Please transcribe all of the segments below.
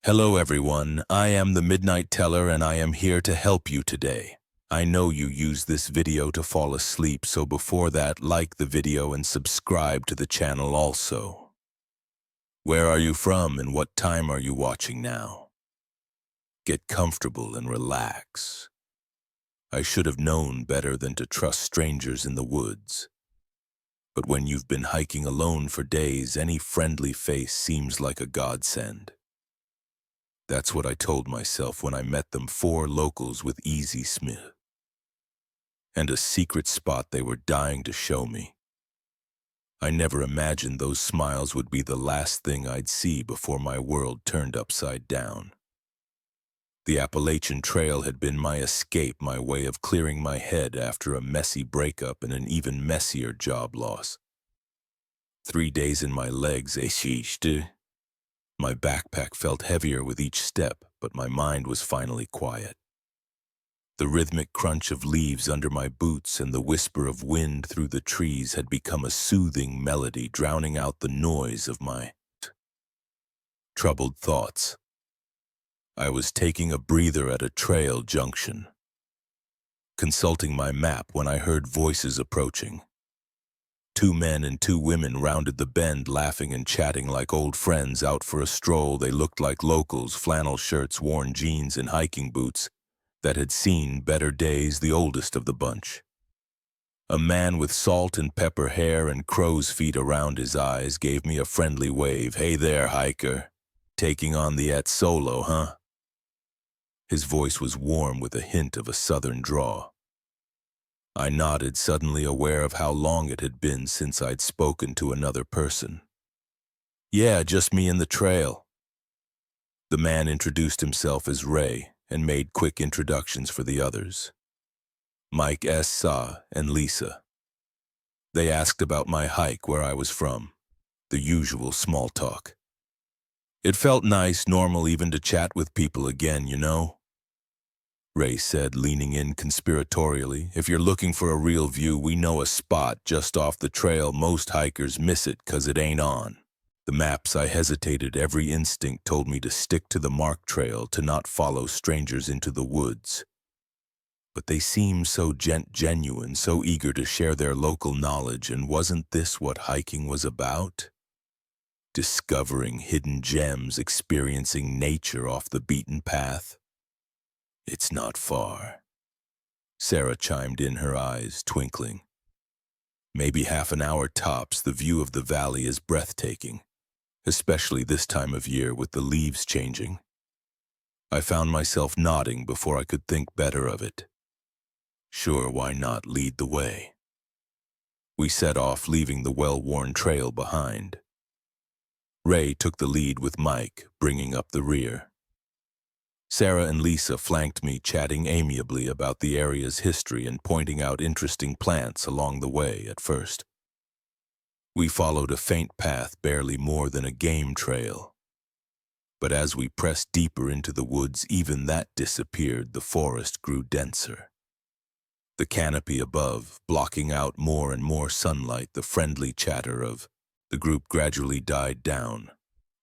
Hello everyone, I am the Midnight Teller and I am here to help you today. I know you use this video to fall asleep, so before that, like the video and subscribe to the channel also. Where are you from and what time are you watching now? Get comfortable and relax. I should have known better than to trust strangers in the woods. But when you've been hiking alone for days, any friendly face seems like a godsend. That's what I told myself when I met them, four locals with easy smith and a secret spot they were dying to show me. I never imagined those smiles would be the last thing I'd see before my world turned upside down. The Appalachian Trail had been my escape, my way of clearing my head after a messy breakup and an even messier job loss. 3 days in my legs, my backpack felt heavier with each step, but my mind was finally quiet. The rhythmic crunch of leaves under my boots and the whisper of wind through the trees had become a soothing melody, drowning out the noise of my troubled thoughts. I was taking a breather at a trail junction, consulting my map when I heard voices approaching. 2 men and 2 women rounded the bend, laughing and chatting like old friends out for a stroll. They looked like locals, flannel shirts, worn jeans, and hiking boots that had seen better days, the oldest of the bunch. A man with salt and pepper hair and crow's feet around his eyes gave me a friendly wave. "Hey there, hiker. Taking on the at solo, huh?" His voice was warm with a hint of a southern drawl. I nodded, suddenly aware of how long it had been since I'd spoken to another person. "Yeah, just me and the trail." The man introduced himself as Ray and made quick introductions for the others. Mike, Sa, and Lisa. They asked about my hike, where I was from. The usual small talk. It felt nice, normal even to chat with people again, you know? Ray said, leaning in conspiratorially. "If you're looking for a real view, we know a spot just off the trail. Most hikers miss it 'cause it ain't on the maps." I hesitated. Every instinct told me to stick to the marked trail, to not follow strangers into the woods. But they seemed so genuine, so eager to share their local knowledge, and wasn't this what hiking was about? Discovering hidden gems, experiencing nature off the beaten path. "It's not far," Sarah chimed in, her eyes twinkling. "Maybe half an hour tops. The view of the valley is breathtaking, especially this time of year with the leaves changing." I found myself nodding before I could think better of it. Sure, why not lead the way? We set off, leaving the well-worn trail behind. Ray took the lead with Mike, bringing up the rear. Sarah and Lisa flanked me, chatting amiably about the area's history and pointing out interesting plants along the way at first. We followed a faint path, barely more than a game trail. But as we pressed deeper into the woods, even that disappeared. The forest grew denser. The canopy above, blocking out more and more sunlight. The friendly chatter of the group gradually died down,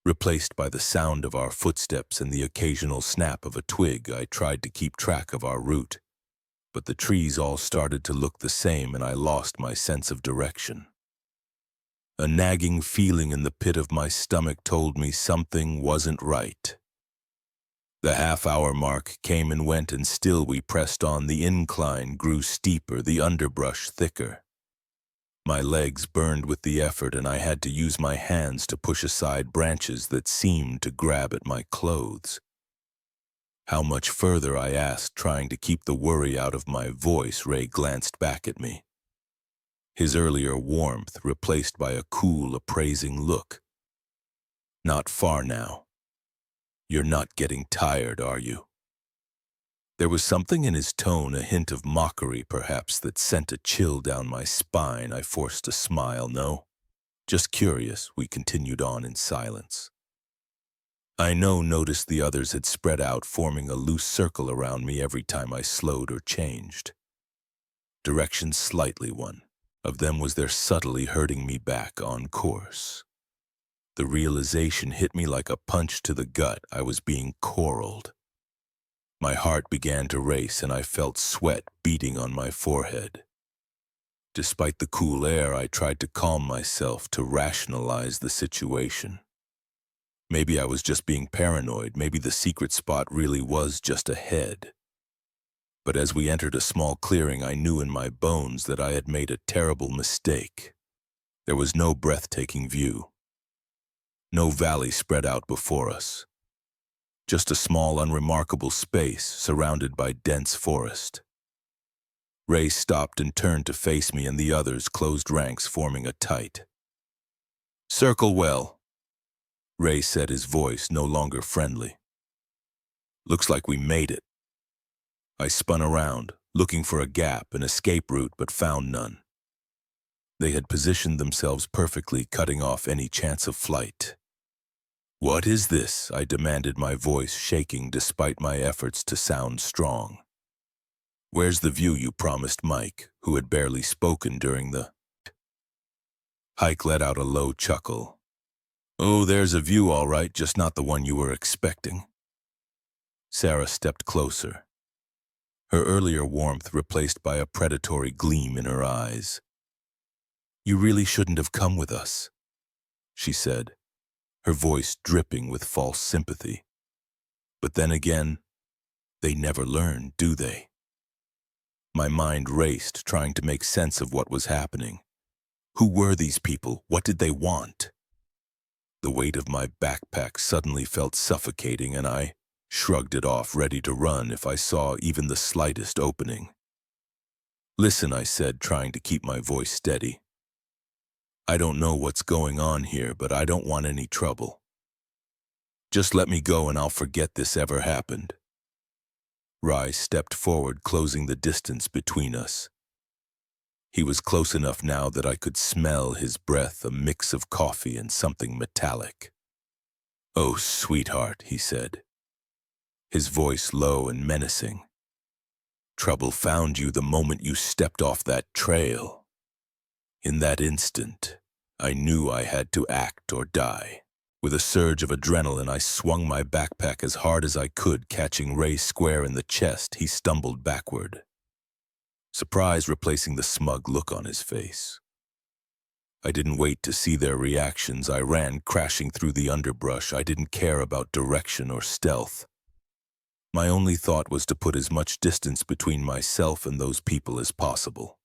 replaced by the sound of our footsteps and the occasional snap of a twig. I tried to keep track of our route, but the trees all started to look the same and I lost my sense of direction. A nagging feeling in the pit of my stomach told me something wasn't right. The half-hour mark came and went, and still we pressed on. The incline grew steeper, the underbrush thicker. My legs burned with the effort, and I had to use my hands to push aside branches that seemed to grab at my clothes. "How much further?" I asked, trying to keep the worry out of my voice. Ray glanced back at me, his earlier warmth replaced by a cool, appraising look. "Not far now. You're not getting tired, are you?" There was something in his tone, a hint of mockery perhaps, that sent a chill down my spine. I forced a smile. "No, just curious." We continued on in silence. I noticed the others had spread out, forming a loose circle around me every time I slowed or changed direction slightly. One of them was there, subtly herding me back on course. The realization hit me like a punch to the gut. I was being corralled. My heart began to race and I felt sweat beating on my forehead. Despite the cool air, I tried to calm myself, to rationalize the situation. Maybe I was just being paranoid. Maybe the secret spot really was just ahead. But as we entered a small clearing, I knew in my bones that I had made a terrible mistake. There was no breathtaking view. No valley spread out before us. Just a small, unremarkable space surrounded by dense forest. Ray stopped and turned to face me, and the others closed ranks, forming a tight. "Circle well," Ray said, his voice no longer friendly. "Looks like we made it." I spun around, looking for a gap, an escape route, but found none. They had positioned themselves perfectly, cutting off any chance of flight. "What is this?" I demanded, my voice shaking despite my efforts to sound strong. "Where's the view you promised Mike, who had barely spoken during the—" Hike let out a low chuckle. "Oh, there's a view all right, just not the one you were expecting." Sarah stepped closer, her earlier warmth replaced by a predatory gleam in her eyes. "You really shouldn't have come with us," she said, her voice dripping with false sympathy. But then again, they never learn, do they? My mind raced, trying to make sense of what was happening. Who were these people? What did they want? The weight of my backpack suddenly felt suffocating, and I shrugged it off, ready to run if I saw even the slightest opening. "Listen," I said, trying to keep my voice steady. "I don't know what's going on here, but I don't want any trouble. Just let me go and I'll forget this ever happened." Rai stepped forward, closing the distance between us. He was close enough now that I could smell his breath, a mix of coffee and something metallic. "Oh, sweetheart," he said, his voice low and menacing. "Trouble found you the moment you stepped off that trail." In that instant, I knew I had to act or die. With a surge of adrenaline, I swung my backpack as hard as I could, catching Ray square in the chest. He stumbled backward, surprise replacing the smug look on his face. I didn't wait to see their reactions. I ran, crashing through the underbrush. I didn't care about direction or stealth. My only thought was to put as much distance between myself and those people as possible.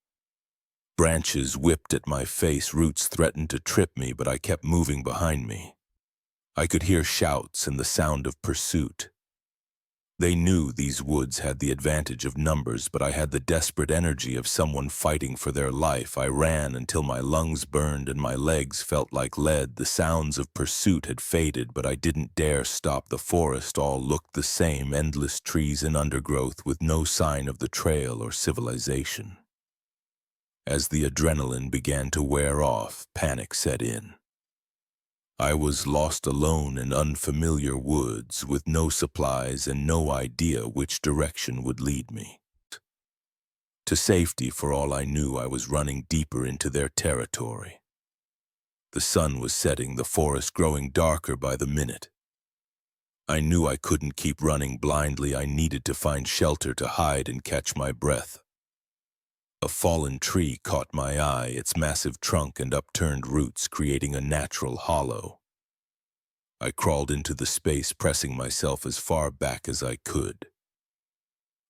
Branches whipped at my face, roots threatened to trip me, but I kept moving behind me. I could hear shouts and the sound of pursuit. They knew these woods had the advantage of numbers, but I had the desperate energy of someone fighting for their life. I ran until my lungs burned and my legs felt like lead. The sounds of pursuit had faded, but I didn't dare stop. The forest all looked the same, endless trees and undergrowth with no sign of the trail or civilization. As the adrenaline began to wear off, panic set in. I was lost alone in unfamiliar woods with no supplies and no idea which direction would lead me. To safety, for all I knew, I was running deeper into their territory. The sun was setting, the forest growing darker by the minute. I knew I couldn't keep running blindly. I needed to find shelter, to hide and catch my breath. A fallen tree caught my eye, its massive trunk and upturned roots creating a natural hollow. I crawled into the space, pressing myself as far back as I could.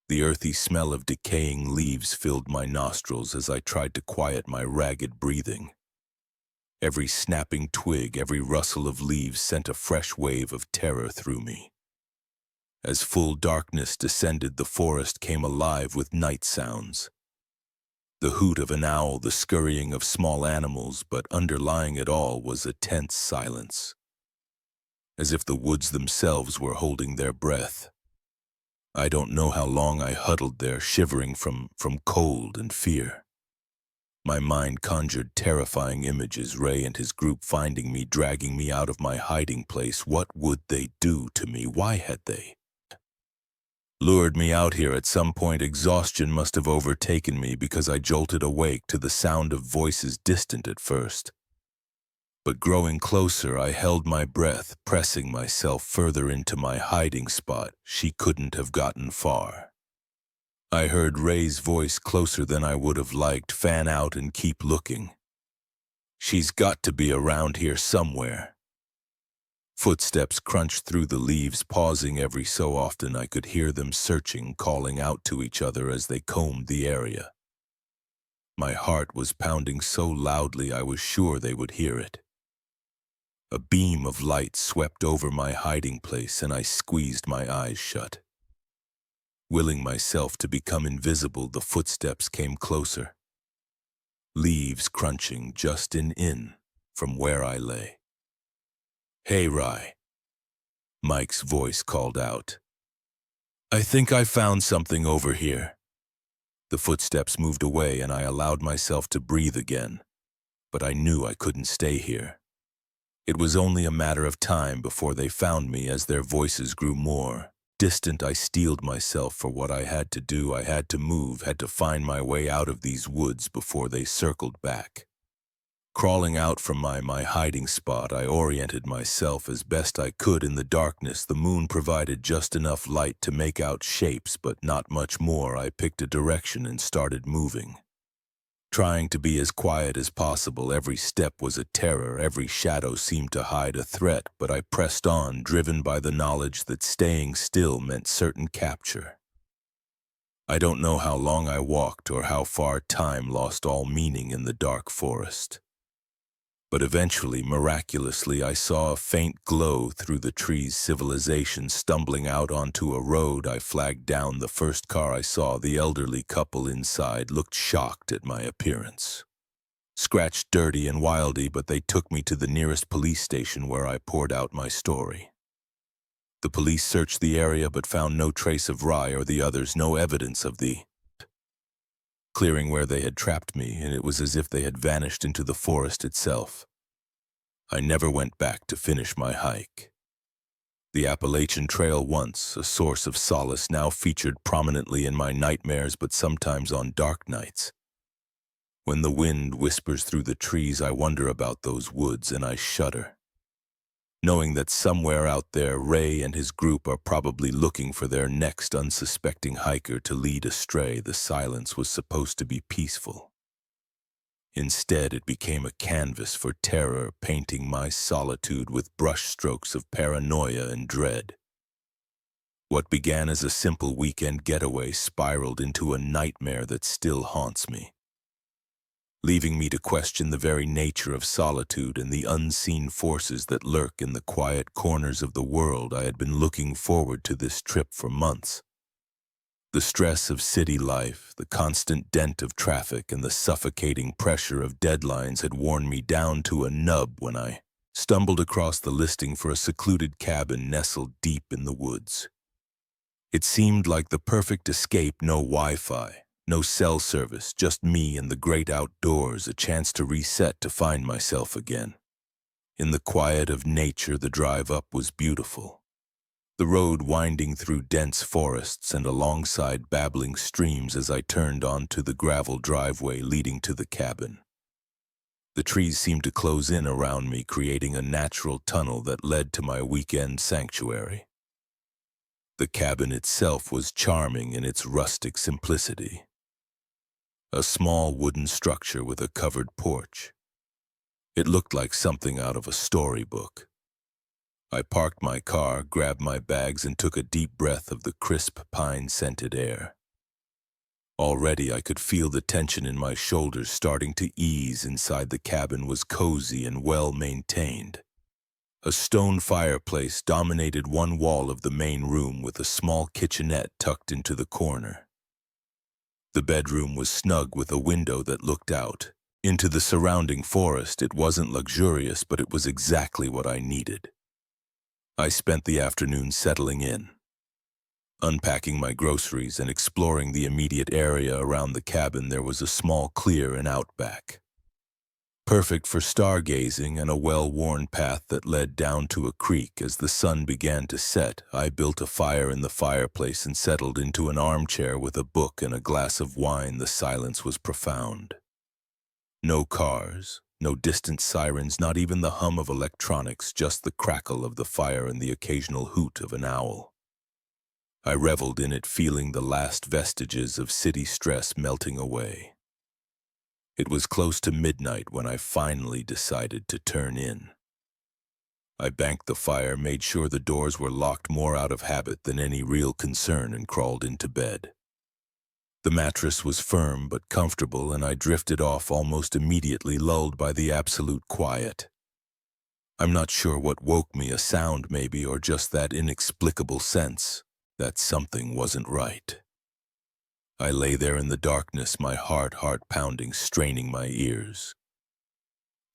The earthy smell of decaying leaves filled my nostrils as I tried to quiet my ragged breathing. Every snapping twig, every rustle of leaves sent a fresh wave of terror through me. As full darkness descended, the forest came alive with night sounds. The hoot of an owl, the scurrying of small animals, but underlying it all was a tense silence, as if the woods themselves were holding their breath. I don't know how long I huddled there, shivering from cold and fear. My mind conjured terrifying images, Ray and his group finding me, dragging me out of my hiding place. What would they do to me? Why had they lured me out here? At some point, exhaustion must have overtaken me because I jolted awake to the sound of voices, distant at first, But growing closer, I held my breath, pressing myself further into my hiding spot. She couldn't have gotten far. I heard Ray's voice closer than I would have liked, fan out and keep looking. She's got to be around here somewhere. Footsteps crunched through the leaves, pausing every so often. I could hear them searching, calling out to each other as they combed the area. My heart was pounding so loudly I was sure they would hear it. A beam of light swept over my hiding place and I squeezed my eyes shut. Willing myself to become invisible, the footsteps came closer. Leaves crunching just in from where I lay. "Hey, Rye," Mike's voice called out. "I think I found something over here." The footsteps moved away and I allowed myself to breathe again, but I knew I couldn't stay here. It was only a matter of time before they found me. As their voices grew more distant, I steeled myself for what I had to do. I had to move, had to find my way out of these woods before they circled back. Crawling out from my hiding spot, I oriented myself as best I could in the darkness. The moon provided just enough light to make out shapes, but not much more. I picked a direction and started moving. Trying to be as quiet as possible, every step was a terror, every shadow seemed to hide a threat, but I pressed on, driven by the knowledge that staying still meant certain capture. I don't know how long I walked or how far time lost all meaning in the dark forest. But eventually, miraculously, I saw a faint glow through the trees. Civilization. Stumbling out onto a road, I flagged down the first car I saw. The elderly couple inside looked shocked at my appearance. Scratched, dirty, and wildy, but they took me to the nearest police station where I poured out my story. The police searched the area but found no trace of Rye or the others, no evidence of the clearing where they had trapped me, and it was as if they had vanished into the forest itself. I never went back to finish my hike. The Appalachian Trail, once a source of solace, now featured prominently in my nightmares, but sometimes on dark nights. When the wind whispers through the trees, I wonder about those woods and I shudder. Knowing that somewhere out there, Ray and his group are probably looking for their next unsuspecting hiker to lead astray. The silence was supposed to be peaceful. Instead, it became a canvas for terror, painting my solitude with brushstrokes of paranoia and dread. What began as a simple weekend getaway spiraled into a nightmare that still haunts me, leaving me to question the very nature of solitude and the unseen forces that lurk in the quiet corners of the world. I had been looking forward to this trip for months. The stress of city life, the constant dent of traffic, and the suffocating pressure of deadlines had worn me down to a nub when I stumbled across the listing for a secluded cabin nestled deep in the woods. It seemed like the perfect escape. No Wi-Fi, no cell service, just me and the great outdoors, a chance to reset, to find myself again. In the quiet of nature, the drive up was beautiful. The road winding through dense forests and alongside babbling streams as I turned onto the gravel driveway leading to the cabin. The trees seemed to close in around me, creating a natural tunnel that led to my weekend sanctuary. The cabin itself was charming in its rustic simplicity. A small wooden structure with a covered porch. It looked like something out of a storybook. I parked my car, grabbed my bags, and took a deep breath of the crisp, pine-scented air. Already I could feel the tension in my shoulders starting to ease. Inside, the cabin was cozy and well-maintained. A stone fireplace dominated one wall of the main room, with a small kitchenette tucked into the corner. The bedroom was snug with a window that looked out into the surrounding forest. It wasn't luxurious, but it was exactly what I needed. I spent the afternoon settling in, unpacking my groceries and exploring the immediate area around the cabin. There was a small clear and outback, perfect for stargazing, and a well-worn path that led down to a creek. As the sun began to set, I built a fire in the fireplace and settled into an armchair with a book and a glass of wine. The silence was profound. No cars, No distant sirens, not even the hum of electronics, just the crackle of the fire and the occasional hoot of an owl. I reveled in it, feeling the last vestiges of city stress melting away. It was close to midnight when I finally decided to turn in. I banked the fire, made sure the doors were locked more out of habit than any real concern, and crawled into bed. The mattress was firm but comfortable, and I drifted off almost immediately, lulled by the absolute quiet. I'm not sure what woke me, a sound maybe, or just that inexplicable sense that something wasn't right. I lay there in the darkness, my heart pounding, straining my ears.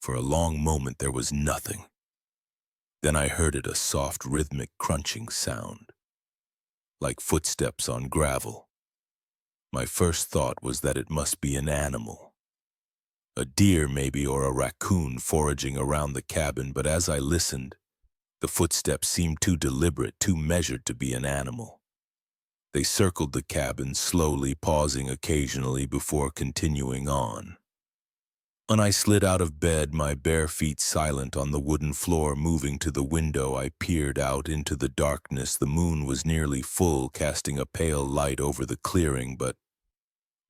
For a long moment there was nothing. Then I heard it, a soft, rhythmic crunching sound, like footsteps on gravel. My first thought was that it must be an animal. A deer maybe, or a raccoon foraging around the cabin, but as I listened, the footsteps seemed too deliberate, too measured to be an animal. They circled the cabin, slowly, pausing occasionally before continuing on. When I slid out of bed, my bare feet silent on the wooden floor, moving to the window, I peered out into the darkness. The moon was nearly full, casting a pale light over the clearing, but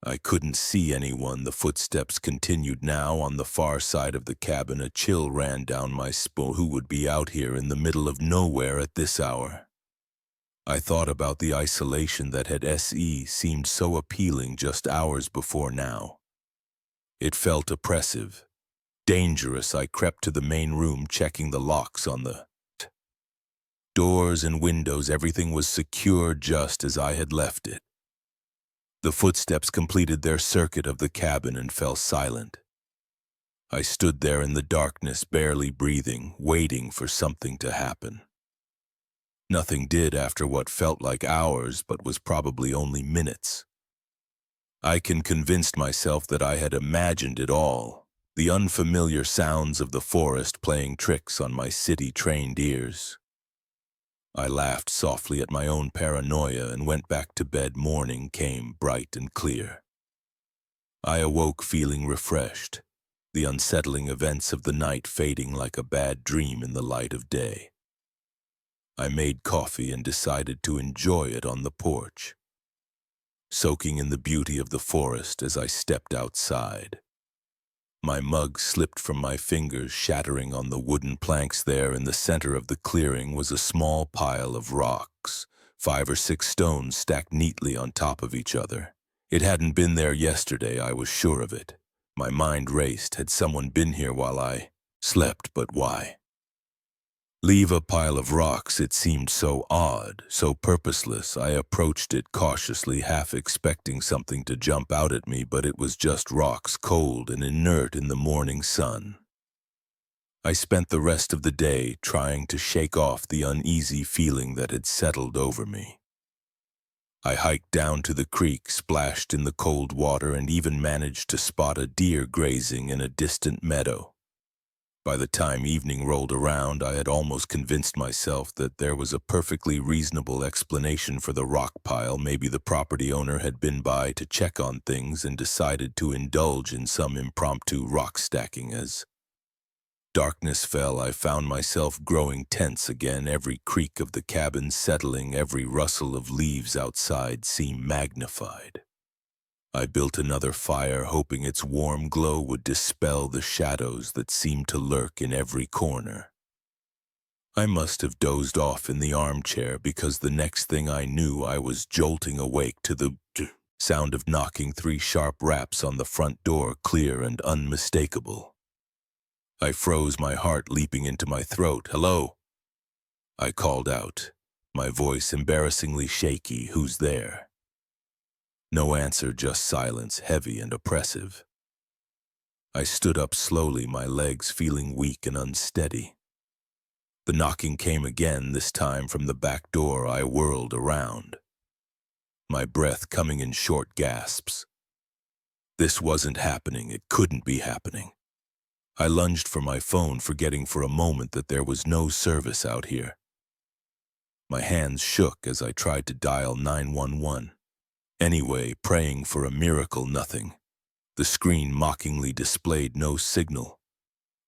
I couldn't see anyone. The footsteps continued now on the far side of the cabin. A chill ran down my spine. Who would be out here in the middle of nowhere at this hour? I thought about the isolation that had seemed so appealing just hours before now. It felt oppressive, dangerous. I crept to the main room, checking the locks on the doors and windows. Everything was secure just as I had left it. The footsteps completed their circuit of the cabin and fell silent. I stood there in the darkness, barely breathing, waiting for something to happen. Nothing did after what felt like hours, but was probably only minutes. I convinced myself that I had imagined it all, the unfamiliar sounds of the forest playing tricks on my city-trained ears. I laughed softly at my own paranoia and went back to bed. Morning came, bright and clear. I awoke feeling refreshed, the unsettling events of the night fading like a bad dream in the light of day. I made coffee and decided to enjoy it on the porch, soaking in the beauty of the forest as I stepped outside. My mug slipped from my fingers, shattering on the wooden planks. There in the center of the clearing was a small pile of rocks, 5 or 6 stones stacked neatly on top of each other. It hadn't been there yesterday, I was sure of it. My mind raced. Had someone been here while I slept? But why? Leave a pile of rocks? It seemed so odd, so purposeless. I approached it cautiously, half expecting something to jump out at me, but it was just rocks, cold and inert in the morning sun. I spent the rest of the day trying to shake off the uneasy feeling that had settled over me. I hiked down to the creek, splashed in the cold water, and even managed to spot a deer grazing in a distant meadow. By the time evening rolled around, I had almost convinced myself that there was a perfectly reasonable explanation for the rock pile. Maybe the property owner had been by to check on things and decided to indulge in some impromptu rock stacking. As darkness fell, I found myself growing tense again, every creak of the cabin settling, every rustle of leaves outside seemed magnified. I built another fire, hoping its warm glow would dispel the shadows that seemed to lurk in every corner. I must have dozed off in the armchair, because the next thing I knew I was jolting awake to the sound of knocking, 3 sharp raps on the front door, clear and unmistakable. I froze, my heart leaping into my throat. "Hello?" I called out, my voice embarrassingly shaky. "Who's there?" No answer, just silence, heavy and oppressive. I stood up slowly, my legs feeling weak and unsteady. The knocking came again, this time from the back door. I whirled around, my breath coming in short gasps. This wasn't happening. It couldn't be happening. I lunged for my phone, forgetting for a moment that there was no service out here. My hands shook as I tried to dial 911. Anyway, praying for a miracle, nothing. The screen mockingly displayed no signal.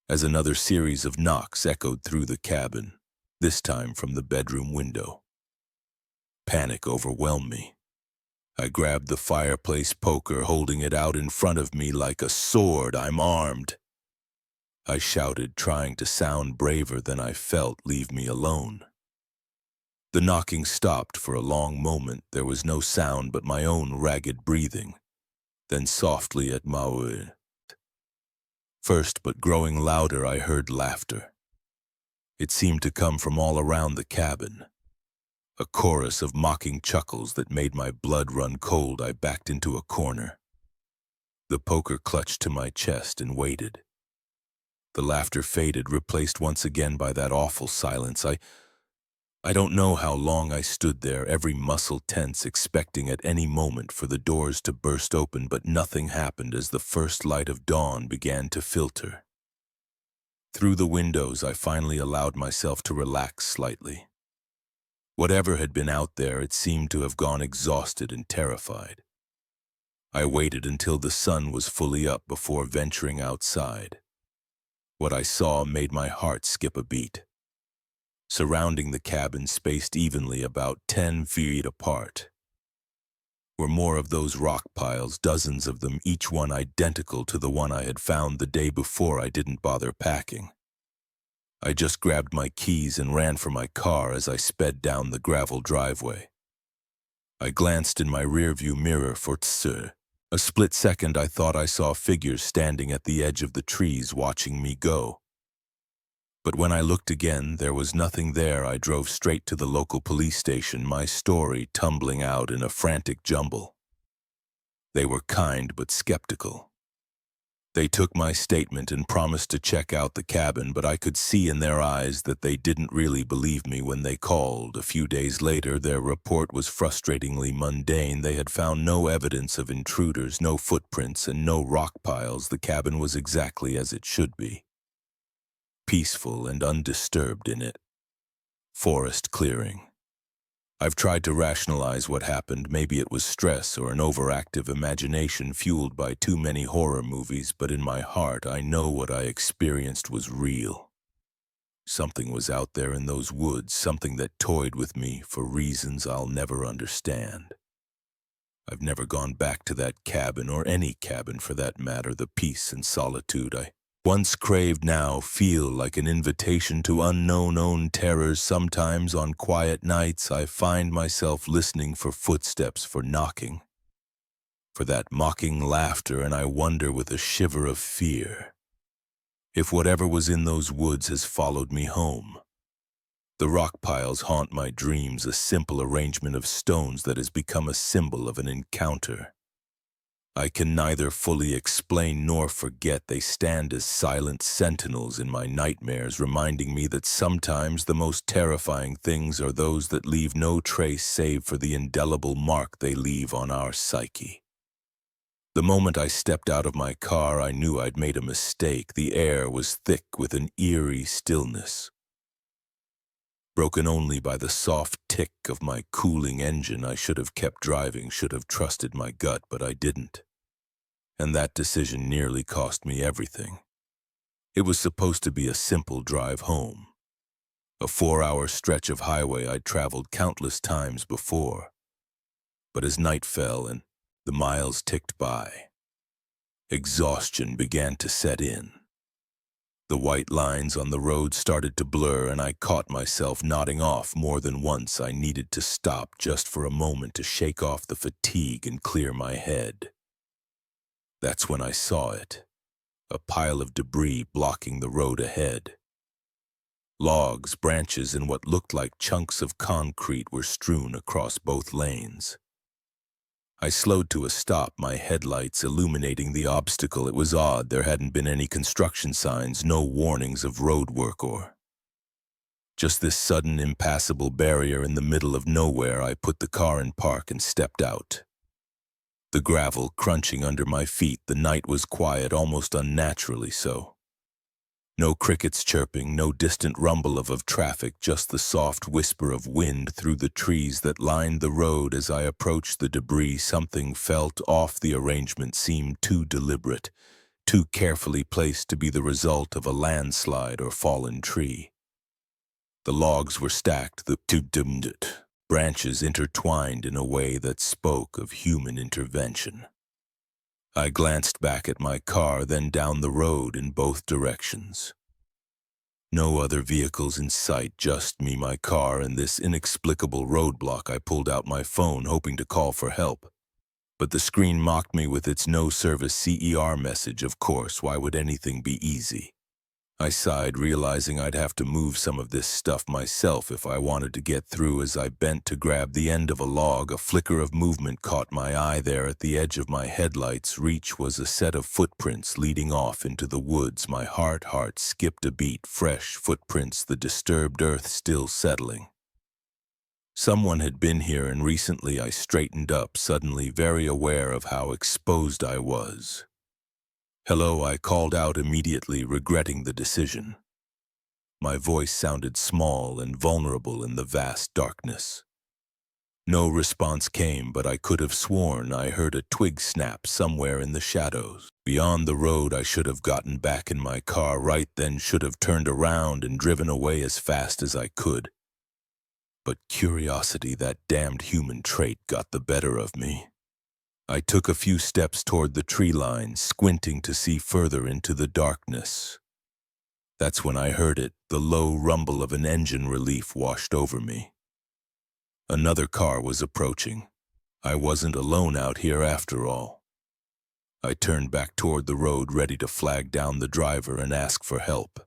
as another series of knocks echoed through the cabin, this time from the bedroom window. Panic overwhelmed me. I grabbed the fireplace poker, holding it out in front of me like a sword. "I'm armed!" I shouted, trying to sound braver than I felt. "Leave me alone." The knocking stopped for a long moment. There was no sound but my own ragged breathing. Then softly at my ear. First, but growing louder, I heard laughter. It seemed to come from all around the cabin. A chorus of mocking chuckles that made my blood run cold. I backed into a corner. The poker clutched to my chest and waited. The laughter faded, replaced once again by that awful silence. I don't know how long I stood there, every muscle tense, expecting at any moment for the doors to burst open, but nothing happened as the first light of dawn began to filter. Through the windows, I finally allowed myself to relax slightly. Whatever had been out there, it seemed to have gone exhausted and terrified. I waited until the sun was fully up before venturing outside. What I saw made my heart skip a beat. Surrounding the cabin, spaced evenly about 10 feet apart, were more of those rock piles, dozens of them, each one identical to the one I had found the day before. I didn't bother packing. I just grabbed my keys and ran for my car as I sped down the gravel driveway. I glanced in my rearview mirror for a split second. I thought I saw figures standing at the edge of the trees watching me go. But when I looked again, there was nothing there. I drove straight to the local police station, my story tumbling out in a frantic jumble. They were kind but skeptical. They took my statement and promised to check out the cabin, but I could see in their eyes that they didn't really believe me when they called. A few days later, their report was frustratingly mundane. They had found no evidence of intruders, no footprints, and no rock piles. The cabin was exactly as it should be. Peaceful and undisturbed in it. Forest clearing. I've tried to rationalize what happened. Maybe it was stress or an overactive imagination fueled by too many horror movies, but in my heart I know what I experienced was real. Something was out there in those woods, something that toyed with me for reasons I'll never understand. I've never gone back to that cabin, or any cabin for that matter. The peace and solitude I once craved now feel like an invitation to unknown terrors. Sometimes on quiet nights I find myself listening for footsteps, for knocking, for that mocking laughter, and I wonder with a shiver of fear if whatever was in those woods has followed me home. The rock piles haunt my dreams, a simple arrangement of stones that has become a symbol of an encounter I can neither fully explain nor forget. They stand as silent sentinels in my nightmares, reminding me that sometimes the most terrifying things are those that leave no trace save for the indelible mark they leave on our psyche. The moment I stepped out of my car, I knew I'd made a mistake. The air was thick with an eerie stillness, broken only by the soft tick of my cooling engine. I should have kept driving, should have trusted my gut, but I didn't. And that decision nearly cost me everything. It was supposed to be a simple drive home, a 4-hour stretch of highway I'd traveled countless times before. But as night fell and the miles ticked by, exhaustion began to set in. The white lines on the road started to blur, and I caught myself nodding off more than once. I needed to stop just for a moment to shake off the fatigue and clear my head. That's when I saw it, a pile of debris blocking the road ahead. Logs, branches, and what looked like chunks of concrete were strewn across both lanes. I slowed to a stop, my headlights illuminating the obstacle. It was odd, there hadn't been any construction signs, no warnings of road work or just this sudden impassable barrier in the middle of nowhere. I put the car in park and stepped out, the gravel crunching under my feet. The night was quiet, almost unnaturally so. No crickets chirping, no distant rumble of traffic, just the soft whisper of wind through the trees that lined the road. As I approached the debris, something felt off. The arrangement seemed too deliberate, too carefully placed to be the result of a landslide or fallen tree. The logs were stacked, the branches intertwined in a way that spoke of human intervention. I glanced back at my car, then down the road in both directions. No other vehicles in sight, just me, my car, and this inexplicable roadblock. I pulled out my phone, hoping to call for help. But the screen mocked me with its no-service CER message. Of course, why would anything be easy? I sighed, realizing I'd have to move some of this stuff myself if I wanted to get through. As I bent to grab the end of a log, a flicker of movement caught my eye. There at the edge of my headlight's reach was a set of footprints leading off into the woods. My heart skipped a beat. Fresh footprints, the disturbed earth still settling. Someone had been here, and recently. I straightened up, suddenly very aware of how exposed I was. "Hello," I called out immediately, regretting the decision. My voice sounded small and vulnerable in the vast darkness. No response came, but I could have sworn I heard a twig snap somewhere in the shadows. Beyond the road, I should have gotten back in my car right then, should have turned around and driven away as fast as I could. But curiosity, that damned human trait, got the better of me. I took a few steps toward the tree line, squinting to see further into the darkness. That's when I heard it. The low rumble of an engine relief washed over me. Another car was approaching. I wasn't alone out here after all. I turned back toward the road, ready to flag down the driver and ask for help.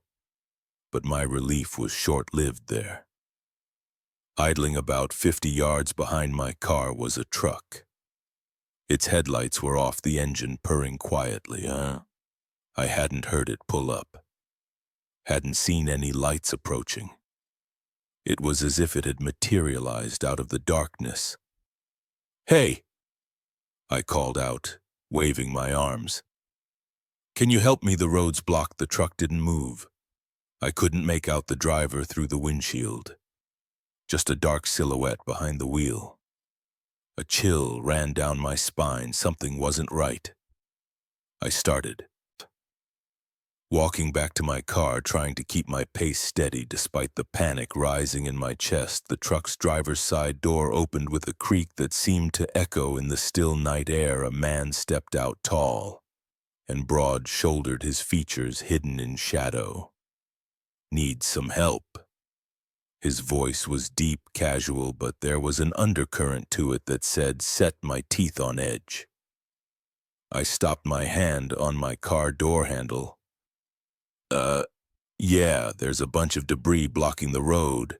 But my relief was short-lived there. Idling about 50 yards behind my car was a truck. Its headlights were off, the engine purring quietly. I hadn't heard it pull up. Hadn't seen any lights approaching. It was as if it had materialized out of the darkness. "Hey!" I called out, waving my arms. "Can you help me? The road's blocked." The truck didn't move. I couldn't make out the driver through the windshield. Just a dark silhouette behind the wheel. A chill ran down my spine. Something wasn't right. I started walking back to my car, trying to keep my pace steady despite the panic rising in my chest. The truck's driver's side door opened with a creak that seemed to echo in the still night air. A man stepped out, tall and broad-shouldered, his features hidden in shadow. "Need some help?" His voice was deep, casual, but there was an undercurrent to it that said, set my teeth on edge. I stopped, my hand on my car door handle. Yeah, there's a bunch of debris blocking the road."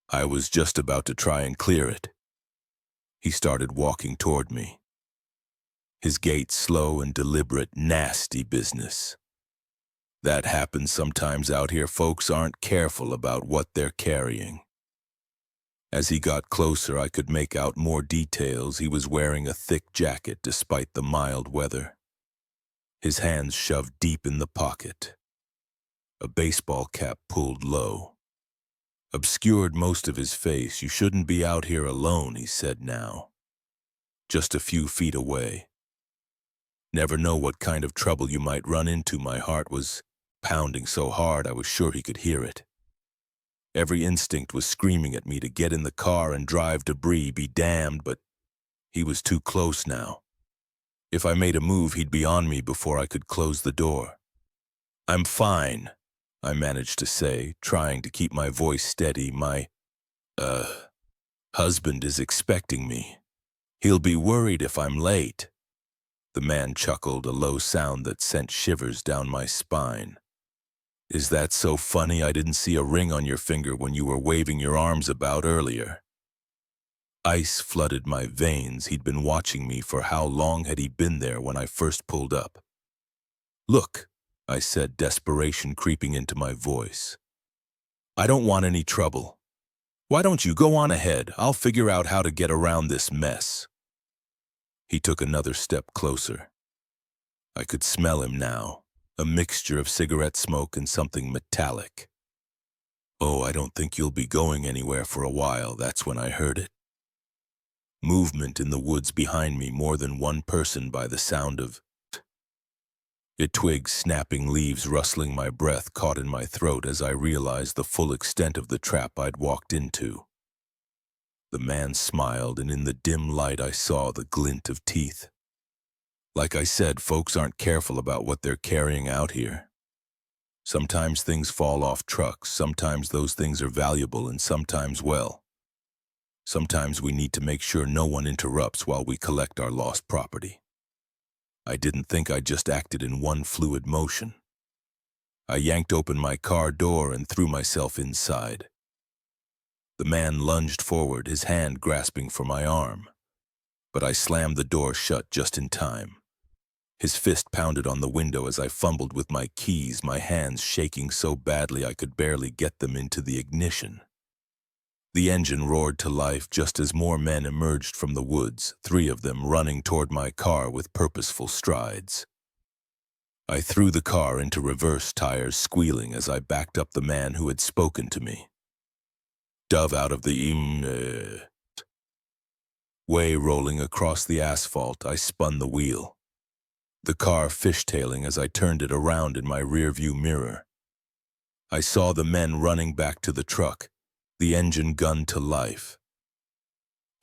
I was just about to try and clear it. He started walking toward me. His gait slow and deliberate. Nasty business. That happens sometimes out here. Folks aren't careful about what they're carrying. As he got closer, I could make out more details. He was wearing a thick jacket despite the mild weather. His hands shoved deep in the pocket. A baseball cap pulled low obscured most of his face. "You shouldn't be out here alone," he said now. "Just a few feet away. Never know what kind of trouble you might run into." My heart was pounding so hard I was sure he could hear it. Every instinct was screaming at me to get in the car and drive. Debris be damned, but he was too close now. If I made a move, he'd be on me before I could close the door. "I'm fine," I managed to say, trying to keep my voice steady. "My, husband is expecting me. He'll be worried if I'm late." The man chuckled, a low sound that sent shivers down my spine. "Is that so funny? I didn't see a ring on your finger when you were waving your arms about earlier." Ice flooded my veins. He'd been watching me. For how long had he been there when I first pulled up? "Look," I said, desperation creeping into my voice. "I don't want any trouble. Why don't you go on ahead? I'll figure out how to get around this mess." He took another step closer. I could smell him now, a mixture of cigarette smoke and something metallic. "Oh, I don't think you'll be going anywhere for a while." That's when I heard it. Movement in the woods behind me, more than one person by the sound of A twig snapping, leaves rustling, my breath caught in my throat as I realized the full extent of the trap I'd walked into. The man smiled, and in the dim light I saw the glint of teeth. Like I said, folks aren't careful about what they're carrying out here. Sometimes things fall off trucks, sometimes those things are valuable, and sometimes, well, sometimes we need to make sure no one interrupts while we collect our lost property. I didn't think I just acted in one fluid motion. I yanked open my car door and threw myself inside. The man lunged forward, his hand grasping for my arm, but I slammed the door shut just in time. His fist pounded on the window as I fumbled with my keys, my hands shaking so badly I could barely get them into the ignition. The engine roared to life just as more men emerged from the woods, 3 of them running toward my car with purposeful strides. I threw the car into reverse, tires squealing as I backed up the man who had spoken to me. Dove out of the way, rolling across the asphalt, I spun the wheel. The car fishtailing as I turned it around in my rearview mirror. I saw the men running back to the truck, the engine gunned to life,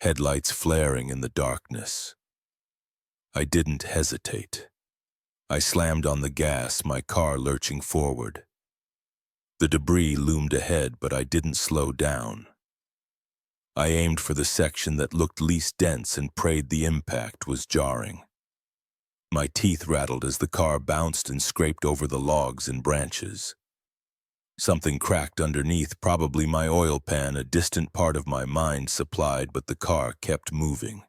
headlights flaring in the darkness. I didn't hesitate. I slammed on the gas, my car lurching forward. The debris loomed ahead, but I didn't slow down. I aimed for the section that looked least dense and prayed the impact was jarring. My teeth rattled as the car bounced and scraped over the logs and branches. Something cracked underneath, probably my oil pan, a distant part of my mind supplied, but the car kept moving.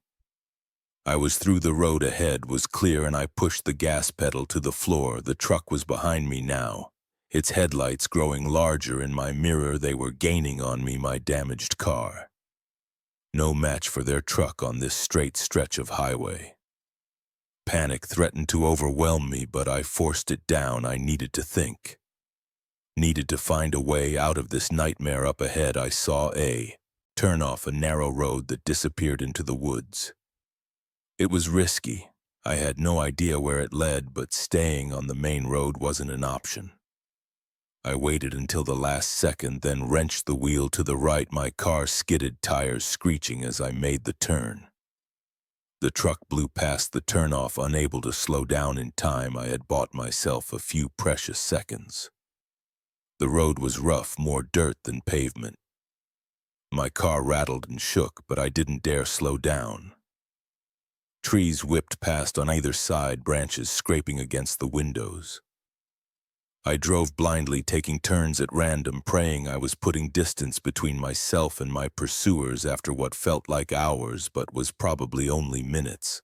I was through, the road ahead was clear, and I pushed the gas pedal to the floor. The truck was behind me now, its headlights growing larger in my mirror. They were gaining on me, my damaged car. No match for their truck on this straight stretch of highway. Panic threatened to overwhelm me, but I forced it down. I needed to think. Needed to find a way out of this nightmare. Up ahead I saw a turn off a narrow road that disappeared into the woods. It was risky. I had no idea where it led, but staying on the main road wasn't an option. I waited until the last second, then wrenched the wheel to the right. My car skidded, tires screeching as I made the turn. The truck blew past the turnoff, unable to slow down in time. I had bought myself a few precious seconds. The road was rough, more dirt than pavement. My car rattled and shook, but I didn't dare slow down. Trees whipped past on either side, branches scraping against the windows. I drove blindly, taking turns at random, praying I was putting distance between myself and my pursuers after what felt like hours but was probably only minutes.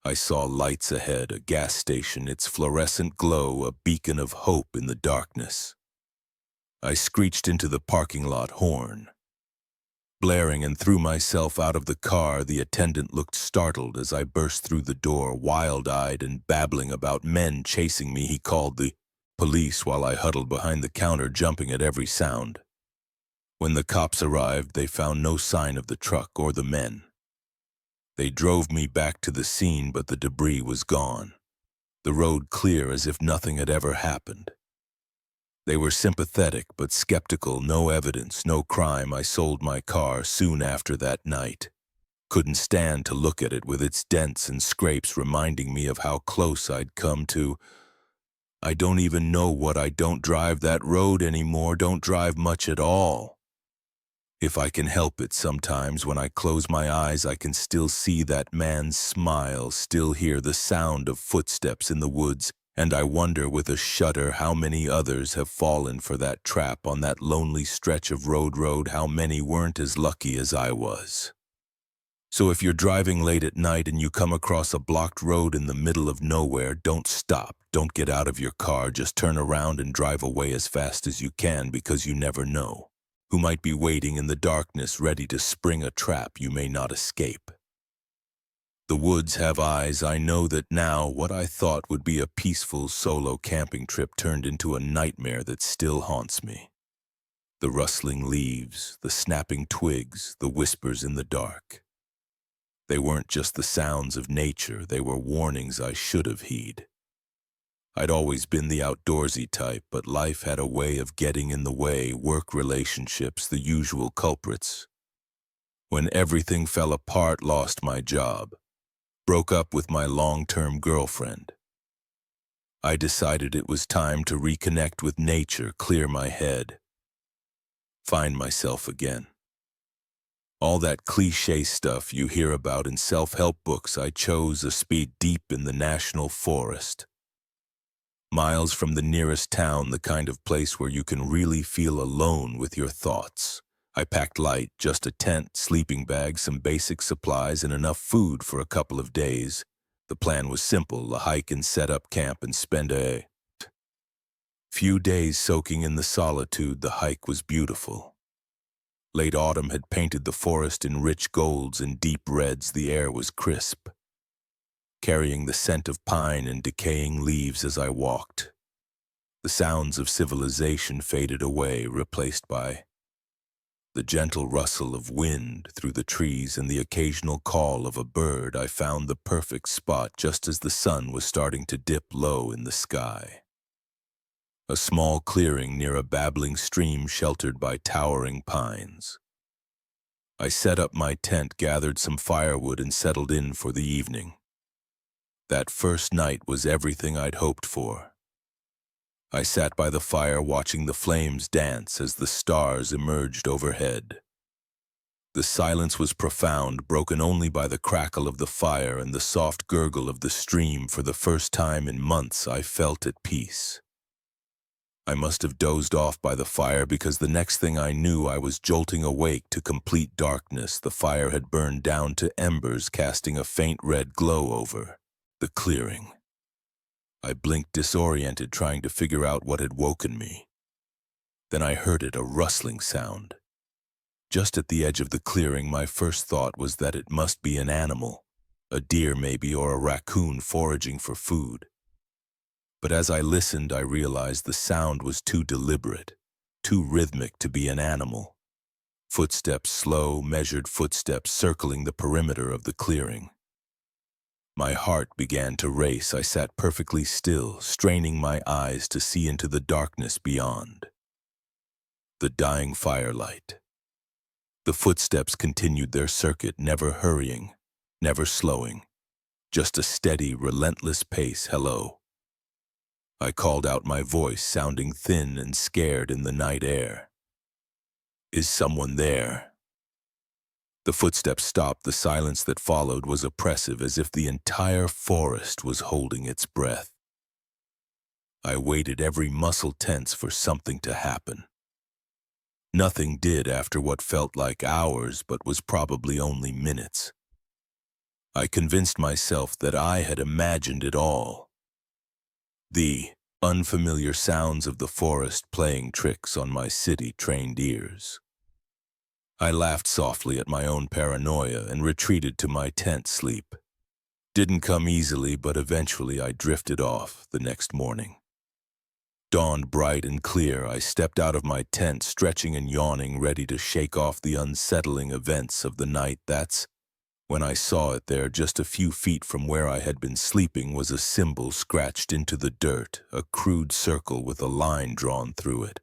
I saw lights ahead, a gas station, its fluorescent glow a beacon of hope in the darkness. I screeched into the parking lot, horn blaring, and threw myself out of the car. The attendant looked startled as I burst through the door, wild-eyed and babbling about men chasing me. He called the police while I huddled behind the counter, jumping at every sound. When the cops arrived, they found no sign of the truck or the men. They drove me back to the scene, but the debris was gone. The road clear as if nothing had ever happened. They were sympathetic but skeptical. No evidence, no crime. I sold my car soon after that night. Couldn't stand to look at it with its dents and scrapes reminding me of how close I'd come to. I don't even know what. I don't drive that road anymore, don't drive much at all. If I can help it, sometimes when I close my eyes I can still see that man's smile, still hear the sound of footsteps in the woods, and I wonder with a shudder how many others have fallen for that trap on that lonely stretch of road, how many weren't as lucky as I was. So if you're driving late at night and you come across a blocked road in the middle of nowhere, don't stop, don't get out of your car, just turn around and drive away as fast as you can, because you never know who might be waiting in the darkness ready to spring a trap you may not escape. The woods have eyes. I know that now. What I thought would be a peaceful solo camping trip turned into a nightmare that still haunts me. The rustling leaves, the snapping twigs, the whispers in the dark. They weren't just the sounds of nature, they were warnings I should have heed. I'd always been the outdoorsy type, but life had a way of getting in the way, work relationships, the usual culprits. When everything fell apart, lost my job, broke up with my long-term girlfriend, I decided it was time to reconnect with nature, clear my head, find myself again. All that cliché stuff you hear about in self-help books, I chose a spot deep in the national forest. Miles from the nearest town, the kind of place where you can really feel alone with your thoughts. I packed light, just a tent, sleeping bag, some basic supplies, and enough food for a couple of days. The plan was simple, a hike and set up camp and spend a few days soaking in the solitude. The hike was beautiful. Late autumn had painted the forest in rich golds and deep reds. The air was crisp, carrying the scent of pine and decaying leaves as I walked. The sounds of civilization faded away, replaced by the gentle rustle of wind through the trees and the occasional call of a bird. I found the perfect spot just as the sun was starting to dip low in the sky. A small clearing near a babbling stream sheltered by towering pines. I set up my tent, gathered some firewood, and settled in for the evening. That first night was everything I'd hoped for. I sat by the fire watching the flames dance as the stars emerged overhead. The silence was profound, broken only by the crackle of the fire and the soft gurgle of the stream. For the first time in months, I felt at peace. I must have dozed off by the fire because the next thing I knew, I was jolting awake to complete darkness. The fire had burned down to embers, casting a faint red glow over the clearing. I blinked, disoriented, trying to figure out what had woken me. Then I heard it, a rustling sound. Just at the edge of the clearing, my first thought was that it must be an animal, a deer maybe, or a raccoon foraging for food. But as I listened, I realized the sound was too deliberate, too rhythmic to be an animal. Footsteps, slow, measured footsteps circling the perimeter of the clearing. My heart began to race. I sat perfectly still, straining my eyes to see into the darkness beyond. The dying firelight. The footsteps continued their circuit, never hurrying, never slowing. Just a steady, relentless pace. Hello. I called out, my voice sounding thin and scared in the night air. Is someone there? The footsteps stopped. The silence that followed was oppressive, as if the entire forest was holding its breath. I waited, every muscle tense, for something to happen. Nothing did after what felt like hours, but was probably only minutes. I convinced myself that I had imagined it all. The unfamiliar sounds of the forest playing tricks on my city-trained ears. I laughed softly at my own paranoia and retreated to my tent. Sleep didn't come easily, but eventually I drifted off. The next morning dawned bright and clear. I stepped out of my tent, stretching and yawning, ready to shake off the unsettling events of the night. That's when I saw it. There, just a few feet from where I had been sleeping, was a symbol scratched into the dirt, a crude circle with a line drawn through it.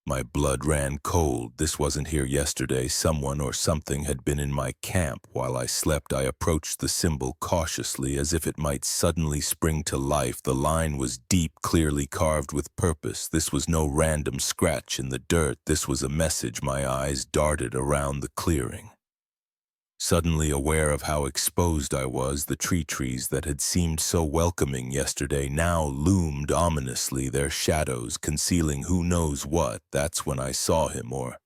My blood ran cold. This wasn't here yesterday. Someone or something had been in my camp while I slept. I approached the symbol cautiously, as if it might suddenly spring to life. The line was deep, clearly carved with purpose. This was no random scratch in the dirt. This was a message. My eyes darted around the clearing. Suddenly aware of how exposed I was, the trees that had seemed so welcoming yesterday now loomed ominously, their shadows concealing who knows what. That's when I saw him, or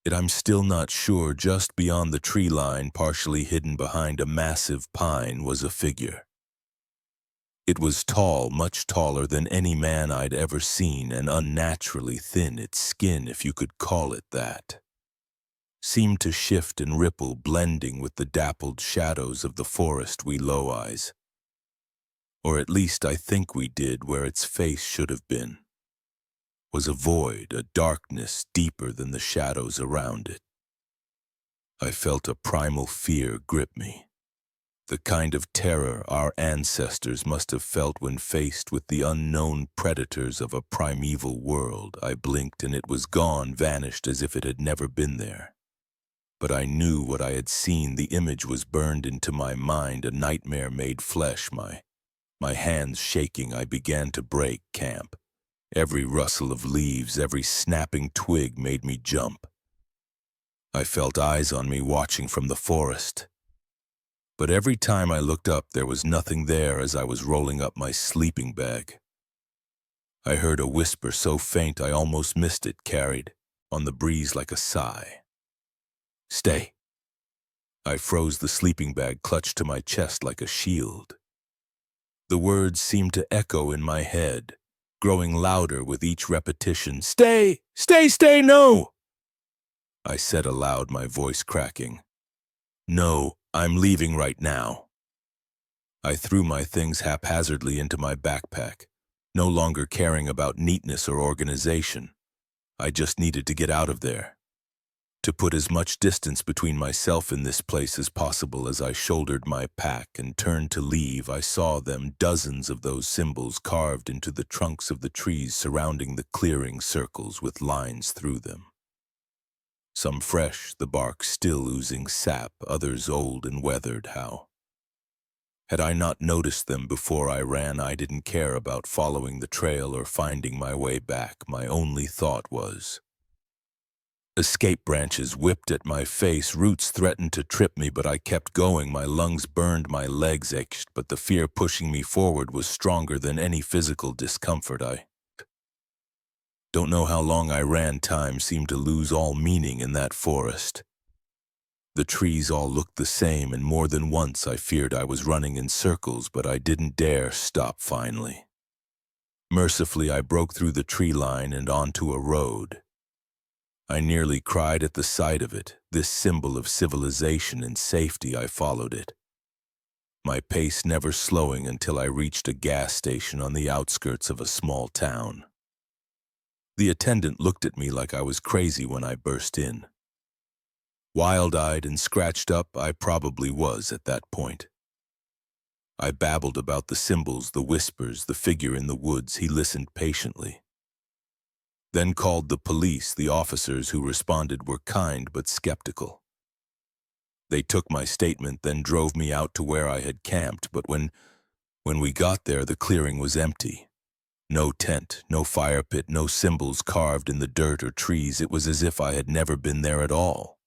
it, I'm still not sure. Just beyond the tree line, partially hidden behind a massive pine, was a figure. It was tall, much taller than any man I'd ever seen, and unnaturally thin. Its skin, if you could call it that, seemed to shift and ripple, blending with the dappled shadows of the forest. We low eyes, or at least I think we did. Where its face should have been was a void, a darkness deeper than the shadows around it. I felt a primal fear grip me. The kind of terror our ancestors must have felt when faced with the unknown predators of a primeval world. I blinked and it was gone, vanished as if it had never been there. But I knew what I had seen. The image was burned into my mind, a nightmare made flesh. My hands shaking, I began to break camp. Every rustle of leaves, every snapping twig made me jump. I felt eyes on me watching from the forest. But every time I looked up, there was nothing there as I was rolling up my sleeping bag. I heard a whisper so faint I almost missed it, carried on the breeze like a sigh. "Stay." I froze, the sleeping bag clutched to my chest like a shield. The words seemed to echo in my head, growing louder with each repetition. "Stay! Stay! Stay! No!" I said aloud, my voice cracking. "No, I'm leaving right now." I threw my things haphazardly into my backpack, no longer caring about neatness or organization. I just needed to get out of there, to put as much distance between myself and this place as possible. As I shouldered my pack and turned to leave, I saw them, dozens of those symbols carved into the trunks of the trees surrounding the clearing, circles with lines through them. Some fresh, the bark still oozing sap, others old and weathered. How had I not noticed them before I ran? I didn't care about following the trail or finding my way back. My only thought was escape. Branches whipped at my face, roots threatened to trip me, but I kept going. My lungs burned, my legs ached, but the fear pushing me forward was stronger than any physical discomfort. I don't know how long I ran. Time seemed to lose all meaning in that forest. The trees all looked the same, and more than once I feared I was running in circles, but I didn't dare stop. Finally, mercifully, I broke through the tree line and onto a road. I nearly cried at the sight of it, this symbol of civilization and safety. I followed it, my pace never slowing until I reached a gas station on the outskirts of a small town. The attendant looked at me like I was crazy when I burst in. Wild-eyed and scratched up, I probably was at that point. I babbled about the symbols, the whispers, the figure in the woods. He listened patiently, then called the police. The officers who responded were kind but skeptical. They took my statement, then drove me out to where I had camped. But when we got there, the clearing was empty. No tent, no fire pit, no symbols carved in the dirt or trees. It was as if I had never been there at all.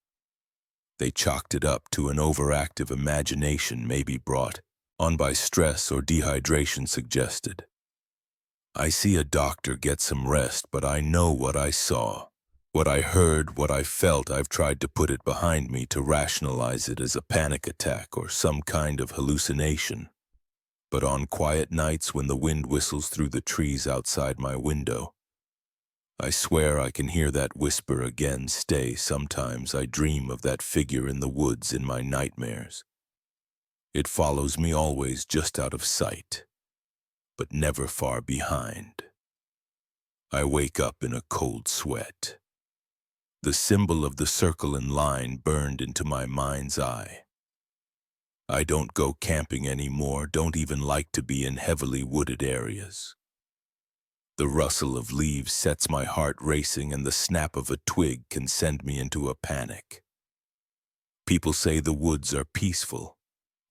They chalked it up to an overactive imagination, maybe brought on by stress or dehydration, suggested. I see a doctor, get some rest, but I know what I saw, what I heard, what I felt. I've tried to put it behind me, to rationalize it as a panic attack or some kind of hallucination. But on quiet nights when the wind whistles through the trees outside my window, I swear I can hear that whisper again. Stay. Sometimes I dream of that figure in the woods in my nightmares. It follows me always, just out of sight, but never far behind. I wake up in a cold sweat. The symbol of the circle and line burned into my mind's eye. I don't go camping anymore, don't even like to be in heavily wooded areas. The rustle of leaves sets my heart racing, and the snap of a twig can send me into a panic. People say the woods are peaceful,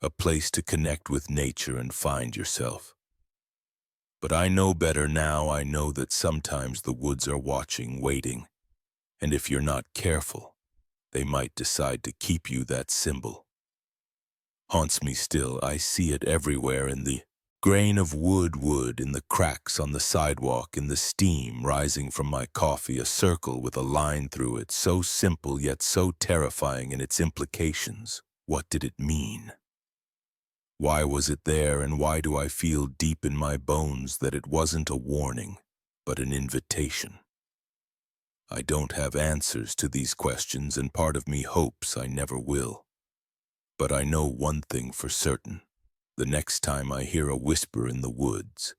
a place to connect with nature and find yourself. But I know better now. I know that sometimes the woods are watching, waiting, and if you're not careful, they might decide to keep you. That symbol haunts me still. I see it everywhere, in the grain of wood, in the cracks on the sidewalk, in the steam rising from my coffee, a circle with a line through it, so simple yet so terrifying in its implications. What did it mean? Why was it there, and why do I feel deep in my bones that it wasn't a warning, but an invitation? I don't have answers to these questions, and part of me hopes I never will. But I know one thing for certain. The next time I hear a whisper in the woods,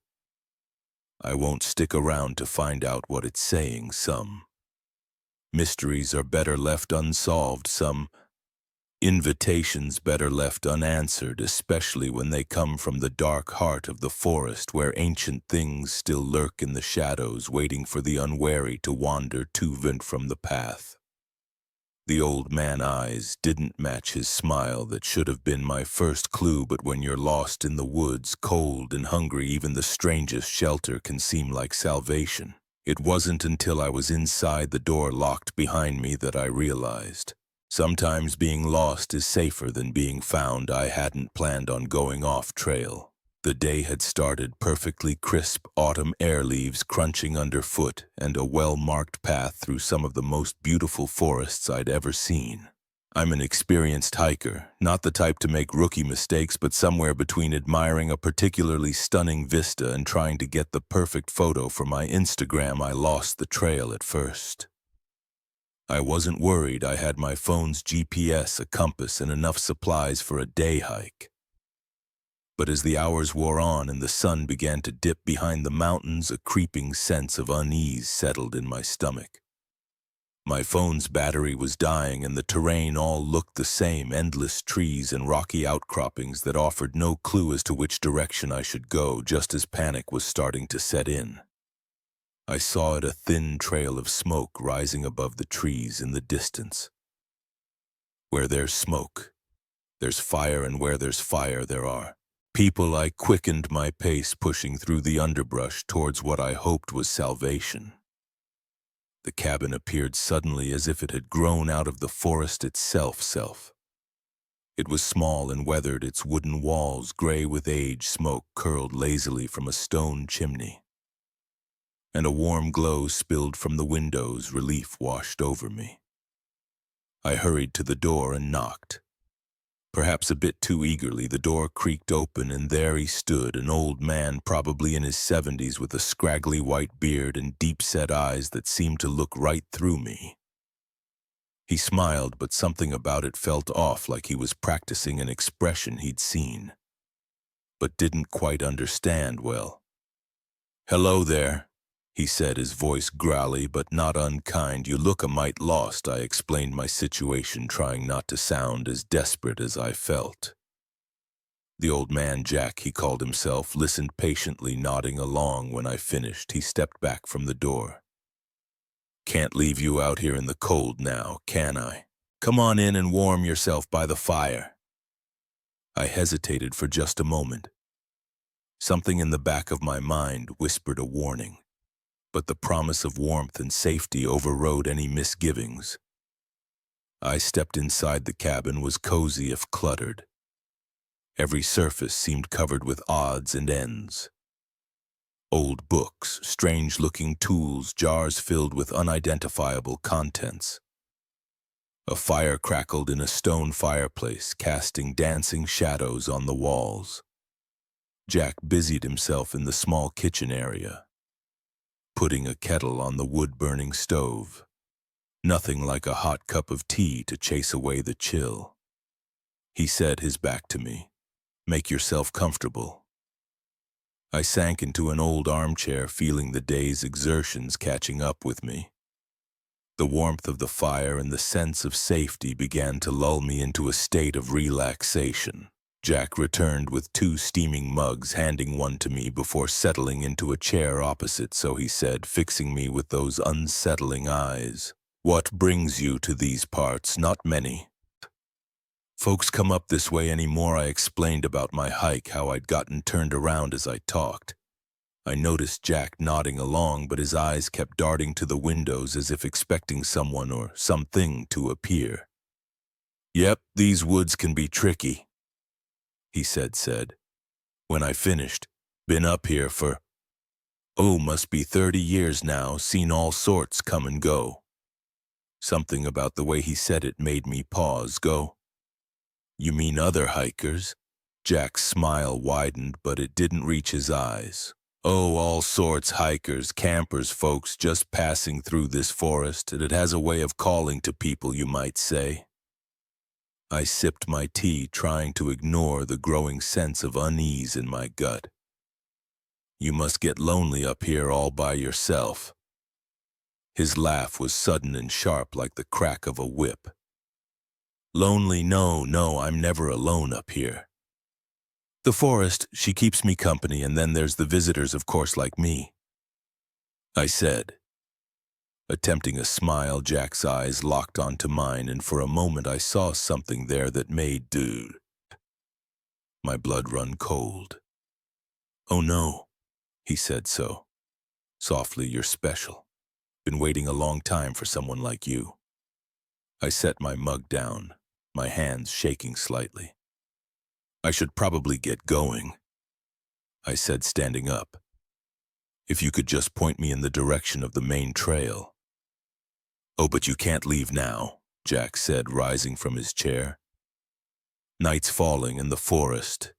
I won't stick around to find out what it's saying. Some mysteries are better left unsolved. Some Invitations better left unanswered, especially when they come from the dark heart of the forest where ancient things still lurk in the shadows, waiting for the unwary to wander too far from the path. The old man eyes didn't match his smile that should have been my first clue, but when you're lost in the woods, cold and hungry, even the strangest shelter can seem like salvation. It wasn't until I was inside the door locked behind me that I realized. Sometimes being lost is safer than being found. I hadn't planned on going off trail. The day had started perfectly crisp, autumn air leaves crunching underfoot, and a well-marked path through some of the most beautiful forests I'd ever seen. I'm an experienced hiker, not the type to make rookie mistakes, but somewhere between admiring a particularly stunning vista and trying to get the perfect photo for my Instagram, I lost the trail at first. I wasn't worried. I had my phone's GPS, a compass, and enough supplies for a day hike. But as the hours wore on and the sun began to dip behind the mountains, a creeping sense of unease settled in my stomach. My phone's battery was dying and the terrain all looked the same, endless trees and rocky outcroppings that offered no clue as to which direction I should go. Just as panic was starting to set in, I saw a thin trail of smoke rising above the trees in the distance. Where there's smoke, there's fire, and where there's fire, there are people. I quickened my pace, pushing through the underbrush towards what I hoped was salvation. The cabin appeared suddenly, as if it had grown out of the forest itself. It was small and weathered, its wooden walls gray with age. Smoke curled lazily from a stone chimney, and a warm glow spilled from the windows. Relief washed over me. I hurried to the door and knocked. Perhaps a bit too eagerly, the door creaked open, and there he stood, an old man, probably in his 70s, with a scraggly white beard and deep-set eyes that seemed to look right through me. He smiled, but something about it felt off, like he was practicing an expression he'd seen, but didn't quite understand well. "Hello there," he said, his voice growly but not unkind. "You look a mite lost." I explained my situation, trying not to sound as desperate as I felt. The old man, Jack, he called himself, listened patiently, nodding along. When I finished, he stepped back from the door. "Can't leave you out here in the cold now, can I? Come on in and warm yourself by the fire." I hesitated for just a moment. Something in the back of my mind whispered a warning, but the promise of warmth and safety overrode any misgivings. I stepped inside. The cabin was cozy if cluttered. Every surface seemed covered with odds and ends. Old books, strange-looking tools, jars filled with unidentifiable contents. A fire crackled in a stone fireplace, casting dancing shadows on the walls. Jack busied himself in the small kitchen area, putting a kettle on the wood-burning stove. Nothing like a hot cup of tea to chase away the chill. He said, his back to me, "Make yourself comfortable." I sank into an old armchair, feeling the day's exertions catching up with me. The warmth of the fire and the sense of safety began to lull me into a state of relaxation. Jack returned with 2 steaming mugs, handing one to me before settling into a chair opposite. So he said, fixing me with those unsettling eyes, "What brings you to these parts?" "Not many folks come up this way anymore." I explained about my hike, how I'd gotten turned around as I talked. I noticed Jack nodding along, but his eyes kept darting to the windows as if expecting someone or something to appear. "Yep, these woods can be tricky," he said. When I finished, "Been up here for, must be 30 years now, seen all sorts come and go." Something about the way he said it made me pause. "Go? You mean other hikers?" Jack's smile widened, but it didn't reach his eyes. "Oh, all sorts, hikers, campers, folks just passing through this forest, and it has a way of calling to people, you might say." I sipped my tea, trying to ignore the growing sense of unease in my gut. "You must get lonely up here all by yourself." His laugh was sudden and sharp, like the crack of a whip. Lonely? No, I'm never alone up here. The forest, she keeps me company, and then there's the visitors, of course, like me. I said. Attempting a smile, Jack's eyes locked onto mine, and for a moment I saw something there that made my blood run cold. Oh no, he said so. Softly, you're special. Been waiting a long time for someone like you. I set my mug down, my hands shaking slightly. I should probably get going, I said, standing up. If you could just point me in the direction of the main trail. Oh, but you can't leave now, Jack said, rising from his chair. Night's falling in the forest.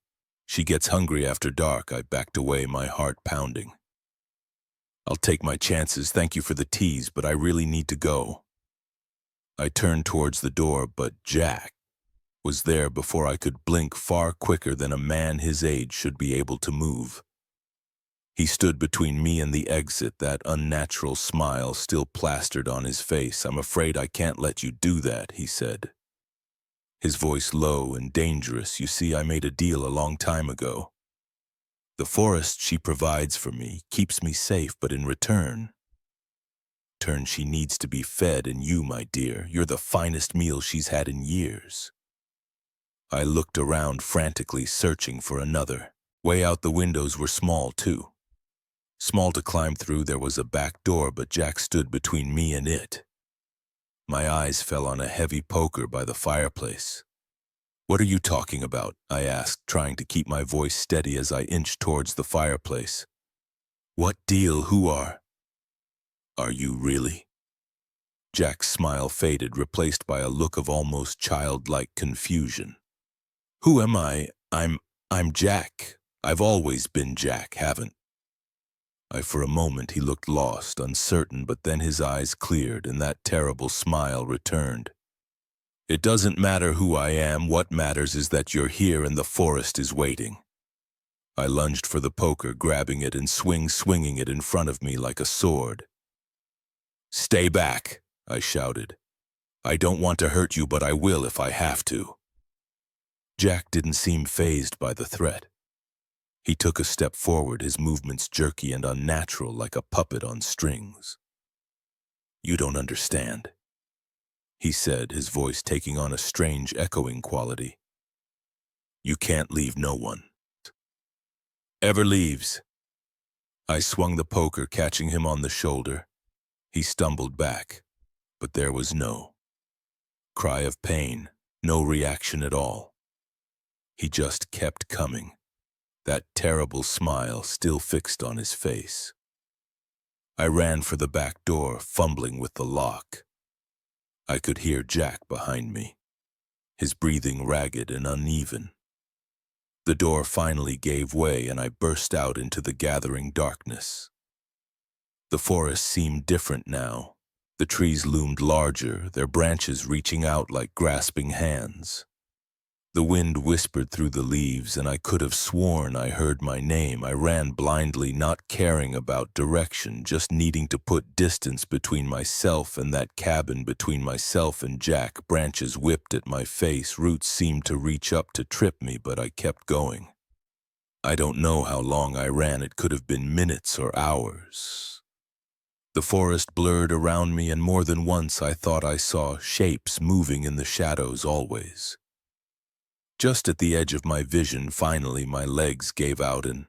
She gets hungry after dark. I backed away, my heart pounding. I'll take my chances, thank you for the tease, but I really need to go. I turned towards the door, but Jack was there before I could blink, far quicker than a man his age should be able to move. He stood between me and the exit, that unnatural smile still plastered on his face. I'm afraid I can't let you do that, he said. His voice low and dangerous. You see, I made a deal a long time ago. The forest she provides for me keeps me safe, but in return, she needs to be fed, and you, my dear, you're the finest meal she's had in years. I looked around frantically, searching for another. Way out the windows were small, too. Small to climb through. There was a back door, but Jack stood between me and it. My eyes fell on a heavy poker by the fireplace. What are you talking about? I asked, trying to keep my voice steady as I inched towards the fireplace. What deal? Who are you really? Jack's smile faded, replaced by a look of almost childlike confusion. Who am I? I'm Jack. I've always been Jack, haven't I? For a moment he looked lost, uncertain, but then his eyes cleared and that terrible smile returned. It doesn't matter who I am. What matters is that you're here and the forest is waiting. I lunged for the poker, grabbing it and swinging it in front of me like a sword. Stay back, I shouted. I don't want to hurt you, but I will if I have to. Jack didn't seem fazed by the threat. He took a step forward, his movements jerky and unnatural, like a puppet on strings. You don't understand, he said, his voice taking on a strange echoing quality. You can't leave no one. Ever leaves. I swung the poker, catching him on the shoulder. He stumbled back, but there was no cry of pain, no reaction at all. He just kept coming, that terrible smile still fixed on his face. I ran for the back door, fumbling with the lock. I could hear Jack behind me, his breathing ragged and uneven. The door finally gave way, and I burst out into the gathering darkness. The forest seemed different now. The trees loomed larger, their branches reaching out like grasping hands. The wind whispered through the leaves, and I could have sworn I heard my name. I ran blindly, not caring about direction, just needing to put distance between myself and that cabin, between myself and Jack. Branches whipped at my face, roots seemed to reach up to trip me, but I kept going. I don't know how long I ran. It could have been minutes or hours. The forest blurred around me, and more than once I thought I saw shapes moving in the shadows always. Just at the edge of my vision, finally my legs gave out and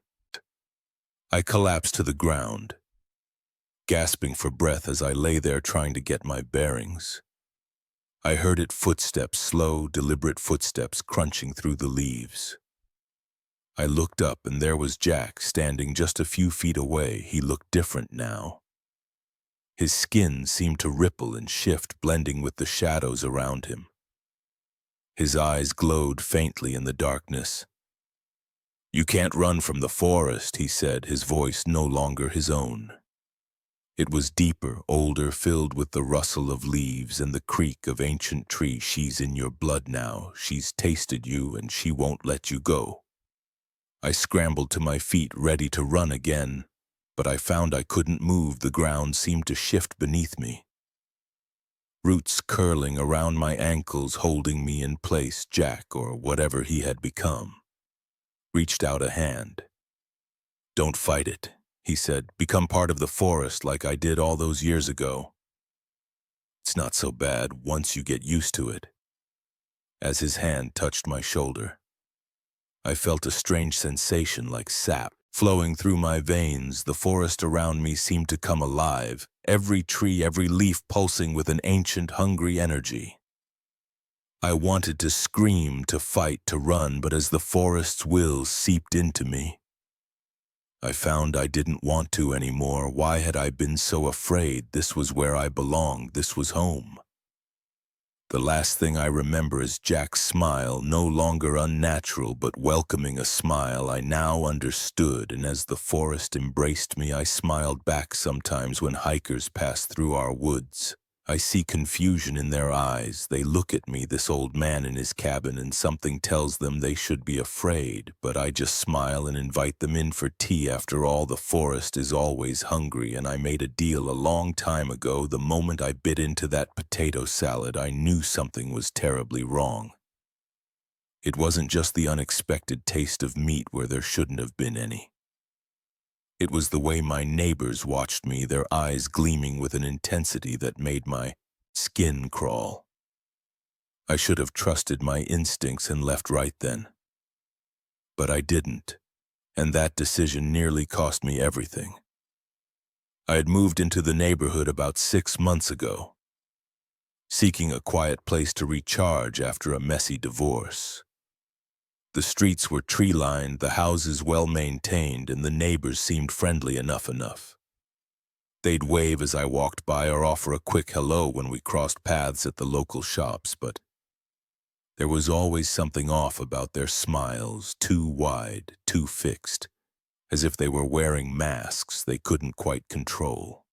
I collapsed to the ground, gasping for breath as I lay there trying to get my bearings. I heard footsteps, slow, deliberate footsteps crunching through the leaves. I looked up, and there was Jack standing just a few feet away. He looked different now. His skin seemed to ripple and shift, blending with the shadows around him. His eyes glowed faintly in the darkness. You can't run from the forest, he said, his voice no longer his own. It was deeper, older, filled with the rustle of leaves and the creak of ancient trees. She's in your blood now. She's tasted you, and she won't let you go. I scrambled to my feet, ready to run again, but I found I couldn't move. The ground seemed to shift beneath me. roots curling around my ankles holding me in place. Jack, or whatever he had become, reached out a hand. "Don't fight it," he said. "Become part of the forest like I did all those years ago. It's not so bad once you get used to it." As his hand touched my shoulder, I felt a strange sensation like sap flowing through my veins. The forest around me seemed to come alive, every tree, every leaf pulsing with an ancient, hungry energy. I wanted to scream, to fight, to run, but as the forest's will seeped into me, I found I didn't want to anymore. Why had I been so afraid? This was where I belonged. This was home. The last thing I remember is Jack's smile, no longer unnatural but welcoming, a smile I now understood, and as the forest embraced me, I smiled back. Sometimes when hikers pass through our woods, I see confusion in their eyes. They look at me, this old man in his cabin, and something tells them they should be afraid, but I just smile and invite them in for tea. After all, the forest is always hungry, and I made a deal a long time ago. The moment I bit into that potato salad, I knew something was terribly wrong. It wasn't just the unexpected taste of meat where there shouldn't have been any. It was the way my neighbors watched me, their eyes gleaming with an intensity that made my skin crawl. I should have trusted my instincts and left right then. But I didn't, and that decision nearly cost me everything. I had moved into the neighborhood about 6 months ago, seeking a quiet place to recharge after a messy divorce. The streets were tree-lined, the houses well-maintained, and the neighbors seemed friendly enough. They'd wave as I walked by or offer a quick hello when we crossed paths at the local shops, but there was always something off about their smiles, too wide, too fixed, as if they were wearing masks they couldn't quite control.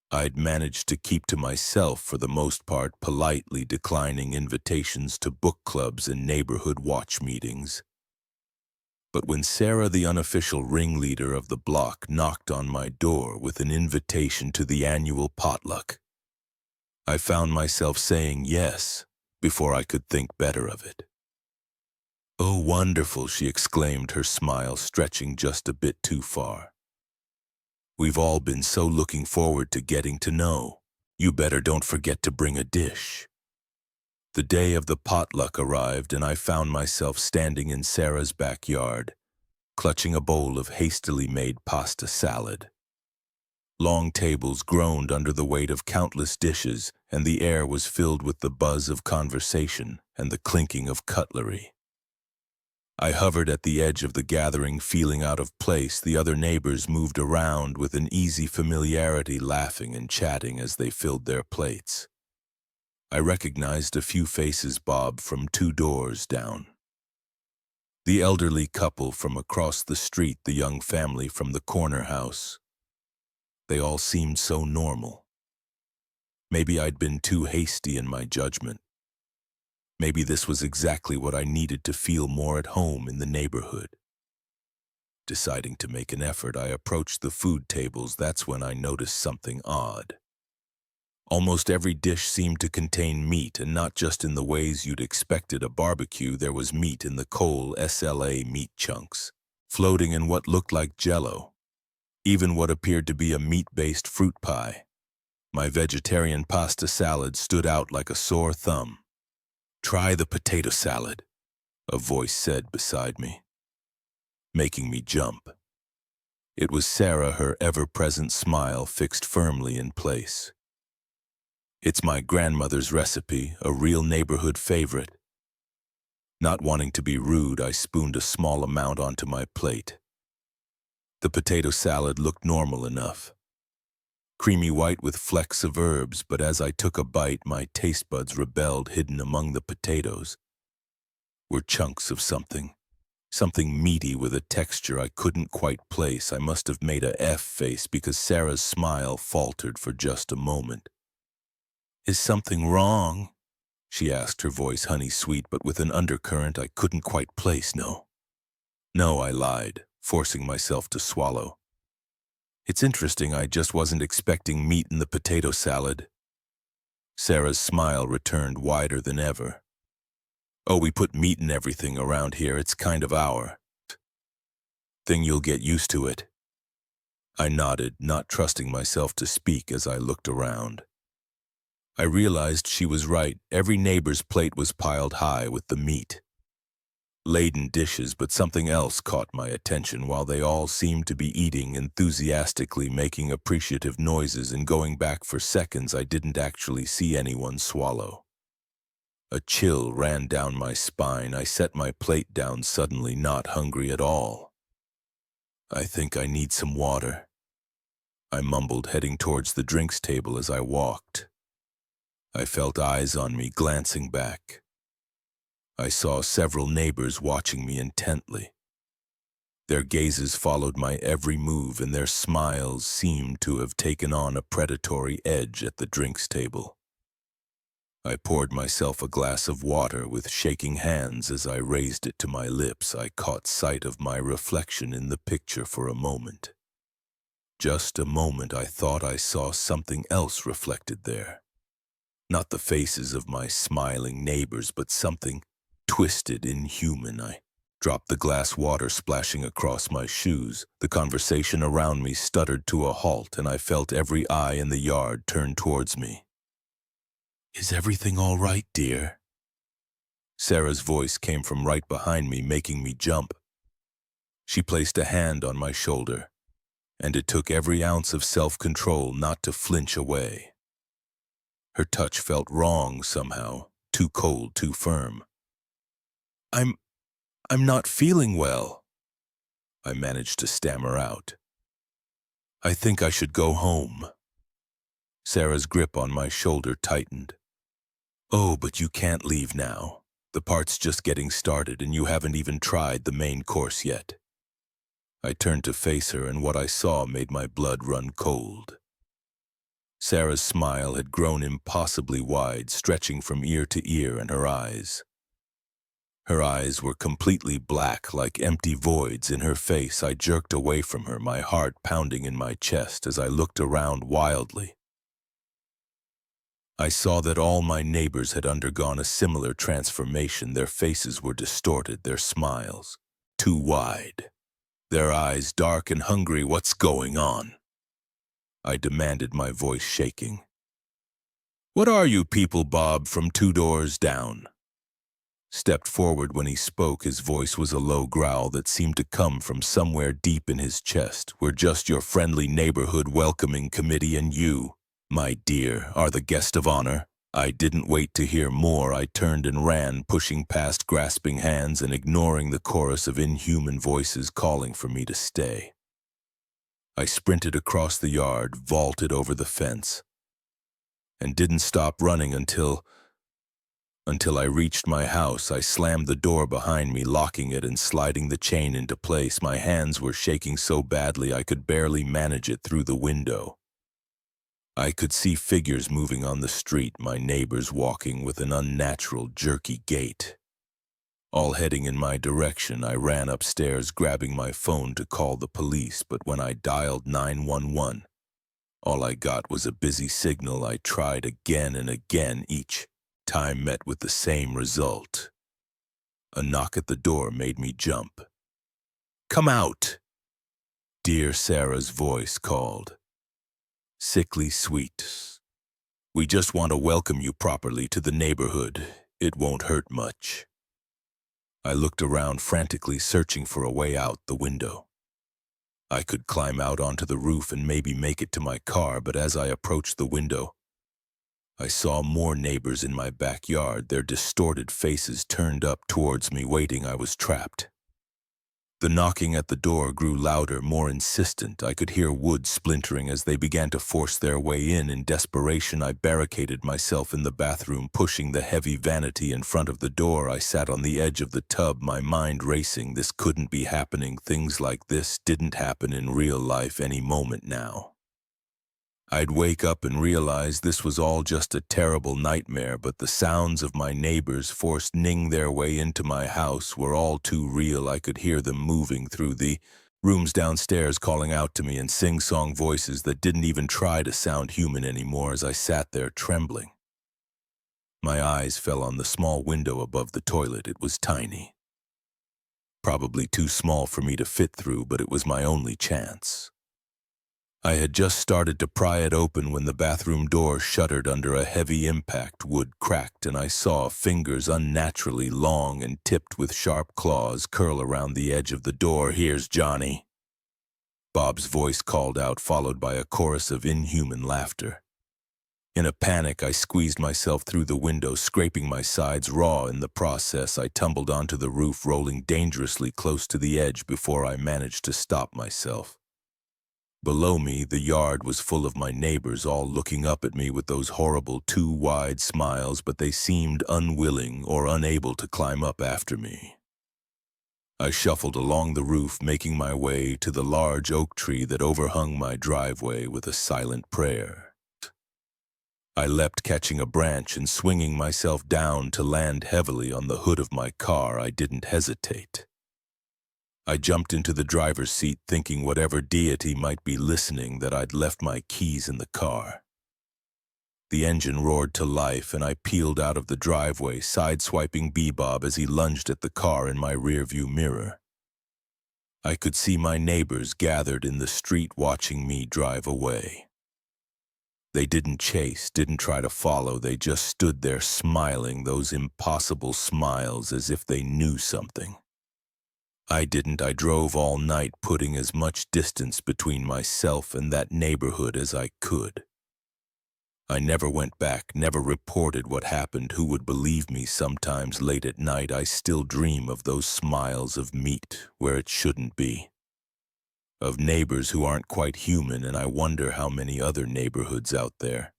I'd managed to keep to myself for the most part, politely declining invitations to book clubs and neighborhood watch meetings. But when Sarah, the unofficial ringleader of the block, knocked on my door with an invitation to the annual potluck, I found myself saying yes before I could think better of it. "Oh, wonderful," she exclaimed, her smile stretching just a bit too far. "We've all been so looking forward to getting to know. You better don't forget to bring a dish." The day of the potluck arrived, and I found myself standing in Sarah's backyard, clutching a bowl of hastily made pasta salad. Long tables groaned under the weight of countless dishes, and the air was filled with the buzz of conversation and the clinking of cutlery. I hovered at the edge of the gathering, feeling out of place. The other neighbors moved around with an easy familiarity, laughing and chatting as they filled their plates. I recognized a few faces bob from 2 doors down. The elderly couple from across the street, the young family from the corner house. They all seemed so normal. Maybe I'd been too hasty in my judgment. Maybe this was exactly what I needed to feel more at home in the neighborhood. Deciding to make an effort, I approached the food tables. That's when I noticed something odd. Almost every dish seemed to contain meat, and not just in the ways you'd expected a barbecue. There was meat in the coal, SLA meat chunks, floating in what looked like jello, even what appeared to be a meat-based fruit pie. My vegetarian pasta salad stood out like a sore thumb. "Try the potato salad," a voice said beside me, making me jump. It was Sarah, her ever-present smile fixed firmly in place. "It's my grandmother's recipe, a real neighborhood favorite." Not wanting to be rude, I spooned a small amount onto my plate. The potato salad looked normal enough, creamy white with flecks of herbs, but as I took a bite, my taste buds rebelled. Hidden among the potatoes were chunks of something meaty with a texture I couldn't quite place. I must have made a F face because Sarah's smile faltered for just a moment. "Is something wrong?" she asked, her voice honey-sweet but with an undercurrent I couldn't quite place. No, I lied, forcing myself to swallow. "It's interesting, I just wasn't expecting meat in the potato salad." Sarah's smile returned wider than ever. Oh, we put meat in everything around here. It's kind of our thing. You'll get used to it. I nodded, not trusting myself to speak as I looked around. I realized she was right. Every neighbor's plate was piled high with the meat. Laden dishes, but something else caught my attention. While they all seemed to be eating enthusiastically, making appreciative noises and going back for seconds, I didn't actually see anyone swallow. A chill ran down my spine. I set my plate down suddenly, not hungry at all. I think I need some water, I mumbled, heading towards the drinks table as I walked. I felt eyes on me, glancing back. I saw several neighbors watching me intently. Their gazes followed my every move, and their smiles seemed to have taken on a predatory edge at the drinks table. I poured myself a glass of water with shaking hands. As I raised it to my lips, I caught sight of my reflection in the picture for a moment. Just a moment. I thought I saw something else reflected there. Not the faces of my smiling neighbors, but something twisted, inhuman. I dropped the glass water, splashing across my shoes. The conversation around me stuttered to a halt, and I felt every eye in the yard turn towards me. Is everything all right, dear? Sarah's voice came from right behind me, making me jump. She placed a hand on my shoulder, and it took every ounce of self-control not to flinch away. Her touch felt wrong somehow, too cold, too firm. I'm not feeling well, I managed to stammer out. I think I should go home. Sarah's grip on my shoulder tightened. Oh, but you can't leave now. The part's just getting started, and you haven't even tried the main course yet. I turned to face her, and what I saw made my blood run cold. Sarah's smile had grown impossibly wide, stretching from ear to ear, and her eyes were completely black, like empty voids in her face. I jerked away from her, my heart pounding in my chest as I looked around wildly. I saw that all my neighbors had undergone a similar transformation. Their faces were distorted, their smiles too wide, their eyes dark and hungry. What's going on? I demanded, my voice shaking. What are you people? Bob from 2 doors down stepped forward. When he spoke, his voice was a low growl that seemed to come from somewhere deep in his chest. We're just your friendly neighborhood welcoming committee, and you, my dear, are the guest of honor. I didn't wait to hear more. I turned and ran, pushing past grasping hands and ignoring the chorus of inhuman voices calling for me to stay. I sprinted across the yard, vaulted over the fence, and didn't stop running until I reached my house. I slammed the door behind me, locking it and sliding the chain into place. My hands were shaking so badly I could barely manage it through the window. I could see figures moving on the street, my neighbors walking with an unnatural, jerky gait, all heading in my direction. I ran upstairs, grabbing my phone to call the police, but when I dialed 911, all I got was a busy signal. I tried again and again, each time met with the same result. A knock at the door made me jump. Come out, dear, Sarah's voice called, sickly sweet. We just want to welcome you properly to the neighborhood. It won't hurt much. I looked around, frantically searching for a way out the window. I could climb out onto the roof and maybe make it to my car, but as I approached the window, I saw more neighbors in my backyard, their distorted faces turned up towards me, waiting. I was trapped. The knocking at the door grew louder, more insistent. I could hear wood splintering as they began to force their way in. In desperation, I barricaded myself in the bathroom, pushing the heavy vanity in front of the door. I sat on the edge of the tub, my mind racing. This couldn't be happening. Things like this didn't happen in real life. Any moment now, I'd wake up and realize this was all just a terrible nightmare, but the sounds of my neighbors forcing their way into my house were all too real. I could hear them moving through the rooms downstairs, calling out to me in sing-song voices that didn't even try to sound human anymore. As I sat there trembling, My eyes fell on the small window above the toilet. It was tiny. Probably too small for me to fit through, but it was my only chance. I had just started to pry it open when the bathroom door shuddered under a heavy impact. Wood cracked, and I saw fingers unnaturally long and tipped with sharp claws curl around the edge of the door. "Here's Johnny," Bob's voice called out, followed by a chorus of inhuman laughter. In a panic, I squeezed myself through the window, scraping my sides raw in the process. I tumbled onto the roof, rolling dangerously close to the edge before I managed to stop myself. Below me, the yard was full of my neighbors, all looking up at me with those horrible too wide smiles, but they seemed unwilling or unable to climb up after me. I shuffled along the roof, making my way to the large oak tree that overhung my driveway with a silent prayer. I leapt, catching a branch and swinging myself down to land heavily on the hood of my car. I didn't hesitate. I jumped into the driver's seat, thinking whatever deity might be listening that I'd left my keys in the car. The engine roared to life, and I peeled out of the driveway, sideswiping Bebob as he lunged at the car in my rearview mirror. I could see my neighbors gathered in the street watching me drive away. They didn't chase, didn't try to follow. They just stood there smiling, those impossible smiles, as if they knew something. I didn't. I drove all night, putting as much distance between myself and that neighborhood as I could. I never went back, never reported what happened. Who would believe me? Sometimes late at night, I still dream of those smiles of meat where it shouldn't be. Of neighbors who aren't quite human, and I wonder how many other neighborhoods out there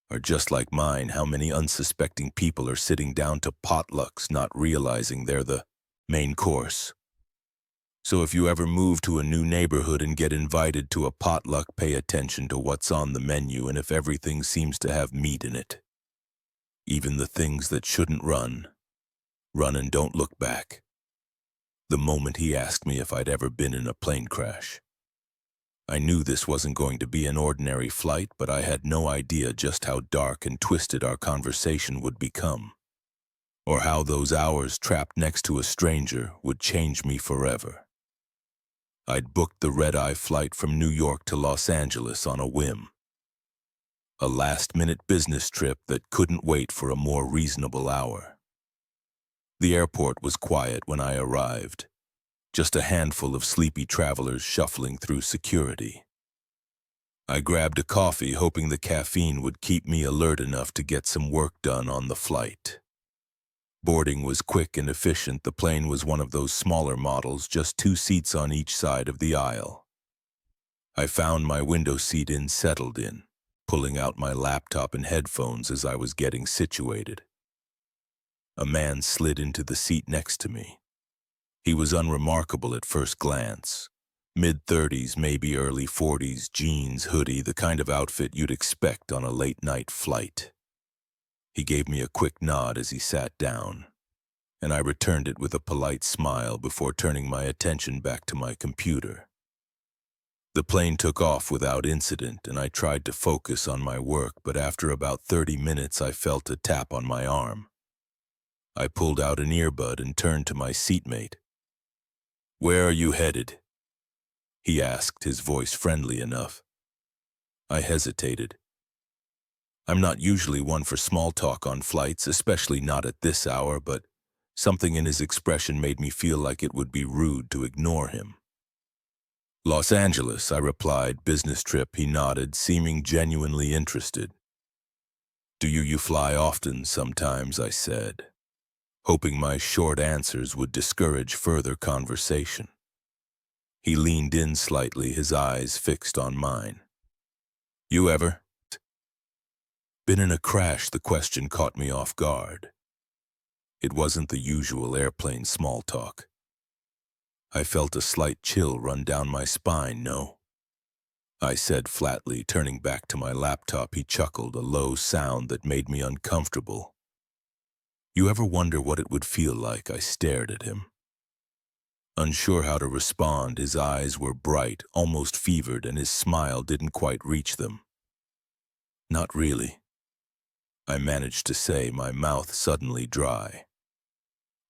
are just like mine. How many unsuspecting people are sitting down to potlucks, not realizing they're the main course. So if you ever move to a new neighborhood and get invited to a potluck, pay attention to what's on the menu, and if everything seems to have meat in it, even the things that shouldn't run and don't look back. The moment he asked me if I'd ever been in a plane crash, I knew this wasn't going to be an ordinary flight, but I had no idea just how dark and twisted our conversation would become, or how those hours trapped next to a stranger would change me forever. I'd booked the red-eye flight from New York to Los Angeles on a whim. A last-minute business trip that couldn't wait for a more reasonable hour. The airport was quiet when I arrived, just a handful of sleepy travelers shuffling through security. I grabbed a coffee, hoping the caffeine would keep me alert enough to get some work done on the flight. Boarding was quick and efficient. The plane was one of those smaller models, just 2 seats on each side of the aisle. I found my window seat settled in, pulling out my laptop and headphones as I was getting situated. A man slid into the seat next to me. He was unremarkable at first glance. Mid-30s, maybe early 40s, jeans, hoodie, the kind of outfit you'd expect on a late-night flight. He gave me a quick nod as he sat down, and I returned it with a polite smile before turning my attention back to my computer. The plane took off without incident, and I tried to focus on my work, but after about 30 minutes I felt a tap on my arm. I pulled out an earbud and turned to my seatmate. "Where are you headed?" he asked, his voice friendly enough. I hesitated. I'm not usually one for small talk on flights, especially not at this hour, but something in his expression made me feel like it would be rude to ignore him. "Los Angeles," I replied. "Business trip," he nodded, seeming genuinely interested. "Do you fly often?" "Sometimes," I said, hoping my short answers would discourage further conversation. He leaned in slightly, his eyes fixed on mine. "You ever been in a crash?" The question caught me off guard. It wasn't the usual airplane small talk. I felt a slight chill run down my spine. "No," I said flatly, turning back to my laptop. He chuckled, a low sound that made me uncomfortable. "You ever wonder what it would feel like?" I stared at him, unsure how to respond. His eyes were bright, almost fevered, and his smile didn't quite reach them. "Not really," I managed to say, my mouth suddenly dry.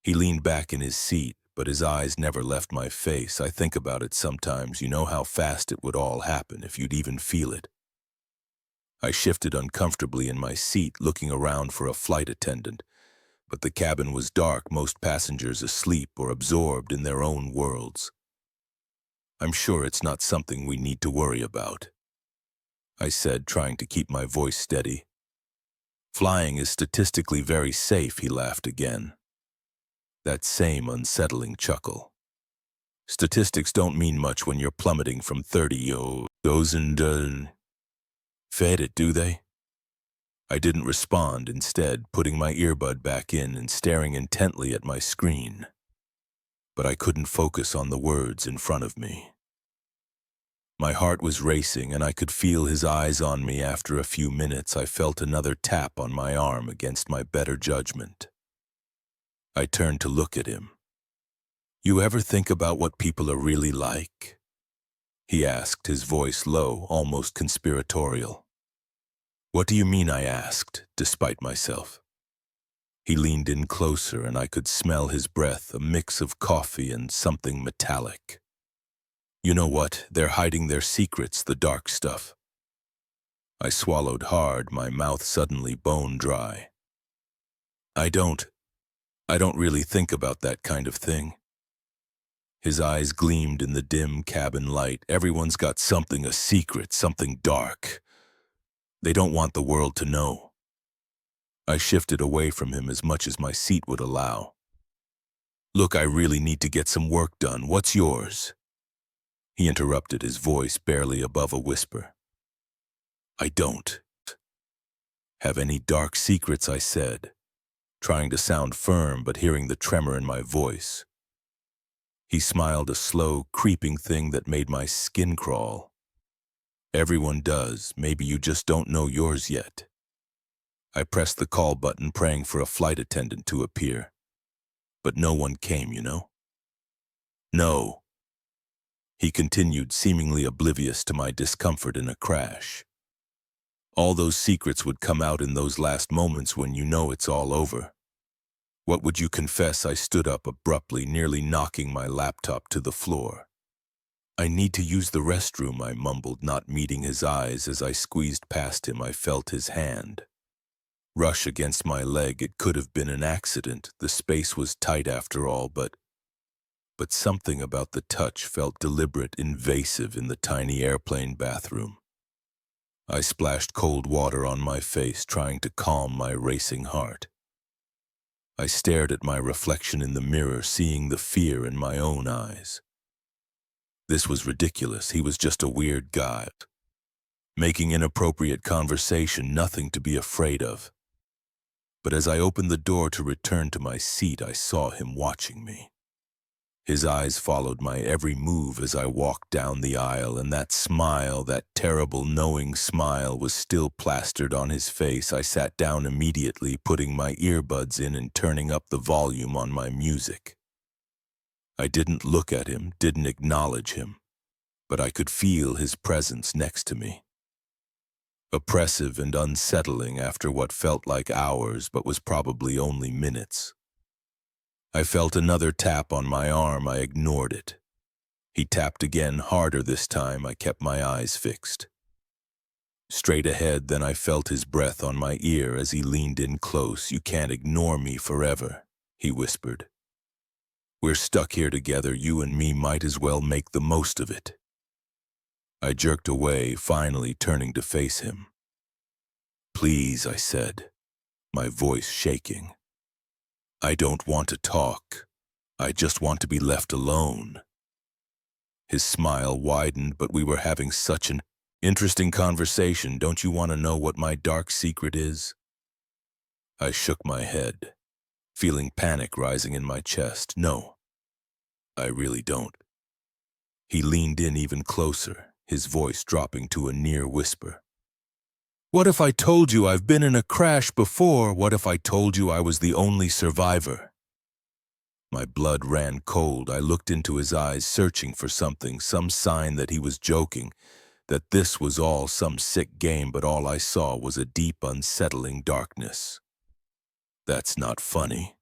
He leaned back in his seat, but his eyes never left my face. I think about it sometimes. You know how fast it would all happen if you'd even feel it. I shifted uncomfortably in my seat, looking around for a flight attendant, but the cabin was dark, most passengers asleep or absorbed in their own worlds. I'm sure it's not something we need to worry about, I said, trying to keep my voice steady. Flying is statistically very safe, he laughed again. That same unsettling chuckle. Statistics don't mean much when you're plummeting from 30,000 fed it, do they? I didn't respond, instead putting my earbud back in and staring intently at my screen. But I couldn't focus on the words in front of me. My heart was racing, and I could feel his eyes on me. After a few minutes, I felt another tap on my arm against my better judgment. I turned to look at him. You ever think about what people are really like? He asked, his voice low, almost conspiratorial. What do you mean? I asked, despite myself. He leaned in closer, and I could smell his breath, a mix of coffee and something metallic. You know what? They're hiding their secrets, the dark stuff. I swallowed hard, my mouth suddenly bone dry. I don't really think about that kind of thing. His eyes gleamed in the dim cabin light. Everyone's got something, a secret, something dark. They don't want the world to know. I shifted away from him as much as my seat would allow. Look, I really need to get some work done. What's yours? He interrupted, his voice barely above a whisper. I don't have any dark secrets, I said, trying to sound firm but hearing the tremor in my voice. He smiled, a slow, creeping thing that made my skin crawl. Everyone does, maybe you just don't know yours yet. I pressed the call button, praying for a flight attendant to appear. But no one came, you know? No. He continued, seemingly oblivious to my discomfort in a crash. All those secrets would come out in those last moments when you know it's all over. What would you confess? I stood up abruptly, nearly knocking my laptop to the floor. I need to use the restroom, I mumbled, not meeting his eyes. As I squeezed past him, I felt his hand rush against my leg. It could have been an accident. The space was tight after all, but something about the touch felt deliberate, invasive in the tiny airplane bathroom. I splashed cold water on my face, trying to calm my racing heart. I stared at my reflection in the mirror, seeing the fear in my own eyes. This was ridiculous. He was just a weird guy, making inappropriate conversation, nothing to be afraid of. But as I opened the door to return to my seat, I saw him watching me. His eyes followed my every move as I walked down the aisle, and that smile, that terrible, knowing smile, was still plastered on his face. I sat down immediately, putting my earbuds in and turning up the volume on my music. I didn't look at him, didn't acknowledge him, but I could feel his presence next to me. Oppressive and unsettling after what felt like hours but was probably only minutes. I felt another tap on my arm. I ignored it. He tapped again, harder this time. I kept my eyes fixed. Straight ahead, then I felt his breath on my ear as he leaned in close. You can't ignore me forever, he whispered. We're stuck here together, you and me, might as well make the most of it. I jerked away, finally turning to face him. Please, I said, my voice shaking. I don't want to talk. I just want to be left alone. His smile widened, but we were having such an interesting conversation. Don't you want to know what my dark secret is? I shook my head, feeling panic rising in my chest. No, I really don't. He leaned in even closer, his voice dropping to a near whisper. What if I told you I've been in a crash before? What if I told you I was the only survivor? My blood ran cold. I looked into his eyes, searching for something, some sign that he was joking, that this was all some sick game, but all I saw was a deep, unsettling darkness. "That's not funny,"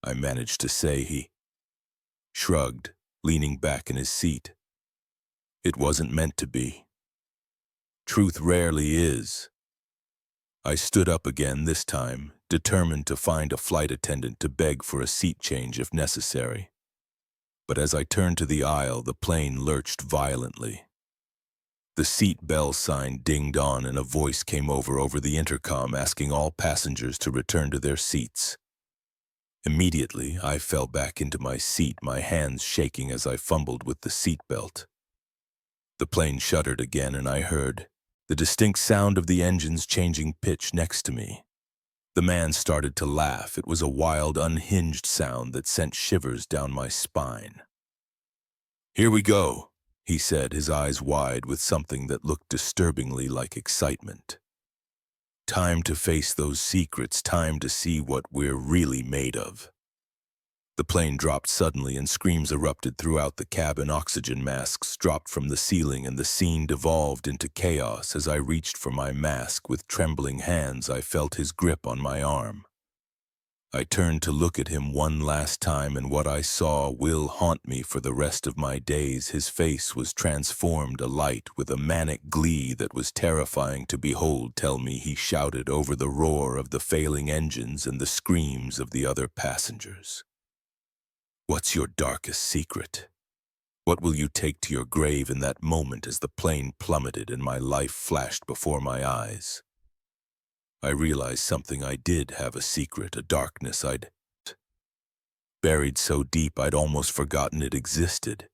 I managed to say. He shrugged, leaning back in his seat. "It wasn't meant to be. Truth rarely is." I stood up again, this time, determined to find a flight attendant to beg for a seat change if necessary. But as I turned to the aisle, the plane lurched violently. The seat bell sign dinged on and a voice came over the intercom asking all passengers to return to their seats. Immediately, I fell back into my seat, my hands shaking as I fumbled with the seatbelt. The plane shuddered again and I heard the distinct sound of the engines changing pitch next to me. The man started to laugh. It was a wild, unhinged sound that sent shivers down my spine. "Here we go," he said, his eyes wide with something that looked disturbingly like excitement. "Time to face those secrets, time to see what we're really made of." The plane dropped suddenly and screams erupted throughout the cabin. Oxygen masks dropped from the ceiling and the scene devolved into chaos. As I reached for my mask with trembling hands, I felt his grip on my arm. I turned to look at him one last time, and what I saw will haunt me for the rest of my days. His face was transformed alight with a manic glee that was terrifying to behold. "Tell me," he shouted over the roar of the failing engines and the screams of the other passengers. "What's your darkest secret? What will you take to your grave?" In that moment, as the plane plummeted and my life flashed before my eyes, I realized something. I did have a secret, a darkness I'd buried so deep I'd almost forgotten it existed.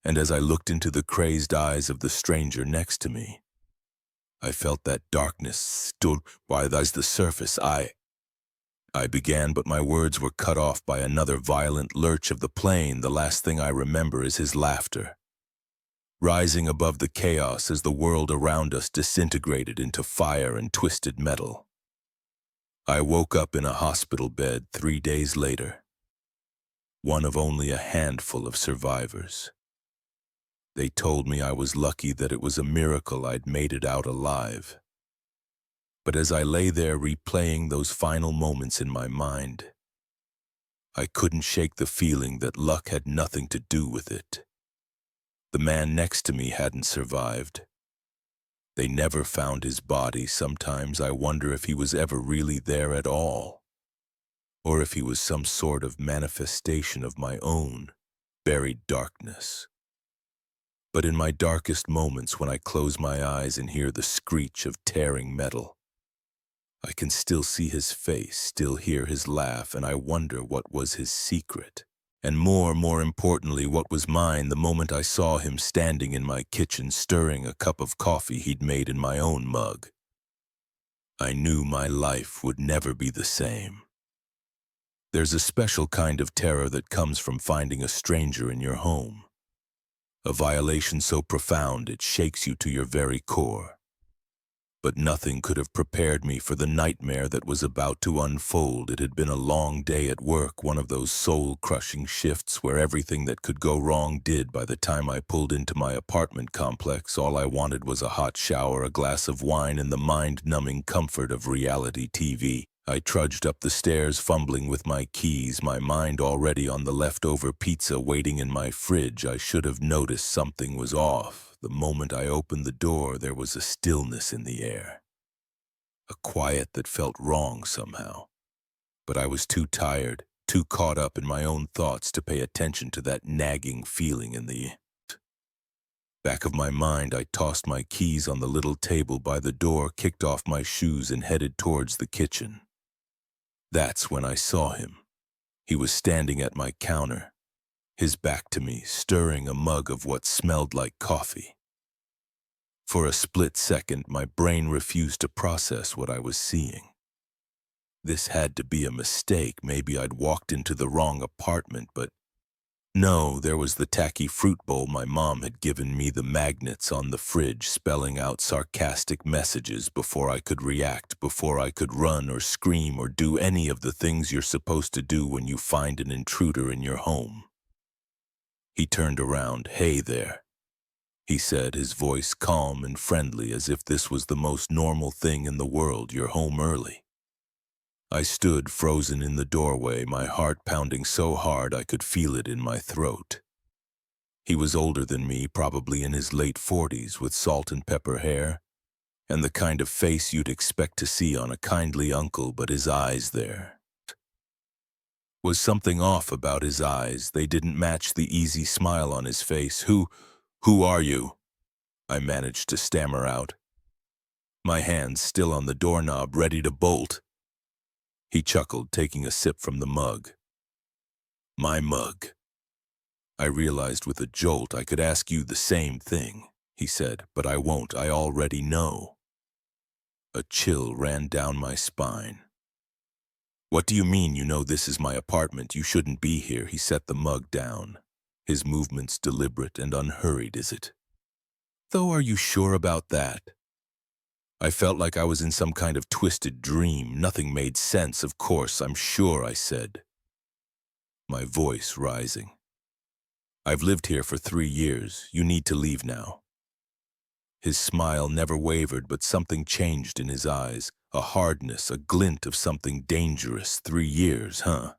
And as I looked into the crazed eyes of the stranger next to me, I felt that darkness stood by the surface. I began, but my words were cut off by another violent lurch of the plane. The last thing I remember is his laughter, rising above the chaos as the world around us disintegrated into fire and twisted metal. I woke up in a hospital bed 3 days later, one of only a handful of survivors. They told me I was lucky, that it was a miracle I'd made it out alive. But as I lay there replaying those final moments in my mind, I couldn't shake the feeling that luck had nothing to do with it. The man next to me hadn't survived. They never found his body. Sometimes I wonder if he was ever really there at all, or if he was some sort of manifestation of my own buried darkness. But in my darkest moments, when I close my eyes and hear the screech of tearing metal, I can still see his face, still hear his laugh, and I wonder what was his secret. And more importantly, what was mine the moment I saw him standing in my kitchen stirring a cup of coffee he'd made in my own mug. I knew my life would never be the same. There's a special kind of terror that comes from finding a stranger in your home. A violation so profound it shakes you to your very core. But nothing could have prepared me for the nightmare that was about to unfold. It had been a long day at work, one of those soul-crushing shifts where everything that could go wrong did. By the time I pulled into my apartment complex, all I wanted was a hot shower, a glass of wine, and the mind-numbing comfort of reality TV. I trudged up the stairs, fumbling with my keys, my mind already on the leftover pizza waiting in my fridge. I should have noticed something was off. The moment I opened the door, there was a stillness in the air, a quiet that felt wrong somehow. But I was too tired, too caught up in my own thoughts to pay attention to that nagging feeling in the back of my mind. I tossed my keys on the little table by the door, kicked off my shoes, and headed towards the kitchen. That's when I saw him. He was standing at my counter, his back to me, stirring a mug of what smelled like coffee. For a split second, my brain refused to process what I was seeing. This had to be a mistake. Maybe I'd walked into the wrong apartment, but no, there was the tacky fruit bowl my mom had given me, the magnets on the fridge spelling out sarcastic messages. Before I could react, before I could run or scream or do any of the things you're supposed to do when you find an intruder in your home, he turned around. "Hey there," he said, his voice calm and friendly as if this was the most normal thing in the world. You're home early. I stood frozen in the doorway, my heart pounding so hard I could feel it in my throat. He was older than me, probably in his late 40s, with salt and pepper hair, and the kind of face you'd expect to see on a kindly uncle, but his eyes there was something off about his eyes. They didn't match the easy smile on his face. Who are you? I managed to stammer out, my hands still on the doorknob, ready to bolt. He chuckled, taking a sip from the mug. My mug. I realized with a jolt I could ask you the same thing, he said, but I won't. I already know. A chill ran down my spine. What do you mean you know this is my apartment? You shouldn't be here. He set the mug down, his movements deliberate and unhurried. Is it? Though, are you sure about that? I felt like I was in some kind of twisted dream. Nothing made sense. Of course, I'm sure, I said, my voice rising. I've lived here for 3 years. You need to leave now. His smile never wavered, but something changed in his eyes, a hardness, a glint of something dangerous. 3 years, huh?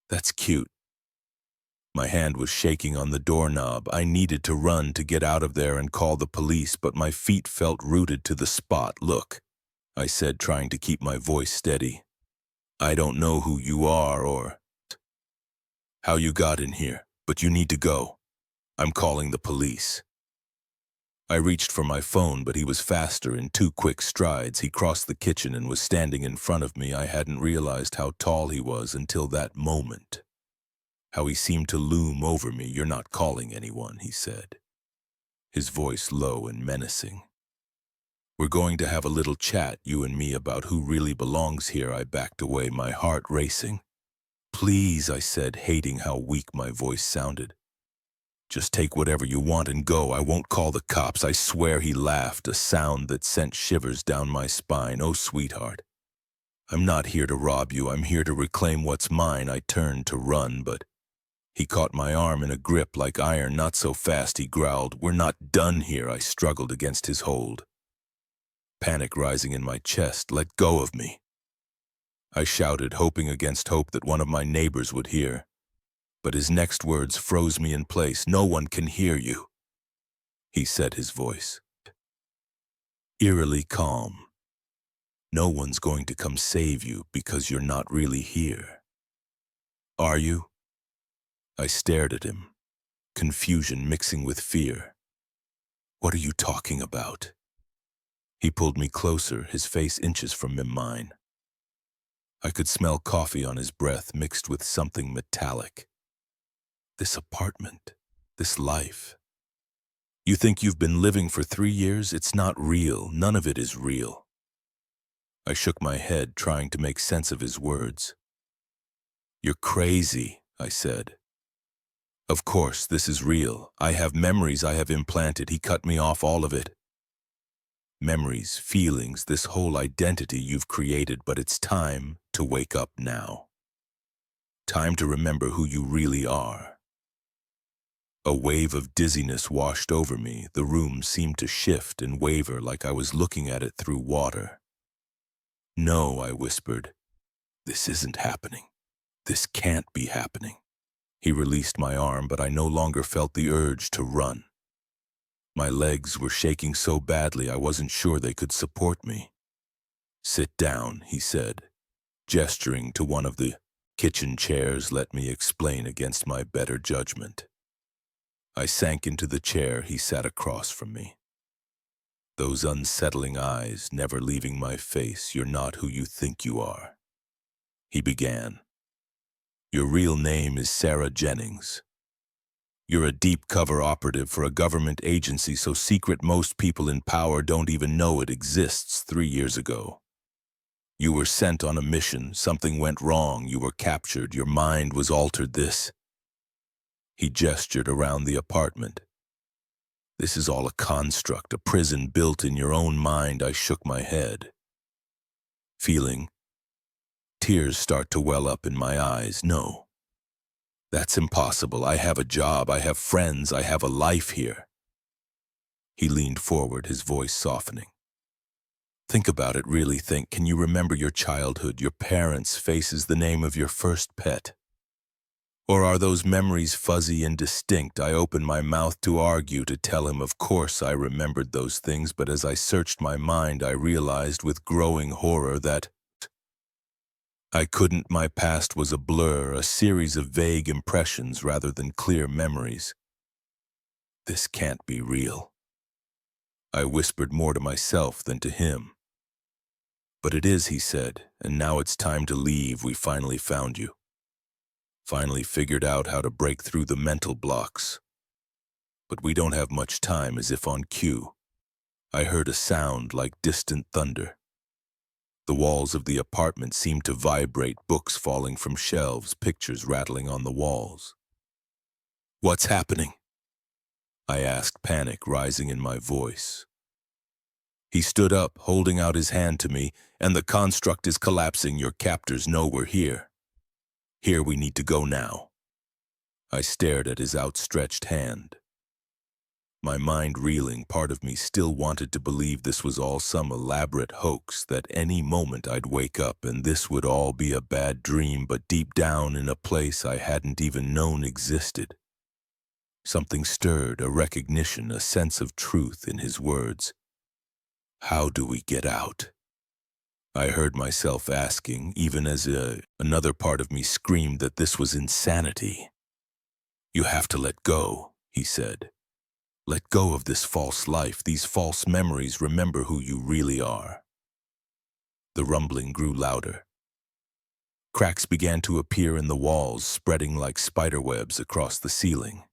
That's cute. My hand was shaking on the doorknob. I needed to run to get out of there and call the police, but my feet felt rooted to the spot. Look, I said, trying to keep my voice steady. I don't know who you are or how you got in here, but you need to go. I'm calling the police. I reached for my phone, but he was faster. In 2 quick strides, he crossed the kitchen and was standing in front of me. I hadn't realized how tall he was until that moment. How he seemed to loom over me. You're not calling anyone, he said, his voice low and menacing. We're going to have a little chat, you and me, about who really belongs here. I backed away, my heart racing. Please, I said, hating how weak my voice sounded. Just take whatever you want and go. I won't call the cops, I swear. He laughed, a sound that sent shivers down my spine. Oh, sweetheart, I'm not here to rob you. I'm here to reclaim what's mine. I turned to run, but he caught my arm in a grip like iron. Not so fast, he growled. We're not done here. I struggled against his hold, panic rising in my chest. Let go of me, I shouted, hoping against hope that one of my neighbors would hear. But his next words froze me in place. No one can hear you, he said, his voice eerily calm. No one's going to come save you because you're not really here. Are you? I stared at him, confusion mixing with fear. What are you talking about? He pulled me closer, his face inches from mine. I could smell coffee on his breath mixed with something metallic. This apartment, this life. You think you've been living for 3 years? It's not real. None of it is real. I shook my head, trying to make sense of his words. You're crazy, I said. Of course, this is real. I have memories I have implanted. He cut me off, all of it. Memories, feelings, this whole identity you've created, but it's time to wake up now. Time to remember who you really are. A wave of dizziness washed over me. The room seemed to shift and waver like I was looking at it through water. No, I whispered. This isn't happening. This can't be happening. He released my arm, but I no longer felt the urge to run. My legs were shaking so badly I wasn't sure they could support me. Sit down, he said, gesturing to one of the kitchen chairs. Let me explain against my better judgment. I sank into the chair. He sat across from me. Those unsettling eyes never leaving my face. You're not who you think you are, he began. Your real name is Sarah Jennings. You're a deep cover operative for a government agency so secret most people in power don't even know it exists. 3 years ago, you were sent on a mission. Something went wrong. You were captured. Your mind was altered. He gestured around the apartment. This is all a construct, a prison built in your own mind. I shook my head, feeling tears start to well up in my eyes. No, that's impossible. I have a job. I have friends. I have a life here. He leaned forward, his voice softening. Think about it, really think. Can you remember your childhood, your parents' faces, the name of your first pet? Or are those memories fuzzy and distinct? I opened my mouth to argue, to tell him of course I remembered those things, but as I searched my mind, I realized with growing horror that I couldn't. My past was a blur, a series of vague impressions rather than clear memories. This can't be real. I whispered more to myself than to him. But it is, he said, and now it's time to leave. We finally found you. Finally figured out how to break through the mental blocks. But we don't have much time, as if on cue. I heard a sound like distant thunder. The walls of the apartment seemed to vibrate, books falling from shelves, pictures rattling on the walls. What's happening? I asked, panic rising in my voice. He stood up, holding out his hand to me. And the construct is collapsing. Your captors know we're here. Here, we need to go now. I stared at his outstretched hand. My mind reeling, part of me still wanted to believe this was all some elaborate hoax, that any moment I'd wake up and this would all be a bad dream, but deep down in a place I hadn't even known existed. Something stirred, a recognition, a sense of truth in his words. How do we get out? I heard myself asking, even as another part of me screamed that this was insanity. You have to let go, he said. Let go of this false life, these false memories. Remember who you really are. The rumbling grew louder. Cracks began to appear in the walls, spreading like spiderwebs across the ceiling.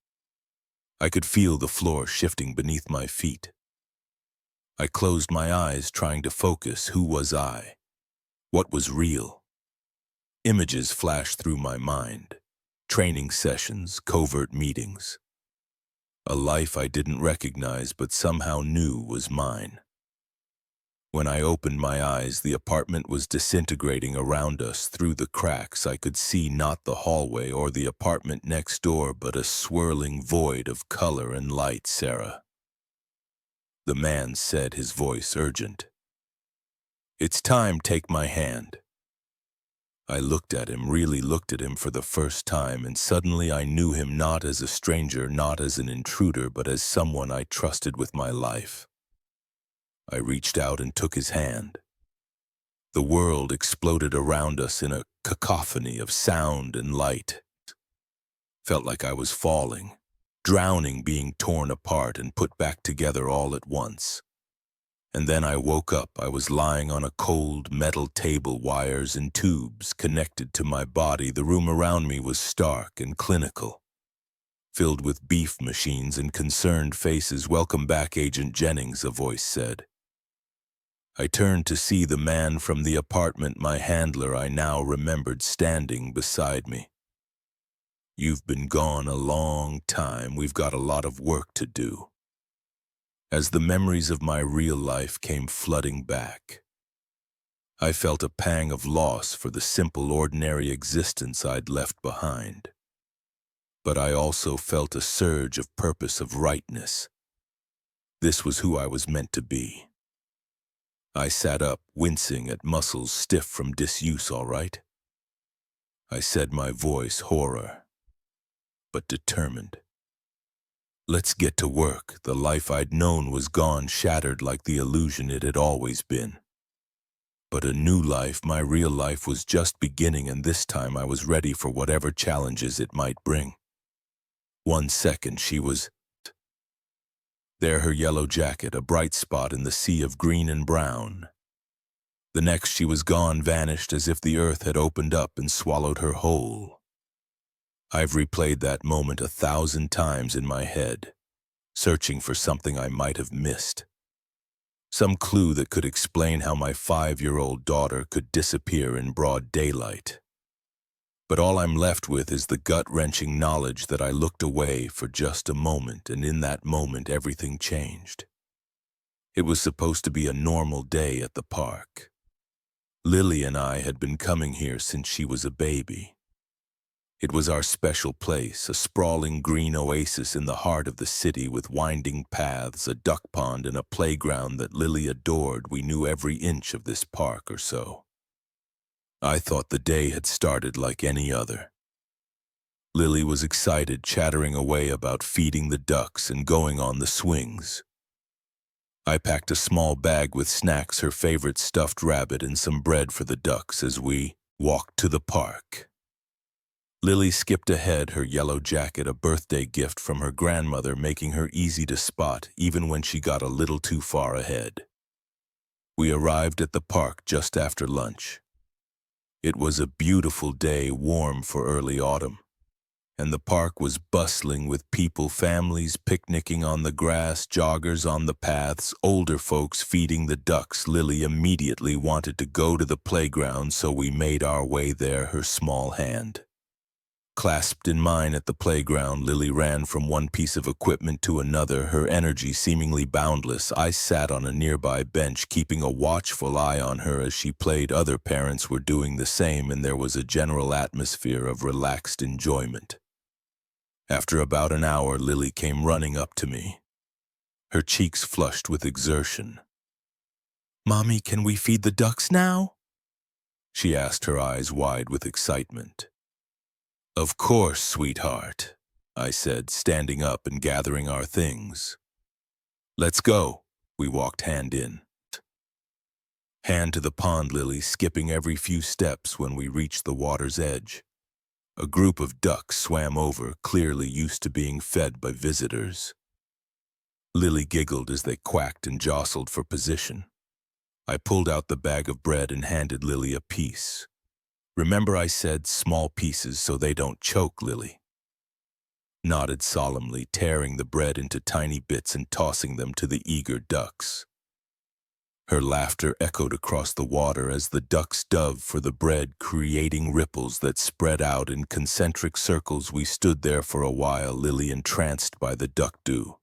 I could feel the floor shifting beneath my feet. I closed my eyes, trying to focus. Who was I? What was real? Images flashed through my mind. Training sessions, covert meetings. A life I didn't recognize but somehow knew was mine. When I opened my eyes, the apartment was disintegrating around us. Through the cracks, I could see not the hallway or the apartment next door, but a swirling void of color and light. Sarah. The man said, his voice urgent. It's time, take my hand. I looked at him, really looked at him for the first time, and suddenly I knew him not as a stranger, not as an intruder, but as someone I trusted with my life. I reached out and took his hand. The world exploded around us in a cacophony of sound and light. Felt like I was falling, drowning, being torn apart and put back together all at once. And then I woke up. I was lying on a cold metal table, wires and tubes connected to my body. The room around me was stark and clinical, filled with beef machines and concerned faces. Welcome back, Agent Jennings, a voice said. I turned to see the man from the apartment, my handler. I now remembered, standing beside me. You've been gone a long time. We've got a lot of work to do. As the memories of my real life came flooding back, I felt a pang of loss for the simple, ordinary existence I'd left behind. But I also felt a surge of purpose, of rightness. This was who I was meant to be. I sat up, wincing at muscles stiff from disuse. All right? I said, my voice horror, but determined. Let's get to work. The life I'd known was gone, shattered like the illusion it had always been. But a new life, my real life, was just beginning, and this time I was ready for whatever challenges it might bring. 1 second she was there, her yellow jacket, a bright spot in the sea of green and brown. The next she was gone, vanished, as if the earth had opened up and swallowed her whole. I've replayed that moment 1,000 times in my head, searching for something I might have missed. Some clue that could explain how my 5-year-old daughter could disappear in broad daylight. But all I'm left with is the gut-wrenching knowledge that I looked away for just a moment, and in that moment everything changed. It was supposed to be a normal day at the park. Lily and I had been coming here since she was a baby. It was our special place, a sprawling green oasis in the heart of the city with winding paths, a duck pond, and a playground that Lily adored. We knew every inch of this park or so. I thought the day had started like any other. Lily was excited, chattering away about feeding the ducks and going on the swings. I packed a small bag with snacks, her favorite stuffed rabbit, and some bread for the ducks as we walked to the park. Lily skipped ahead, her yellow jacket, a birthday gift from her grandmother, making her easy to spot even when she got a little too far ahead. We arrived at the park just after lunch. It was a beautiful day, warm for early autumn, and the park was bustling with people, families picnicking on the grass, joggers on the paths, older folks feeding the ducks. Lily immediately wanted to go to the playground, so we made our way there, her small hand clasped in mine. At the playground, Lily ran from one piece of equipment to another, her energy seemingly boundless. I sat on a nearby bench, keeping a watchful eye on her as she played. Other parents were doing the same, and there was a general atmosphere of relaxed enjoyment. After about an hour, Lily came running up to me, her cheeks flushed with exertion. "Mommy, can we feed the ducks now?" she asked, her eyes wide with excitement. "Of course, sweetheart," I said, standing up and gathering our things. "Let's go." We walked hand in hand to the pond, Lily skipping every few steps. When we reached the water's edge, a group of ducks swam over, clearly used to being fed by visitors. Lily giggled as they quacked and jostled for position. I pulled out the bag of bread and handed Lily a piece. "Remember I said small pieces so they don't choke," Lily nodded solemnly, tearing the bread into tiny bits and tossing them to the eager ducks. Her laughter echoed across the water as the ducks dove for the bread, creating ripples that spread out in concentric circles. We stood there for a while, Lily entranced by the duck dew,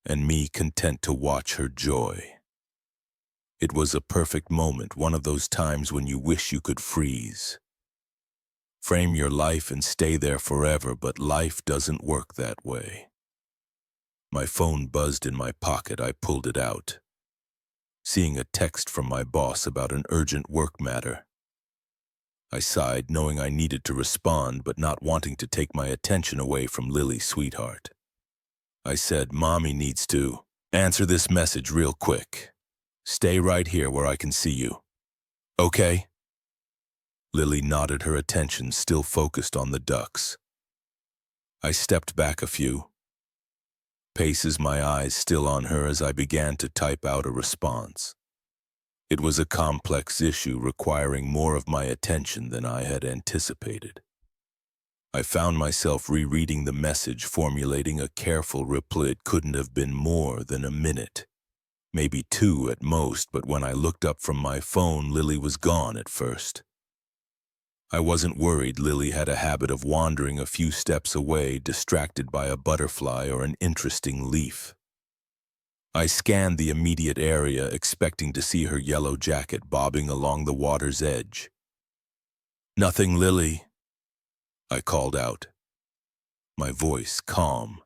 and me content to watch her joy. It was a perfect moment, one of those times when you wish you could freeze, frame your life and stay there forever, but life doesn't work that way. My phone buzzed in my pocket. I pulled it out, seeing a text from my boss about an urgent work matter. I sighed, knowing I needed to respond, but not wanting to take my attention away from Lily, "Sweetheart," I said, "Mommy needs to answer this message real quick. Stay right here where I can see you. Okay?" Lily nodded, her attention still focused on the ducks. I stepped back a few paces, my eyes still on her, as I began to type out a response. It was a complex issue requiring more of my attention than I had anticipated. I found myself rereading the message, formulating a careful reply. It couldn't have been more than a minute, maybe two at most, but when I looked up from my phone, Lily was gone. At first, I wasn't worried. Lily had a habit of wandering a few steps away, distracted by a butterfly or an interesting leaf. I scanned the immediate area, expecting to see her yellow jacket bobbing along the water's edge. "Nothing, Lily," I called out, my voice calm,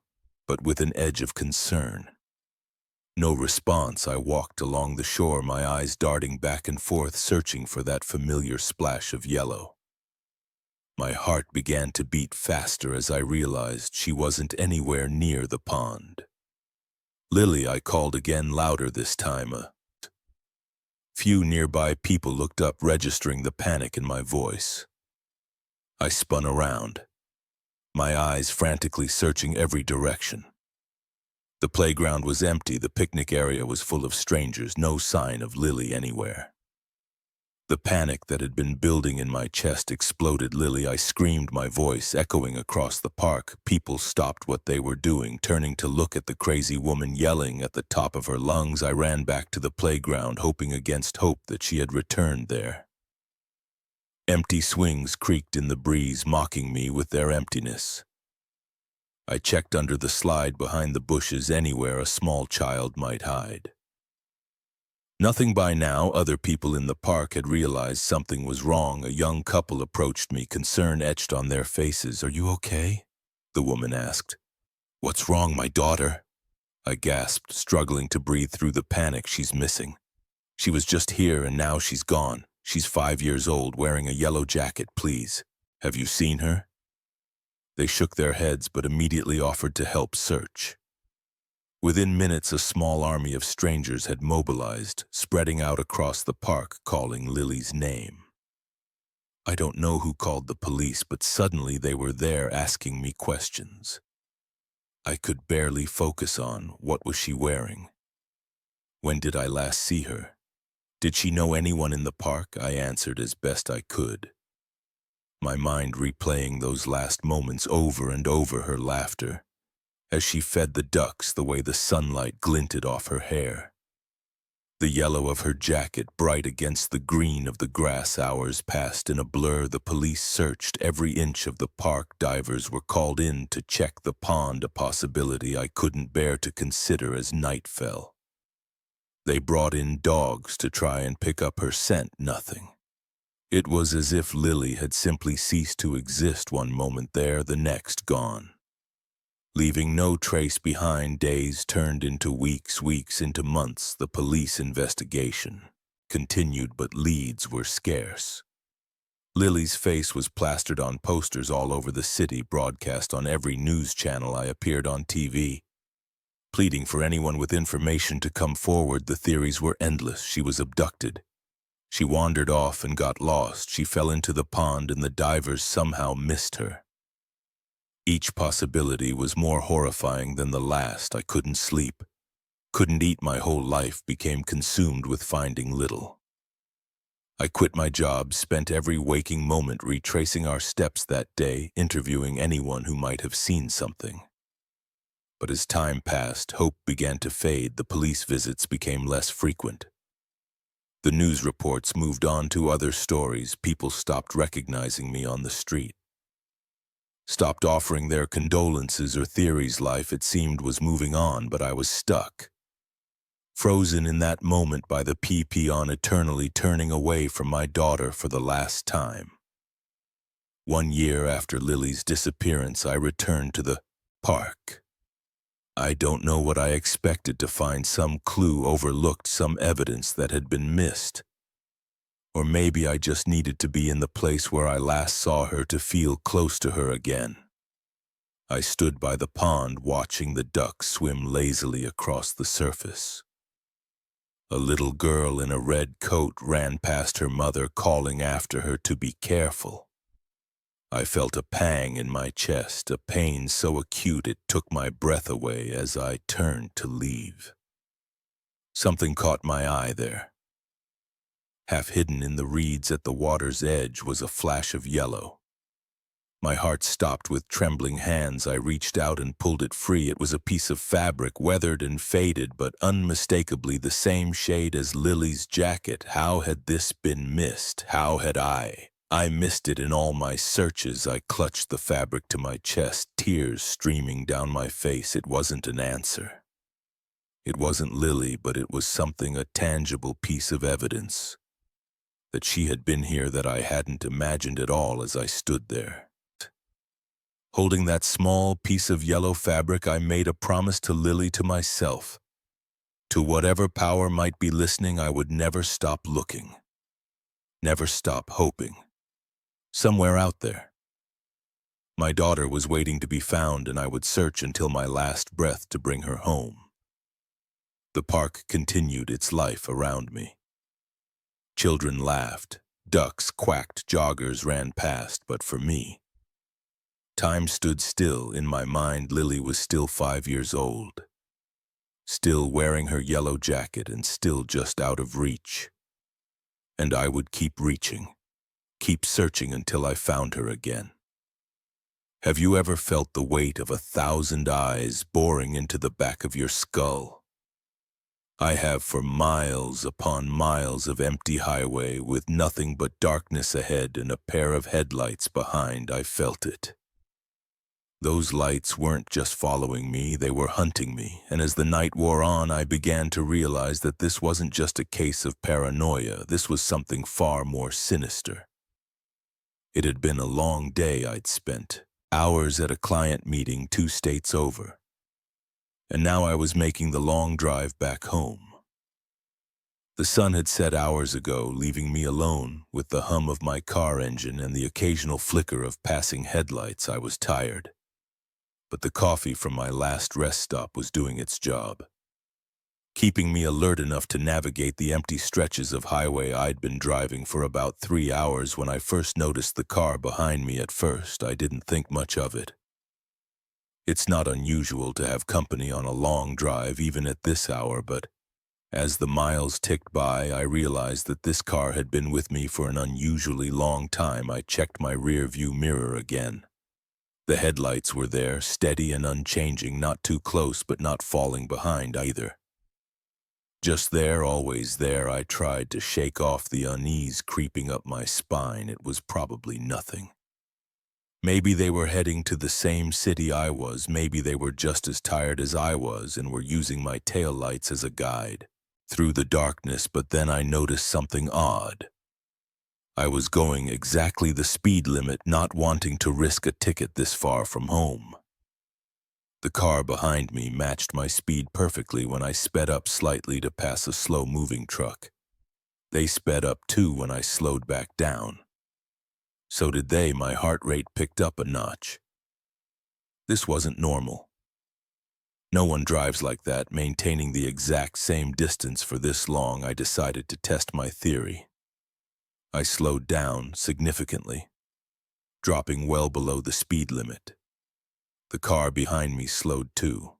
but with an edge of concern. No response. I walked along the shore, my eyes darting back and forth, searching for that familiar splash of yellow. My heart began to beat faster as I realized she wasn't anywhere near the pond. "Lily," I called again, louder this time. A few nearby people looked up, registering the panic in my voice. I spun around, my eyes frantically searching every direction. The playground was empty, the picnic area was full of strangers, no sign of Lily anywhere. The panic that had been building in my chest exploded. "Lily," I screamed, my voice echoing across the park. People stopped what they were doing, turning to look at the crazy woman yelling at the top of her lungs. I ran back to the playground, hoping against hope that she had returned there. Empty swings creaked in the breeze, mocking me with their emptiness. I checked under the slide, behind the bushes, anywhere a small child might hide. Nothing by now, other people in the park had realized something was wrong. A young couple approached me, concern etched on their faces. "Are you okay?" the woman asked. "What's wrong, my daughter?" I gasped, struggling to breathe through the panic. "She's missing. She was just here and now she's gone. She's 5 years old, wearing a yellow jacket, please. Have you seen her?" They shook their heads but immediately offered to help search. Within minutes, a small army of strangers had mobilized, spreading out across the park, calling Lily's name. I don't know who called the police, but suddenly they were there asking me questions. I could barely focus on what was she wearing. When did I last see her? Did she know anyone in the park? I answered as best I could, my mind replaying those last moments over and over. Her laughter, as she fed the ducks, the way the sunlight glinted off her hair, the yellow of her jacket bright against the green of the grass. Hours passed in a blur. The police searched every inch of the park. Divers were called in to check the pond, a possibility I couldn't bear to consider as night fell. They brought in dogs to try and pick up her scent. Nothing. It was as if Lily had simply ceased to exist. One moment there, the next gone, leaving no trace behind. Days turned into weeks, weeks into months. The police investigation continued, but leads were scarce. Lily's face was plastered on posters all over the city, broadcast on every news channel. I appeared on TV, pleading for anyone with information to come forward. The theories were endless. She was abducted. She wandered off and got lost. She fell into the pond and the divers somehow missed her. Each possibility was more horrifying than the last. I couldn't sleep, couldn't eat. My whole life became consumed with finding little. I quit my job, spent every waking moment retracing our steps that day, interviewing anyone who might have seen something. But as time passed, hope began to fade. The police visits became less frequent. The news reports moved on to other stories. People stopped recognizing me on the street, stopped offering their condolences or theories. Life, it seemed, was moving on, but I was stuck, frozen in that moment by the PP on, eternally turning away from my daughter for the last time. 1 year after Lily's disappearance, I returned to the park. I don't know what I expected to find, some clue overlooked, some evidence that had been missed. Or maybe I just needed to be in the place where I last saw her to feel close to her again. I stood by the pond watching the ducks swim lazily across the surface. A little girl in a red coat ran past her mother, calling after her to be careful. I felt a pang in my chest, a pain so acute it took my breath away as I turned to leave. Something caught my eye there. Half hidden in the reeds at the water's edge was a flash of yellow. My heart stopped. With trembling hands, I reached out and pulled it free. It was a piece of fabric, weathered and faded, but unmistakably the same shade as Lily's jacket. How had this been missed? How had I missed it in all my searches? I clutched the fabric to my chest, tears streaming down my face. It wasn't an answer. It wasn't Lily, but it was something, a tangible piece of evidence that she had been here that I hadn't imagined at all. As I stood there, holding that small piece of yellow fabric, I made a promise to Lily, to myself, to whatever power might be listening. I would never stop looking, never stop hoping. Somewhere out there, my daughter was waiting to be found, and I would search until my last breath to bring her home. The park continued its life around me. Children laughed, ducks quacked, joggers ran past, but for me, time stood still. In my mind, Lily was still 5 years old, still wearing her yellow jacket and still just out of reach. And I would keep reaching, keep searching until I found her again. Have you ever felt the weight of 1,000 eyes boring into the back of your skull? I have. For miles upon miles of empty highway with nothing but darkness ahead and a pair of headlights behind, I felt it. Those lights weren't just following me, they were hunting me, and as the night wore on, I began to realize that this wasn't just a case of paranoia, this was something far more sinister. It had been a long day I'd spent, hours at a client meeting 2 states over, and now I was making the long drive back home. The sun had set hours ago, leaving me alone with the hum of my car engine and the occasional flicker of passing headlights. I was tired, but the coffee from my last rest stop was doing its job, keeping me alert enough to navigate the empty stretches of highway I'd been driving for about 3 hours. When I first noticed the car behind me, at first I didn't think much of it. It's not unusual to have company on a long drive, even at this hour, but as the miles ticked by, I realized that this car had been with me for an unusually long time. I checked my rear-view mirror again. The headlights were there, steady and unchanging, not too close but not falling behind either. Just there, always there. I tried to shake off the unease creeping up my spine. It was probably nothing. Maybe they were heading to the same city I was. Maybe they were just as tired as I was and were using my taillights as a guide through the darkness. But then I noticed something odd. I was going exactly the speed limit, not wanting to risk a ticket this far from home. The car behind me matched my speed perfectly when I sped up slightly to pass a slow-moving truck. They sped up too when I slowed back down. So did they. My heart rate picked up a notch. This wasn't normal. No one drives like that, maintaining the exact same distance for this long. I decided to test my theory. I slowed down significantly, dropping well below the speed limit. The car behind me slowed too,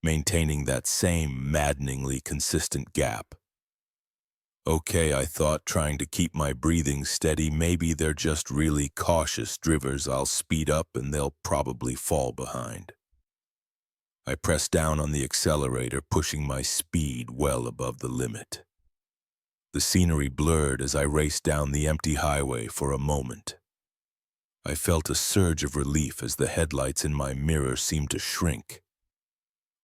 maintaining that same maddeningly consistent gap. Okay, I thought, trying to keep my breathing steady. Maybe they're just really cautious drivers. I'll speed up and they'll probably fall behind. I pressed down on the accelerator, pushing my speed well above the limit. The scenery blurred as I raced down the empty highway. For a moment, I felt a surge of relief as the headlights in my mirror seemed to shrink.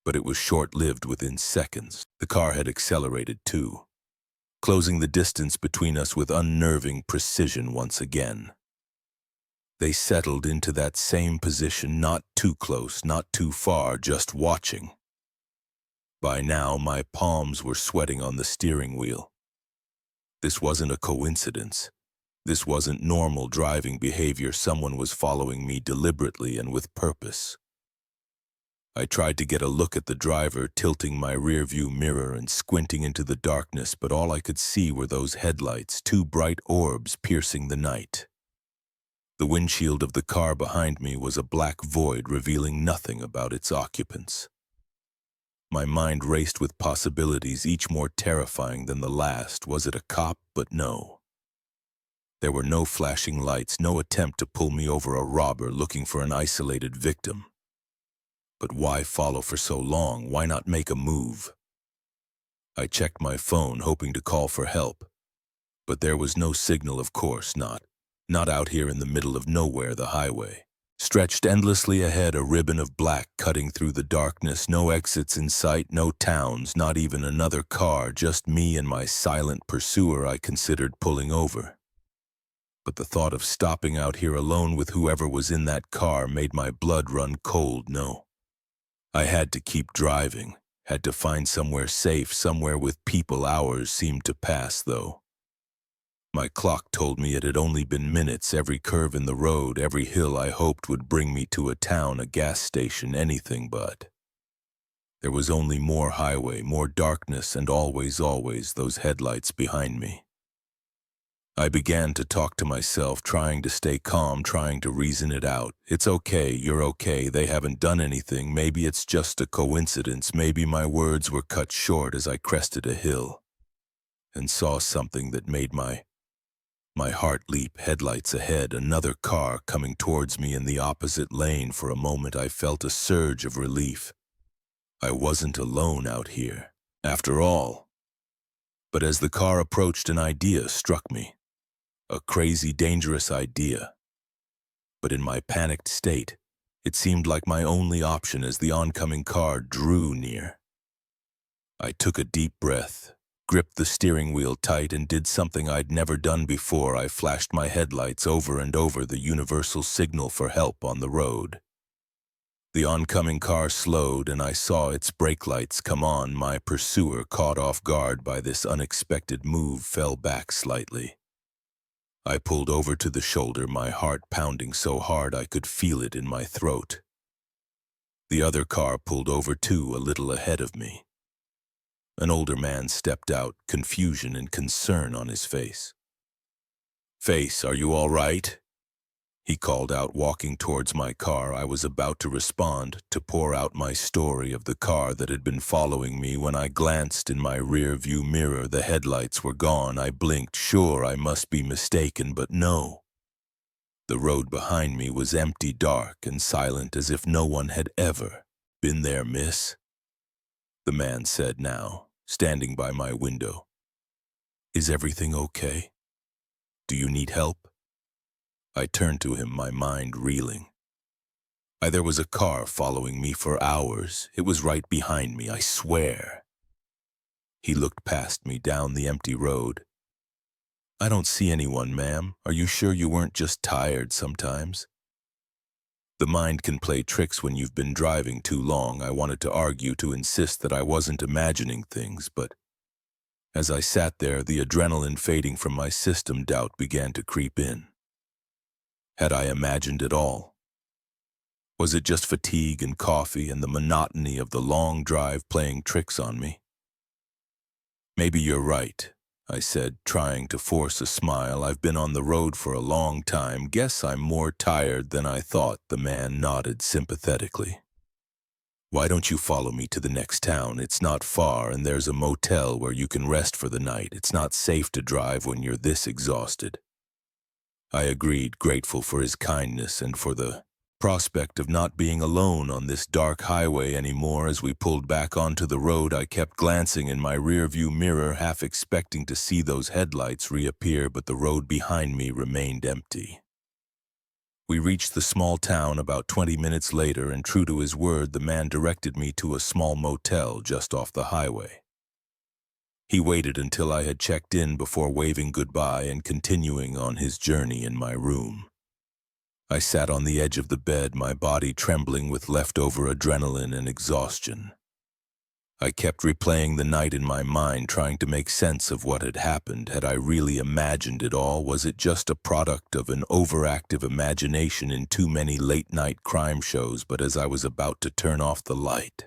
But it was short-lived. Within seconds, the car had accelerated too, closing the distance between us with unnerving precision once again. They settled into that same position, not too close, not too far, just watching. By now, my palms were sweating on the steering wheel. This wasn't a coincidence. This wasn't normal driving behavior. Someone was following me deliberately and with purpose. I tried to get a look at the driver, tilting my rearview mirror and squinting into the darkness, but all I could see were those headlights, 2 bright orbs piercing the night. The windshield of the car behind me was a black void, revealing nothing about its occupants. My mind raced with possibilities, each more terrifying than the last. Was it a cop? But no. There were no flashing lights, no attempt to pull me over. A robber looking for an isolated victim. But why follow for so long? Why not make a move? I checked my phone, hoping to call for help. But there was no signal, of course not. Not out here in the middle of nowhere. The highway stretched endlessly ahead, a ribbon of black cutting through the darkness. No exits in sight, no towns, not even another car, just me and my silent pursuer. I considered pulling over. But the thought of stopping out here alone with whoever was in that car made my blood run cold. No. I had to keep driving, had to find somewhere safe, somewhere with people. Hours seemed to pass, though. My clock told me it had only been minutes. Every curve in the road, every hill I hoped would bring me to a town, a gas station, anything but. There was only more highway, more darkness, and always those headlights behind me. I began to talk to myself, trying to stay calm, trying to reason it out. It's okay, you're okay, they haven't done anything. Maybe it's just a coincidence. Maybe. My words were cut short as I crested a hill and saw something that made my heart leap. Headlights ahead, another car coming towards me in the opposite lane. For a moment I felt a surge of relief. I wasn't alone out here, after all. But as the car approached, an idea struck me. A crazy, dangerous idea. But in my panicked state, It seemed like my only option as the oncoming car drew near. I took a deep breath, gripped the steering wheel tight, and did something I'd never done before. I flashed my headlights over and over, the universal signal for help on the road. The oncoming car slowed, and I saw its brake lights come on. My pursuer, caught off guard by this unexpected move, fell back slightly. I pulled over to the shoulder, my heart pounding so hard I could feel it in my throat. The other car pulled over too, a little ahead of me. An older man stepped out, confusion and concern on his face. "Face, are you all right?" He called out, walking towards my car. I was about to respond, to pour out my story of the car that had been following me, when I glanced in my rear-view mirror. The headlights were gone. I blinked, sure I must be mistaken, but no. The road behind me was empty, dark, and silent, as if no one had ever been there. "Miss," the man said now, standing by my window. "Is everything okay? Do you need help?" I turned to him, my mind reeling. There was a car following me for hours. It was right behind me, I swear. He looked past me down the empty road. "I don't see anyone, ma'am. Are you sure you weren't just tired sometimes?" The mind can play tricks when you've been driving too long. I wanted to argue, to insist that I wasn't imagining things, but as I sat there, the adrenaline fading from my system, doubt began to creep in. Had I imagined it all? Was it just fatigue and coffee and the monotony of the long drive playing tricks on me? "Maybe you're right," I said, trying to force a smile. "I've been on the road for a long time. Guess I'm more tired than I thought." The man nodded sympathetically. "Why don't you follow me to the next town? It's not far, and there's a motel where you can rest for the night. It's not safe to drive when you're this exhausted." I agreed, grateful for his kindness and for the prospect of not being alone on this dark highway anymore. As we pulled back onto the road, I kept glancing in my rearview mirror, half expecting to see those headlights reappear, but the road behind me remained empty. We reached the small town about 20 minutes later, and true to his word, the man directed me to a small motel just off the highway. He waited until I had checked in before waving goodbye and continuing on his journey in my room. I sat on the edge of the bed, my body trembling with leftover adrenaline and exhaustion. I kept replaying the night in my mind, trying to make sense of what had happened. Had I really imagined it all? Was it just a product of an overactive imagination in too many late-night crime shows? But as I was about to turn off the light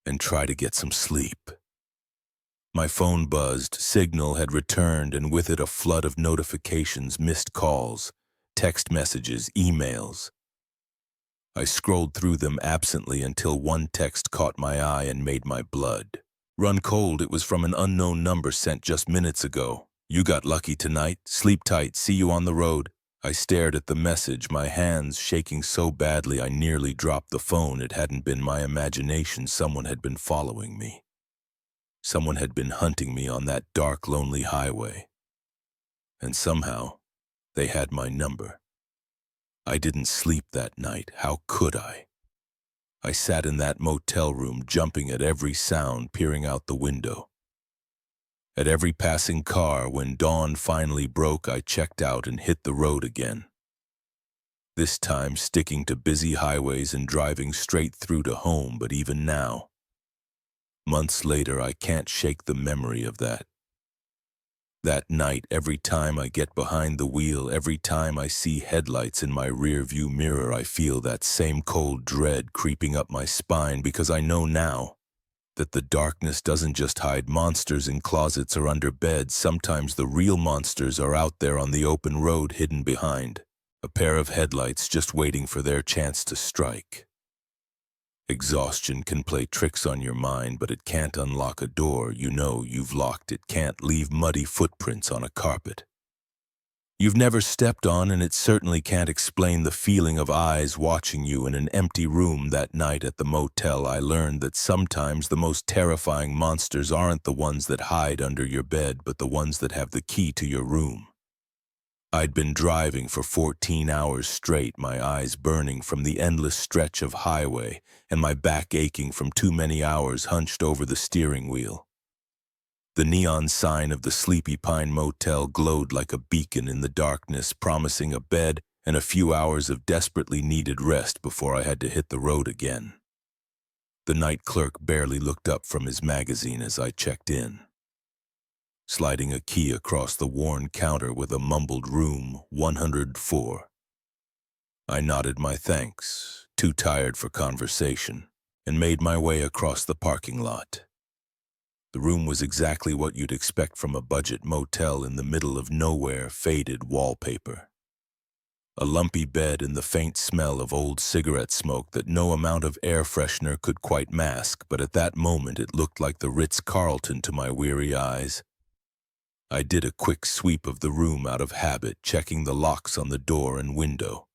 and try to get some sleep, my phone buzzed. Signal had returned, and with it a flood of notifications, missed calls, text messages, emails. I scrolled through them absently until one text caught my eye and made my blood run cold. It was from an unknown number sent just minutes ago. "You got lucky tonight. Sleep tight. See you on the road." I stared at the message, my hands shaking so badly I nearly dropped the phone. It hadn't been my imagination. Someone had been following me. Someone had been hunting me on that dark, lonely highway. And somehow, they had my number. I didn't sleep that night. How could I? I sat in that motel room, jumping at every sound, peering out the window. At every passing car, when dawn finally broke, I checked out and hit the road again. This time sticking to busy highways and driving straight through to home. But even now, months later, I can't shake the memory of that. That night, every time I get behind the wheel, every time I see headlights in my rearview mirror, I feel that same cold dread creeping up my spine, because I know now that the darkness doesn't just hide monsters in closets or under beds. Sometimes the real monsters are out there on the open road, hidden behind a pair of headlights, just waiting for their chance to strike. Exhaustion can play tricks on your mind, but it can't unlock a door you know you've locked. It can't leave muddy footprints on a carpet you've never stepped on, and it certainly can't explain the feeling of eyes watching you in an empty room. That night at the motel, I learned that sometimes the most terrifying monsters aren't the ones that hide under your bed, but the ones that have the key to your room. I'd been driving for 14 hours straight, my eyes burning from the endless stretch of highway and my back aching from too many hours hunched over the steering wheel. The neon sign of the Sleepy Pine Motel glowed like a beacon in the darkness, promising a bed and a few hours of desperately needed rest before I had to hit the road again. The night clerk barely looked up from his magazine as I checked in. Sliding a key across the worn counter with a mumbled "Room 104." I nodded my thanks, too tired for conversation, and made my way across the parking lot. The room was exactly what you'd expect from a budget motel in the middle of nowhere, faded wallpaper. A lumpy bed and the faint smell of old cigarette smoke that no amount of air freshener could quite mask, but at that moment it looked like the Ritz-Carlton to my weary eyes. I did a quick sweep of the room out of habit, checking the locks on the door and window.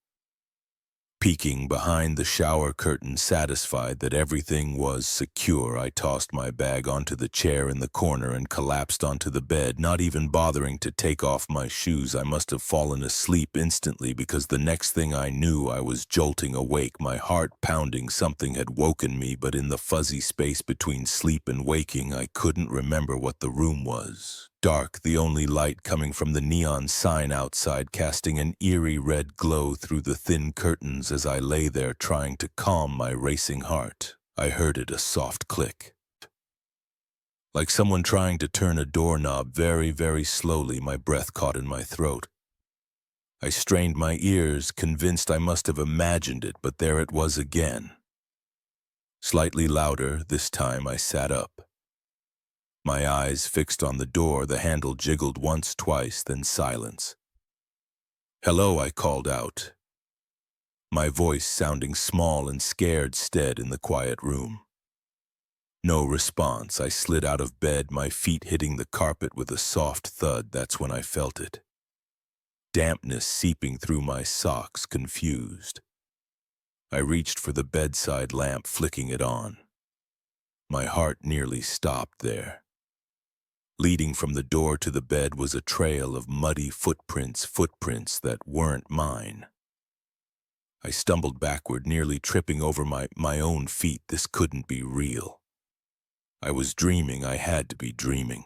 Peeking behind the shower curtain, satisfied that everything was secure, I tossed my bag onto the chair in the corner and collapsed onto the bed, not even bothering to take off my shoes. I must have fallen asleep instantly, because the next thing I knew I was jolting awake, my heart pounding. Something had woken me, but in the fuzzy space between sleep and waking, I couldn't remember what the room was. Dark, the only light coming from the neon sign outside, casting an eerie red glow through the thin curtains. As I lay there trying to calm my racing heart, I heard it, a soft click. Like someone trying to turn a doorknob very, very slowly. My breath caught in my throat. I strained my ears, convinced I must have imagined it, but there it was again. Slightly louder, this time I sat up. My eyes fixed on the door, the handle jiggled once, twice, then silence. "Hello," I called out, my voice sounding small and scared stead in the quiet room. No response. I slid out of bed, my feet hitting the carpet with a soft thud. That's when I felt it. Dampness seeping through my socks, confused. I reached for the bedside lamp, flicking it on. My heart nearly stopped there. Leading from the door to the bed was a trail of muddy footprints that weren't mine. I stumbled backward, nearly tripping over my own feet. This couldn't be real. I was dreaming. I had to be dreaming.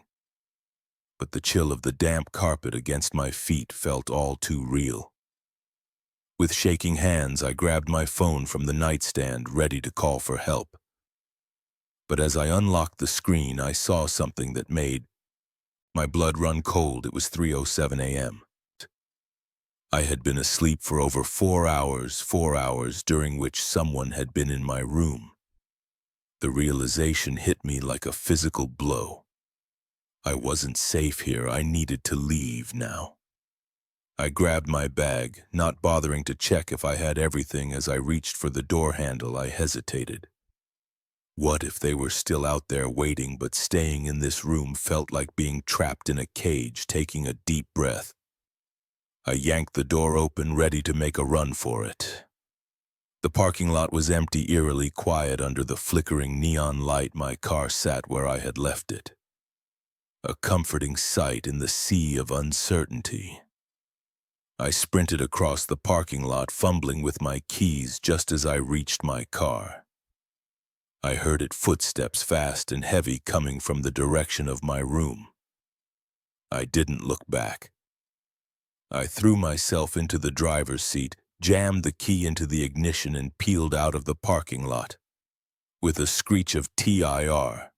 But the chill of the damp carpet against my feet felt all too real. With shaking hands, I grabbed my phone from the nightstand, ready to call for help. But as I unlocked the screen, I saw something that made my blood run cold. It was 3:07 a.m. I had been asleep for over 4 hours during which someone had been in my room. The realization hit me like a physical blow. I wasn't safe here. I needed to leave now. I grabbed my bag, not bothering to check if I had everything. As I reached for the door handle, I hesitated. What if they were still out there waiting? But staying in this room felt like being trapped in a cage. Taking a deep breath, I yanked the door open, ready to make a run for it. The parking lot was empty, eerily quiet under the flickering neon light. My car sat where I had left it. A comforting sight in the sea of uncertainty. I sprinted across the parking lot, fumbling with my keys. Just as I reached my car, I heard its footsteps, fast and heavy, coming from the direction of my room. I didn't look back. I threw myself into the driver's seat, jammed the key into the ignition, and peeled out of the parking lot. With a screech of TIR,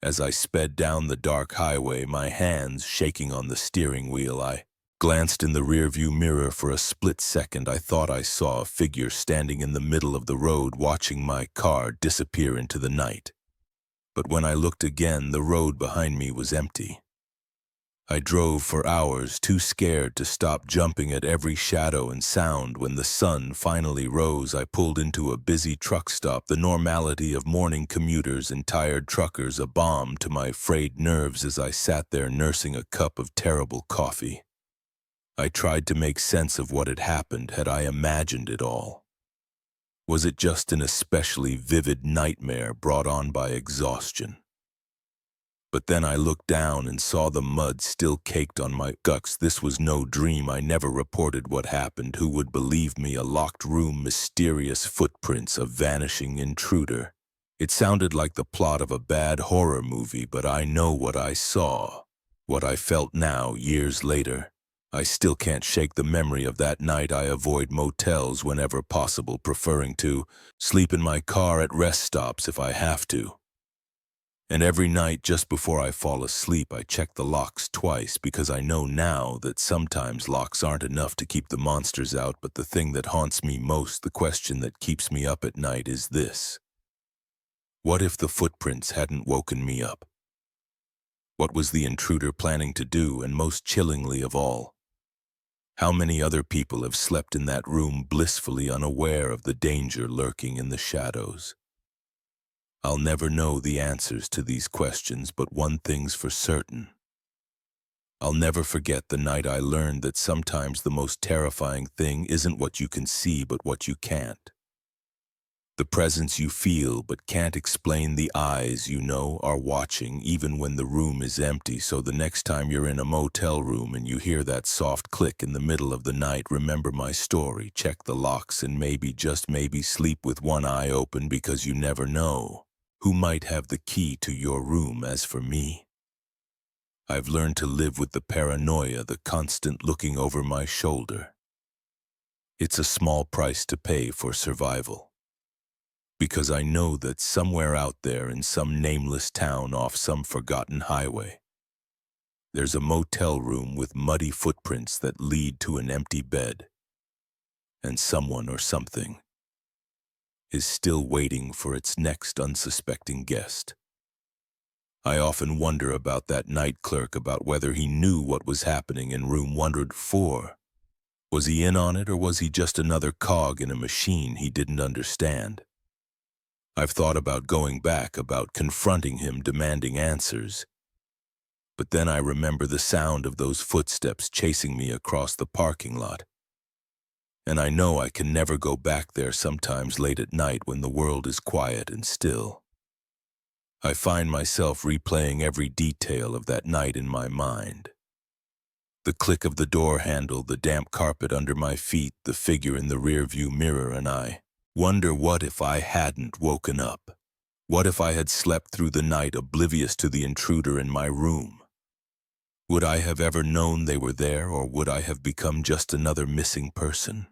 as I sped down the dark highway, my hands shaking on the steering wheel, I glanced in the rearview mirror. For a split second, I thought I saw a figure standing in the middle of the road, watching my car disappear into the night. But when I looked again, the road behind me was empty. I drove for hours, too scared to stop, jumping at every shadow and sound. When the sun finally rose, I pulled into a busy truck stop, the normality of morning commuters and tired truckers a balm to my frayed nerves. As I sat there nursing a cup of terrible coffee, I tried to make sense of what had happened. Had I imagined it all? Was it just an especially vivid nightmare brought on by exhaustion? But then I looked down and saw the mud still caked on my guts. This was no dream. I never reported what happened. Who would believe me? A locked room, mysterious footprints, a vanishing intruder. It sounded like the plot of a bad horror movie, but I know what I saw. What I felt now, years later. I still can't shake the memory of that night. I avoid motels whenever possible, preferring to sleep in my car at rest stops if I have to. And every night just before I fall asleep, I check the locks twice because I know now that sometimes locks aren't enough to keep the monsters out, but the thing that haunts me most, the question that keeps me up at night is this. What if the footprints hadn't woken me up? What was the intruder planning to do, and most chillingly of all, how many other people have slept in that room blissfully unaware of the danger lurking in the shadows? I'll never know the answers to these questions, but one thing's for certain. I'll never forget the night I learned that sometimes the most terrifying thing isn't what you can see, but what you can't. The presence you feel but can't explain, the eyes you know are watching even when the room is empty. So the next time you're in a motel room and you hear that soft click in the middle of the night, remember my story, check the locks, and maybe, just maybe, sleep with one eye open, because you never know who might have the key to your room. As for me, I've learned to live with the paranoia, the constant looking over my shoulder. It's a small price to pay for survival, because I know that somewhere out there in some nameless town off some forgotten highway, there's a motel room with muddy footprints that lead to an empty bed, and someone or something is still waiting for its next unsuspecting guest. I often wonder about that night clerk, about whether he knew what was happening in room 104. Was he in on it, or was he just another cog in a machine he didn't understand? I've thought about going back, about confronting him, demanding answers. But then I remember the sound of those footsteps chasing me across the parking lot. And I know I can never go back there. Sometimes late at night when the world is quiet and still, I find myself replaying every detail of that night in my mind. The click of the door handle, the damp carpet under my feet, the figure in the rearview mirror, and I wonder, what if I hadn't woken up? What if I had slept through the night, oblivious to the intruder in my room? Would I have ever known they were there, or would I have become just another missing person?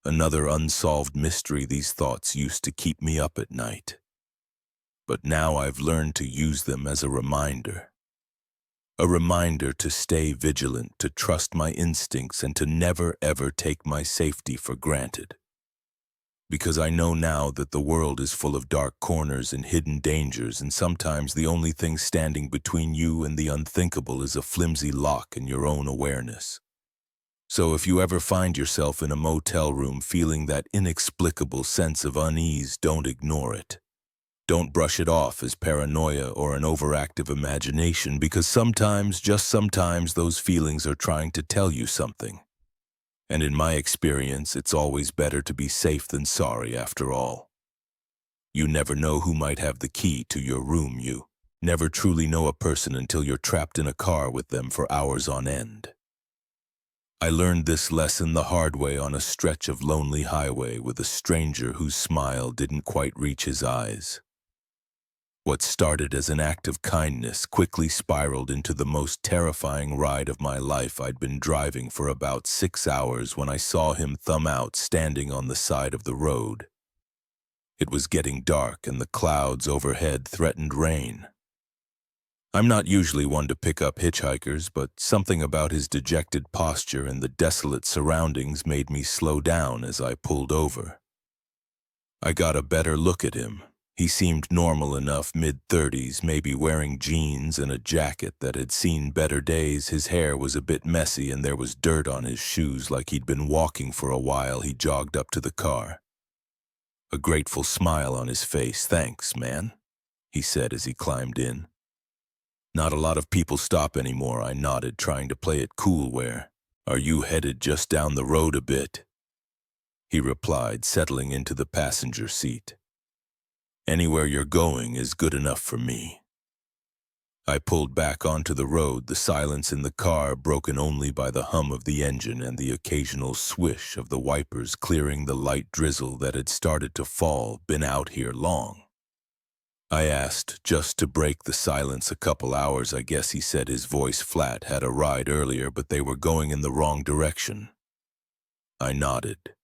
Another unsolved mystery. These thoughts used to keep me up at night, but now I've learned to use them as a reminder. A reminder to stay vigilant, to trust my instincts, and to never ever take my safety for granted. Because I know now that the world is full of dark corners and hidden dangers, and sometimes the only thing standing between you and the unthinkable is a flimsy lock in your own awareness. So if you ever find yourself in a motel room feeling that inexplicable sense of unease, don't ignore it. Don't brush it off as paranoia or an overactive imagination, because sometimes, just sometimes, those feelings are trying to tell you something. And in my experience, it's always better to be safe than sorry after all. You never know who might have the key to your room. You never truly know a person until you're trapped in a car with them for hours on end. I learned this lesson the hard way on a stretch of lonely highway with a stranger whose smile didn't quite reach his eyes. What started as an act of kindness quickly spiraled into the most terrifying ride of my life. I'd been driving for about 6 hours when I saw him thumb out, standing on the side of the road. It was getting dark and the clouds overhead threatened rain. I'm not usually one to pick up hitchhikers, but something about his dejected posture and the desolate surroundings made me slow down as I pulled over. I got a better look at him. He seemed normal enough, mid-30s, maybe wearing jeans and a jacket that had seen better days. His hair was a bit messy and there was dirt on his shoes, like he'd been walking for a while. He jogged up to the car, a grateful smile on his face. "Thanks, man," he said as he climbed in. "Not a lot of people stop anymore," I nodded, trying to play it cool. "Where are you headed?" "Just down the road a bit," he replied, settling into the passenger seat. "Anywhere you're going is good enough for me." I pulled back onto the road, the silence in the car broken only by the hum of the engine and the occasional swish of the wipers clearing the light drizzle that had started to fall. Been out here long? I asked, just to break the silence. A couple hours, I guess, he said, his voice flat. Had a ride earlier, but they were going in the wrong direction. I nodded,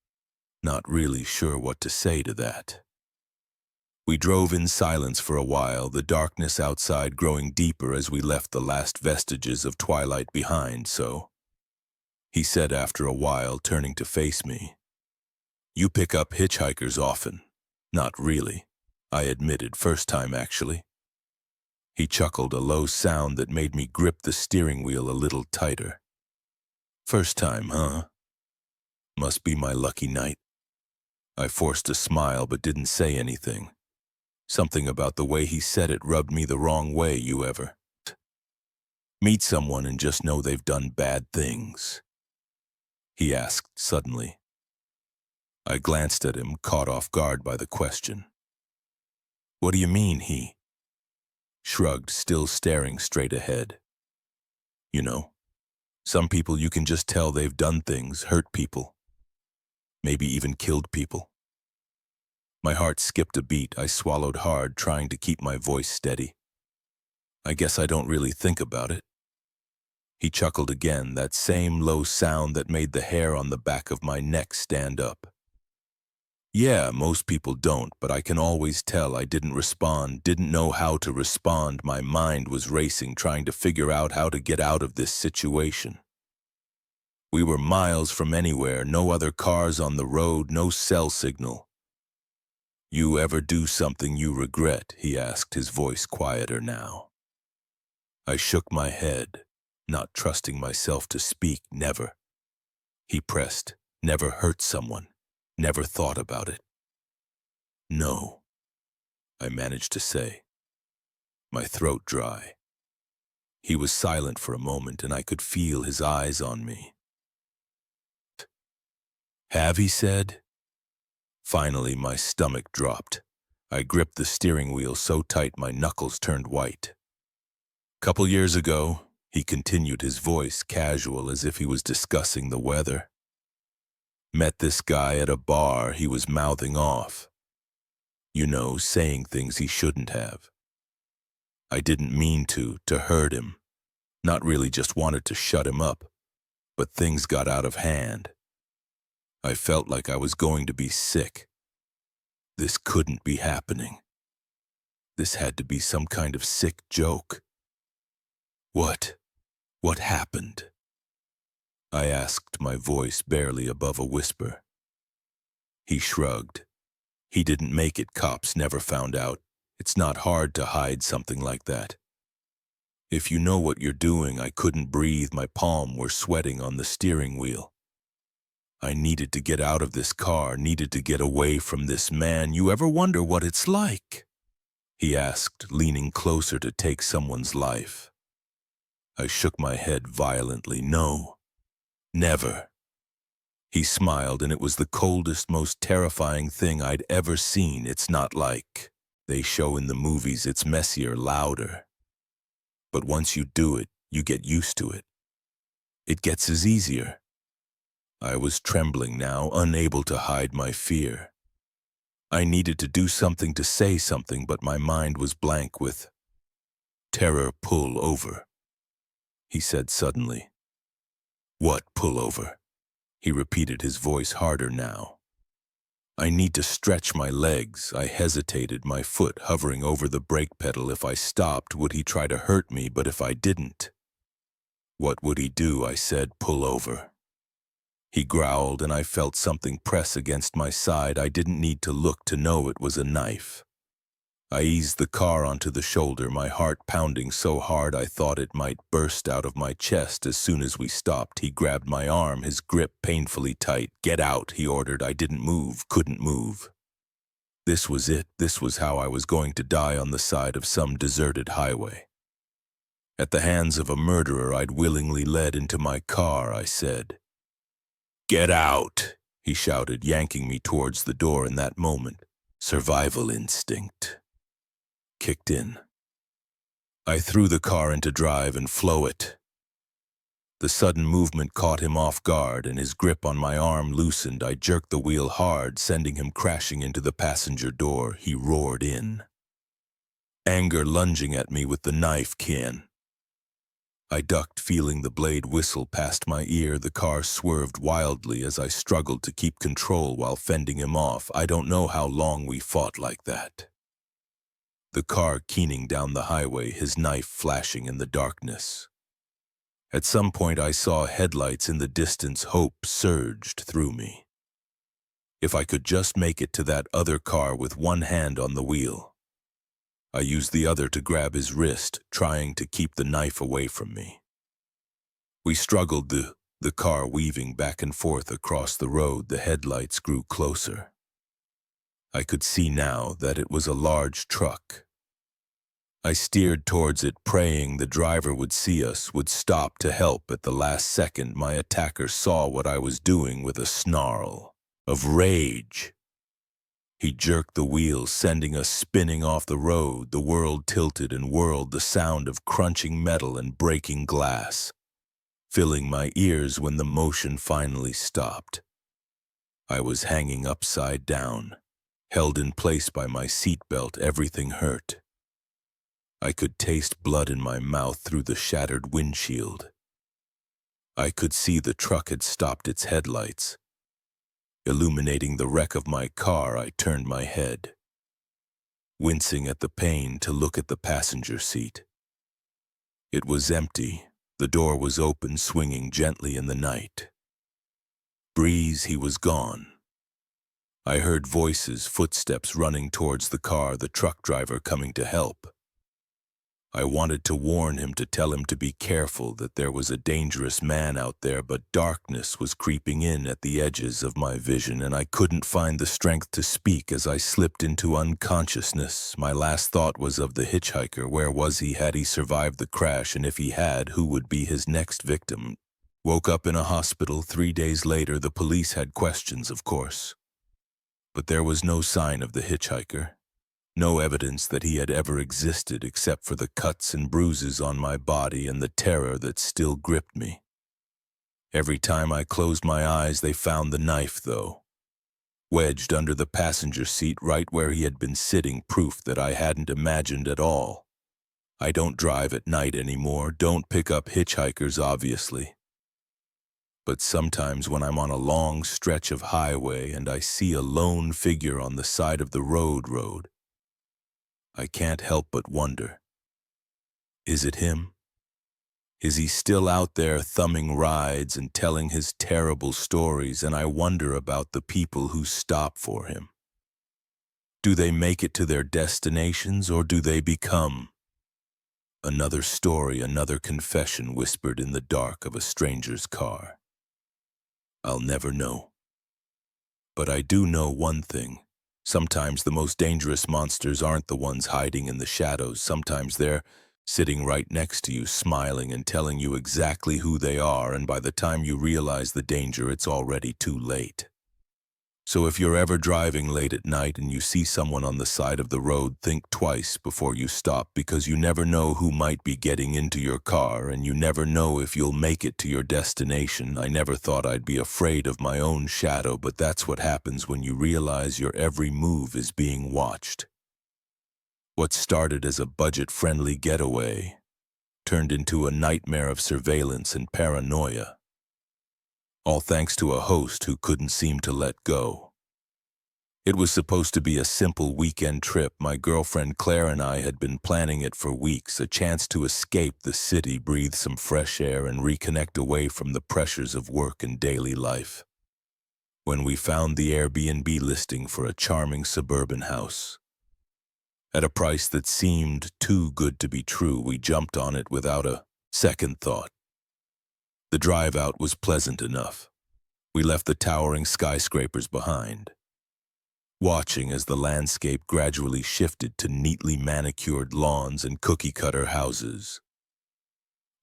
not really sure what to say to that. We drove in silence for a while, the darkness outside growing deeper as we left the last vestiges of twilight behind. So, he said after a while, turning to face me, "You pick up hitchhikers often?" "Not really," I admitted. "First time, actually." He chuckled, a low sound that made me grip the steering wheel a little tighter. "First time, huh? Must be my lucky night." I forced a smile but didn't say anything. Something about the way he said it rubbed me the wrong way. "You ever meet someone and just know they've done bad things?" he asked suddenly. I glanced at him, caught off guard by the question. "What do you mean?" He shrugged, still staring straight ahead. "You know, some people you can just tell they've done things, hurt people, maybe even killed people." My heart skipped a beat. I swallowed hard, trying to keep my voice steady. "I guess I don't really think about it." He chuckled again, that same low sound that made the hair on the back of my neck stand up. "Yeah, most people don't, but I can always tell." I didn't respond, didn't know how to respond. My mind was racing, trying to figure out how to get out of this situation. We were miles from anywhere, no other cars on the road, no cell signal. "You ever do something you regret?" he asked, his voice quieter now. I shook my head, not trusting myself to speak. "Never." He pressed. "Never hurt someone? Never thought about it?" "No," I managed to say, my throat dry. He was silent for a moment, and I could feel his eyes on me. "Have?" he said. Finally, my stomach dropped. I gripped the steering wheel so tight my knuckles turned white. "Couple years ago," he continued, his voice casual as if he was discussing the weather. "Met this guy at a bar. He was mouthing off. You know, saying things he shouldn't have. I didn't mean to hurt him. Not really, just wanted to shut him up. But things got out of hand. I felt like I was going to be sick. This couldn't be happening. This had to be some kind of sick joke." What happened?" I asked, my voice barely above a whisper. He shrugged. "He didn't make it. Cops never found out. It's not hard to hide something like that. If you know what you're doing." I couldn't breathe. My palms were sweating on the steering wheel. I needed to get out of this car, needed to get away from this man. "You ever wonder what it's like?" he asked, leaning closer. "To take someone's life?" I shook my head violently. "No, never." He smiled, and it was the coldest, most terrifying thing I'd ever seen. "It's not like they show in the movies. It's messier, louder. But once you do it, you get used to it. It gets as easier." I was trembling now, unable to hide my fear. I needed to do something, to say something, but my mind was blank with terror. "Pull over," he said suddenly. "What pull over?" he repeated, his voice harder now. "I need to stretch my legs." I hesitated, my foot hovering over the brake pedal. If I stopped, would he try to hurt me? But if I didn't, what would he do? I said, "Pull over." He growled, and I felt something press against my side. I didn't need to look to know it was a knife. I eased the car onto the shoulder, my heart pounding so hard I thought it might burst out of my chest. As soon as we stopped, he grabbed my arm, his grip painfully tight. "Get out," he ordered. I didn't move, couldn't move. This was it. This was how I was going to die, on the side of some deserted highway. At the hands of a murderer I'd willingly led into my car. I said, "Get out," he shouted, yanking me towards the door. In that moment, survival instinct kicked in. I threw the car into drive and flew it. The sudden movement caught him off guard, and his grip on my arm loosened. I jerked the wheel hard, sending him crashing into the passenger door. He roared in, anger lunging at me with the knife can. I ducked, feeling the blade whistle past my ear. The car swerved wildly as I struggled to keep control while fending him off. I don't know how long we fought like that. The car keening down the highway, his knife flashing in the darkness. At some point I saw headlights in the distance. Hope surged through me. If I could just make it to that other car with one hand on the wheel. I used the other to grab his wrist, trying to keep the knife away from me. We struggled, the car weaving back and forth across the road. The headlights grew closer. I could see now that it was a large truck. I steered towards it, praying the driver would see us, would stop to help. At the last second, my attacker saw what I was doing with a snarl of rage. He jerked the wheel, sending us spinning off the road. The world tilted and whirled, the sound of crunching metal and breaking glass, filling my ears. When the motion finally stopped, I was hanging upside down, held in place by my seatbelt. Everything hurt. I could taste blood in my mouth through the shattered windshield. I could see the truck had stopped its headlights, illuminating the wreck of my car. I turned my head, wincing at the pain, to look at the passenger seat. It was empty. The door was open, swinging gently in the night breeze. He was gone. I heard voices, footsteps running towards the car, the truck driver coming to help. I wanted to warn him, to tell him to be careful, that there was a dangerous man out there, but darkness was creeping in at the edges of my vision, and I couldn't find the strength to speak. As I slipped into unconsciousness, my last thought was of the hitchhiker. Where was he? Had he survived the crash? And if he had, who would be his next victim? Woke up in a hospital 3 days later. The police had questions, of course, but there was no sign of the hitchhiker. No evidence that he had ever existed, except for the cuts and bruises on my body and the terror that still gripped me. Every time I closed my eyes, they found the knife, though, wedged under the passenger seat, right where he had been sitting, proof that I hadn't imagined at all. I don't drive at night anymore, don't pick up hitchhikers, obviously. But sometimes when I'm on a long stretch of highway and I see a lone figure on the side of the road, I can't help but wonder, is it him? Is he still out there thumbing rides and telling his terrible stories? And I wonder about the people who stop for him. Do they make it to their destinations, or do they become another story, another confession whispered in the dark of a stranger's car? I'll never know. But I do know one thing. Sometimes the most dangerous monsters aren't the ones hiding in the shadows. Sometimes they're sitting right next to you, smiling and telling you exactly who they are, and by the time you realize the danger, it's already too late. So if you're ever driving late at night and you see someone on the side of the road, think twice before you stop, because you never know who might be getting into your car, and you never know if you'll make it to your destination. I never thought I'd be afraid of my own shadow, but that's what happens when you realize your every move is being watched. What started as a budget-friendly getaway turned into a nightmare of surveillance and paranoia. All thanks to a host who couldn't seem to let go. It was supposed to be a simple weekend trip. My girlfriend Claire and I had been planning it for weeks, a chance to escape the city, breathe some fresh air, and reconnect away from the pressures of work and daily life. When we found the Airbnb listing for a charming suburban house, at a price that seemed too good to be true, we jumped on it without a second thought. The drive out was pleasant enough. We left the towering skyscrapers behind, watching as the landscape gradually shifted to neatly manicured lawns and cookie-cutter houses.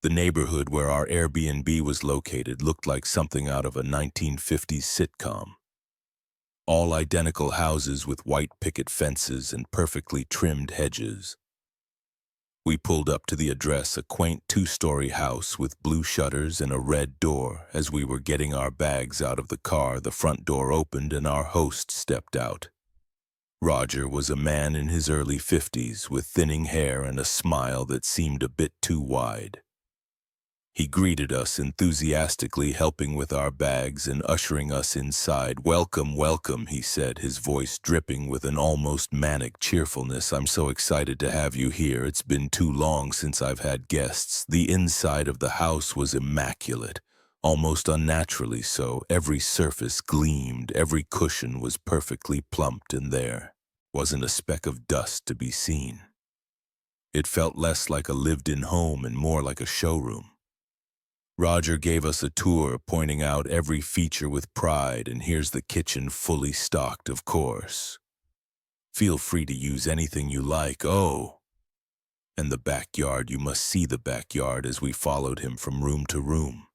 The neighborhood where our Airbnb was located looked like something out of a 1950s sitcom. All identical houses with white picket fences and perfectly trimmed hedges. We pulled up to the address, a quaint two-story house with blue shutters and a red door. As we were getting our bags out of the car, the front door opened and our host stepped out. Roger was a man in his early 50s with thinning hair and a smile that seemed a bit too wide. He greeted us enthusiastically, helping with our bags and ushering us inside. "Welcome, welcome," he said, his voice dripping with an almost manic cheerfulness. "I'm so excited to have you here. It's been too long since I've had guests." The inside of the house was immaculate, almost unnaturally so. Every surface gleamed, every cushion was perfectly plumped, and there wasn't a speck of dust to be seen. It felt less like a lived-in home and more like a showroom. Roger gave us a tour, pointing out every feature with pride, and here's the kitchen fully stocked, of course. Feel free to use anything you like. Oh, and the backyard, you must see the backyard. As we followed him from room to room,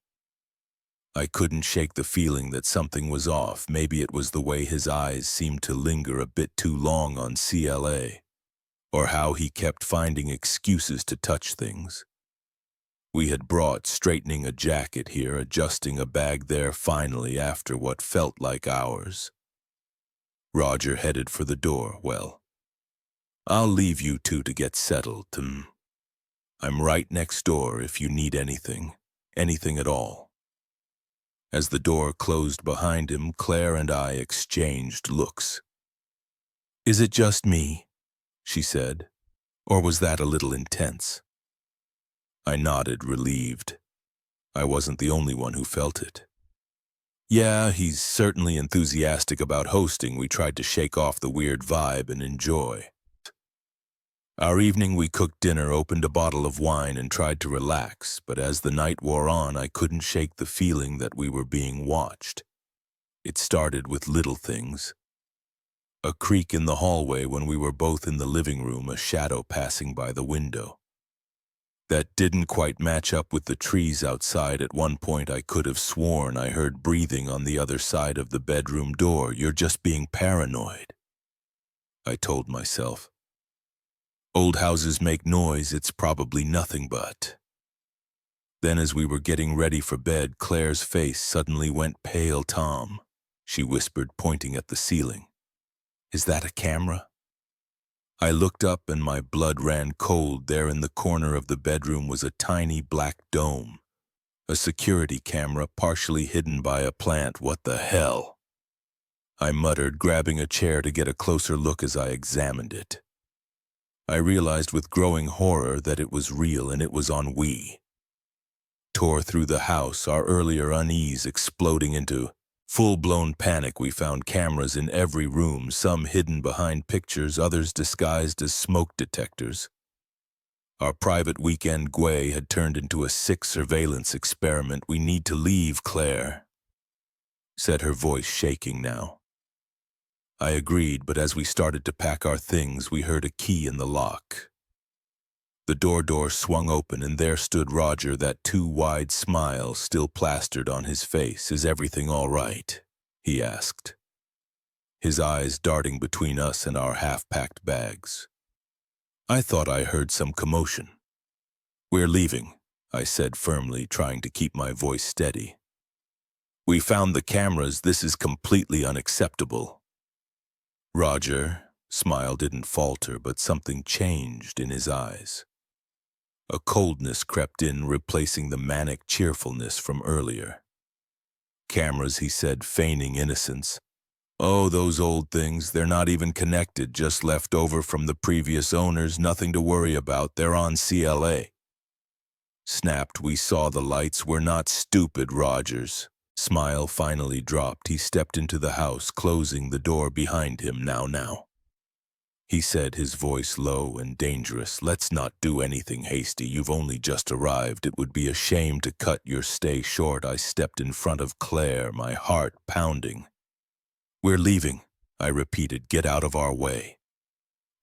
I couldn't shake the feeling that something was off. Maybe it was the way his eyes seemed to linger a bit too long on CLA, or how he kept finding excuses to touch things. We had brought straightening a jacket here, adjusting a bag there, finally, after what felt like hours. Roger headed for the door. "Well, I'll leave you two to get settled. I'm right next door if you need anything at all." As the door closed behind him, Claire and I exchanged looks. "Is it just me?" she said, "or was that a little intense?" I nodded, relieved. I wasn't the only one who felt it. "Yeah, he's certainly enthusiastic about hosting." We tried to shake off the weird vibe and enjoy our evening. We cooked dinner, opened a bottle of wine, and tried to relax, but as the night wore on, I couldn't shake the feeling that we were being watched. It started with little things. A creak in the hallway when we were both in the living room, a shadow passing by the window that didn't quite match up with the trees outside. At one point, I could have sworn I heard breathing on the other side of the bedroom door. "You're just being paranoid," I told myself. "Old houses make noise, it's probably nothing but." Then, as we were getting ready for bed, Claire's face suddenly went pale. "Tom," she whispered, pointing at the ceiling. "Is that a camera?" I looked up and my blood ran cold. There in the corner of the bedroom was a tiny black dome, a security camera partially hidden by a plant. "What the hell?" I muttered, grabbing a chair to get a closer look. As I examined it, I realized with growing horror that it was real, and it was on. We tore through the house, our earlier unease exploding into full-blown panic. We found cameras in every room, some hidden behind pictures, others disguised as smoke detectors. Our private weekend getaway had turned into a sick surveillance experiment. "We need to leave," Claire said, her voice shaking now. I agreed, but as we started to pack our things, we heard a key in the lock. The door swung open, and there stood Roger, that too wide smile still plastered on his face. "Is everything all right?" he asked, his eyes darting between us and our half-packed bags. I thought I heard some commotion. "We're leaving," I said firmly, trying to keep my voice steady. "We found the cameras. This is completely unacceptable." Roger's smile didn't falter, but something changed in his eyes. A coldness crept in, replacing the manic cheerfulness from earlier. "Cameras," he said, feigning innocence. "Oh, those old things, they're not even connected, just left over from the previous owners, nothing to worry about, they're on CLA. Snapped. We saw the lights, we're not stupid." Roger's smile finally dropped. He stepped into the house, closing the door behind him. Now, he said, his voice low and dangerous. "Let's not do anything hasty. You've only just arrived. It would be a shame to cut your stay short." I stepped in front of Claire, my heart pounding. "We're leaving," I repeated. "Get out of our way."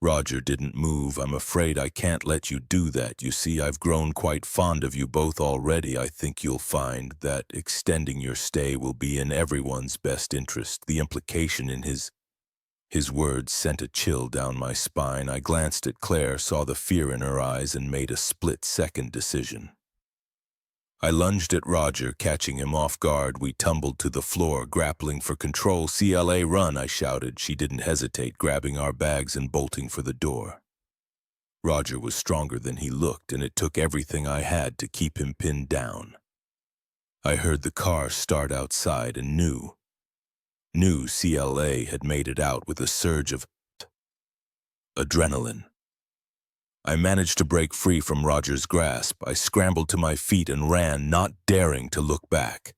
Roger didn't move. "I'm afraid I can't let you do that. You see, I've grown quite fond of you both already. I think you'll find that extending your stay will be in everyone's best interest." The implication in his His words sent a chill down my spine. I glanced at Claire, saw the fear in her eyes, and made a split-second decision. I lunged at Roger, catching him off guard. We tumbled to the floor, grappling for control. "CLA, run!" I shouted. She didn't hesitate, grabbing our bags and bolting for the door. Roger was stronger than he looked, and it took everything I had to keep him pinned down. I heard the car start outside and knew CLA had made it out with a surge of adrenaline. I managed to break free from Roger's grasp. I scrambled to my feet and ran, not daring to look back.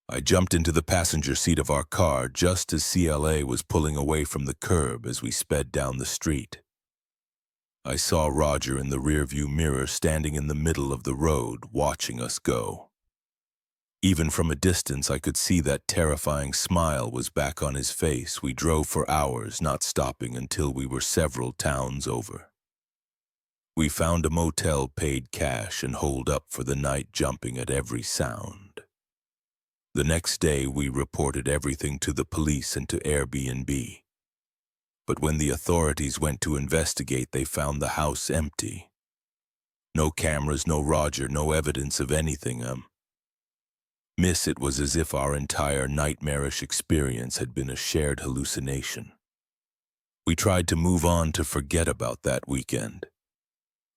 I jumped into the passenger seat of our car just as CLA was pulling away from the curb as we sped down the street. I saw Roger in the rearview mirror, standing in the middle of the road, watching us go. Even from a distance, I could see that terrifying smile was back on his face. We drove for hours, not stopping until we were several towns over. We found a motel, paid cash, and holed up for the night, jumping at every sound. The next day, we reported everything to the police and to Airbnb. But when the authorities went to investigate, they found the house empty. No cameras, no Roger, no evidence of anything. It was as if our entire nightmarish experience had been a shared hallucination. We tried to move on, to forget about that weekend.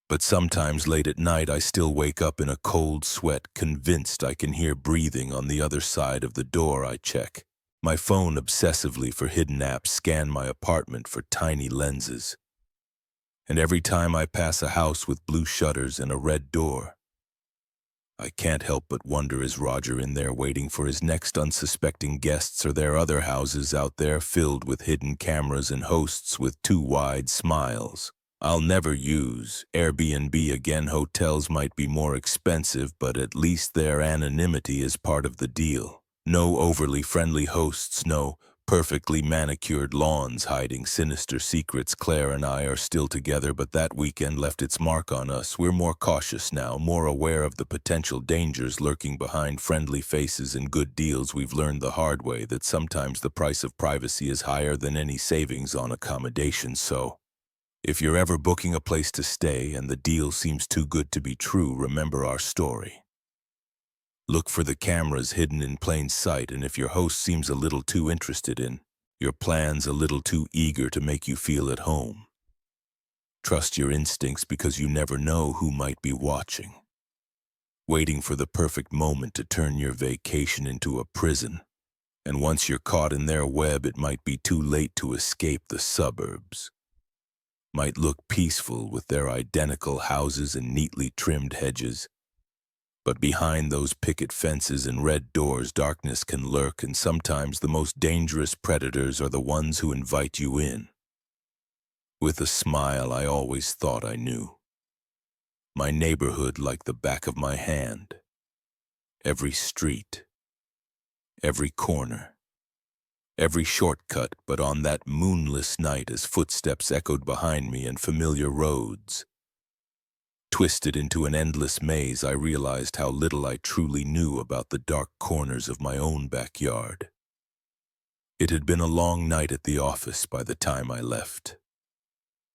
But sometimes late at night, I still wake up in a cold sweat, convinced I can hear breathing on the other side of the door. I check my phone obsessively for hidden apps, scan my apartment for tiny lenses. And every time I pass a house with blue shutters and a red door, I can't help but wonder, is Roger in there waiting for his next unsuspecting guests? Or there other houses out there filled with hidden cameras and hosts with too wide smiles? I'll never use Airbnb again. Hotels might be more expensive, but at least their anonymity is part of the deal. No overly friendly hosts, no perfectly manicured lawns hiding sinister secrets. Claire and I are still together, but that weekend left its mark on us. We're more cautious now, more aware of the potential dangers lurking behind friendly faces and good deals. We've learned the hard way that sometimes the price of privacy is higher than any savings on accommodations. So, if you're ever booking a place to stay and the deal seems too good to be true, remember our story. Look for the cameras hidden in plain sight, and if your host seems a little too interested in your plans, a little too eager to make you feel at home, trust your instincts, because you never know who might be watching, waiting for the perfect moment to turn your vacation into a prison. And once you're caught in their web, it might be too late to escape. The suburbs might look peaceful with their identical houses and neatly trimmed hedges, but behind those picket fences and red doors, darkness can lurk, and sometimes the most dangerous predators are the ones who invite you in. With a smile, I always thought I knew my neighborhood like the back of my hand. Every street, every corner, every shortcut. But on that moonless night, as footsteps echoed behind me and familiar roads twisted into an endless maze, I realized how little I truly knew about the dark corners of my own backyard. It had been a long night at the office by the time I left.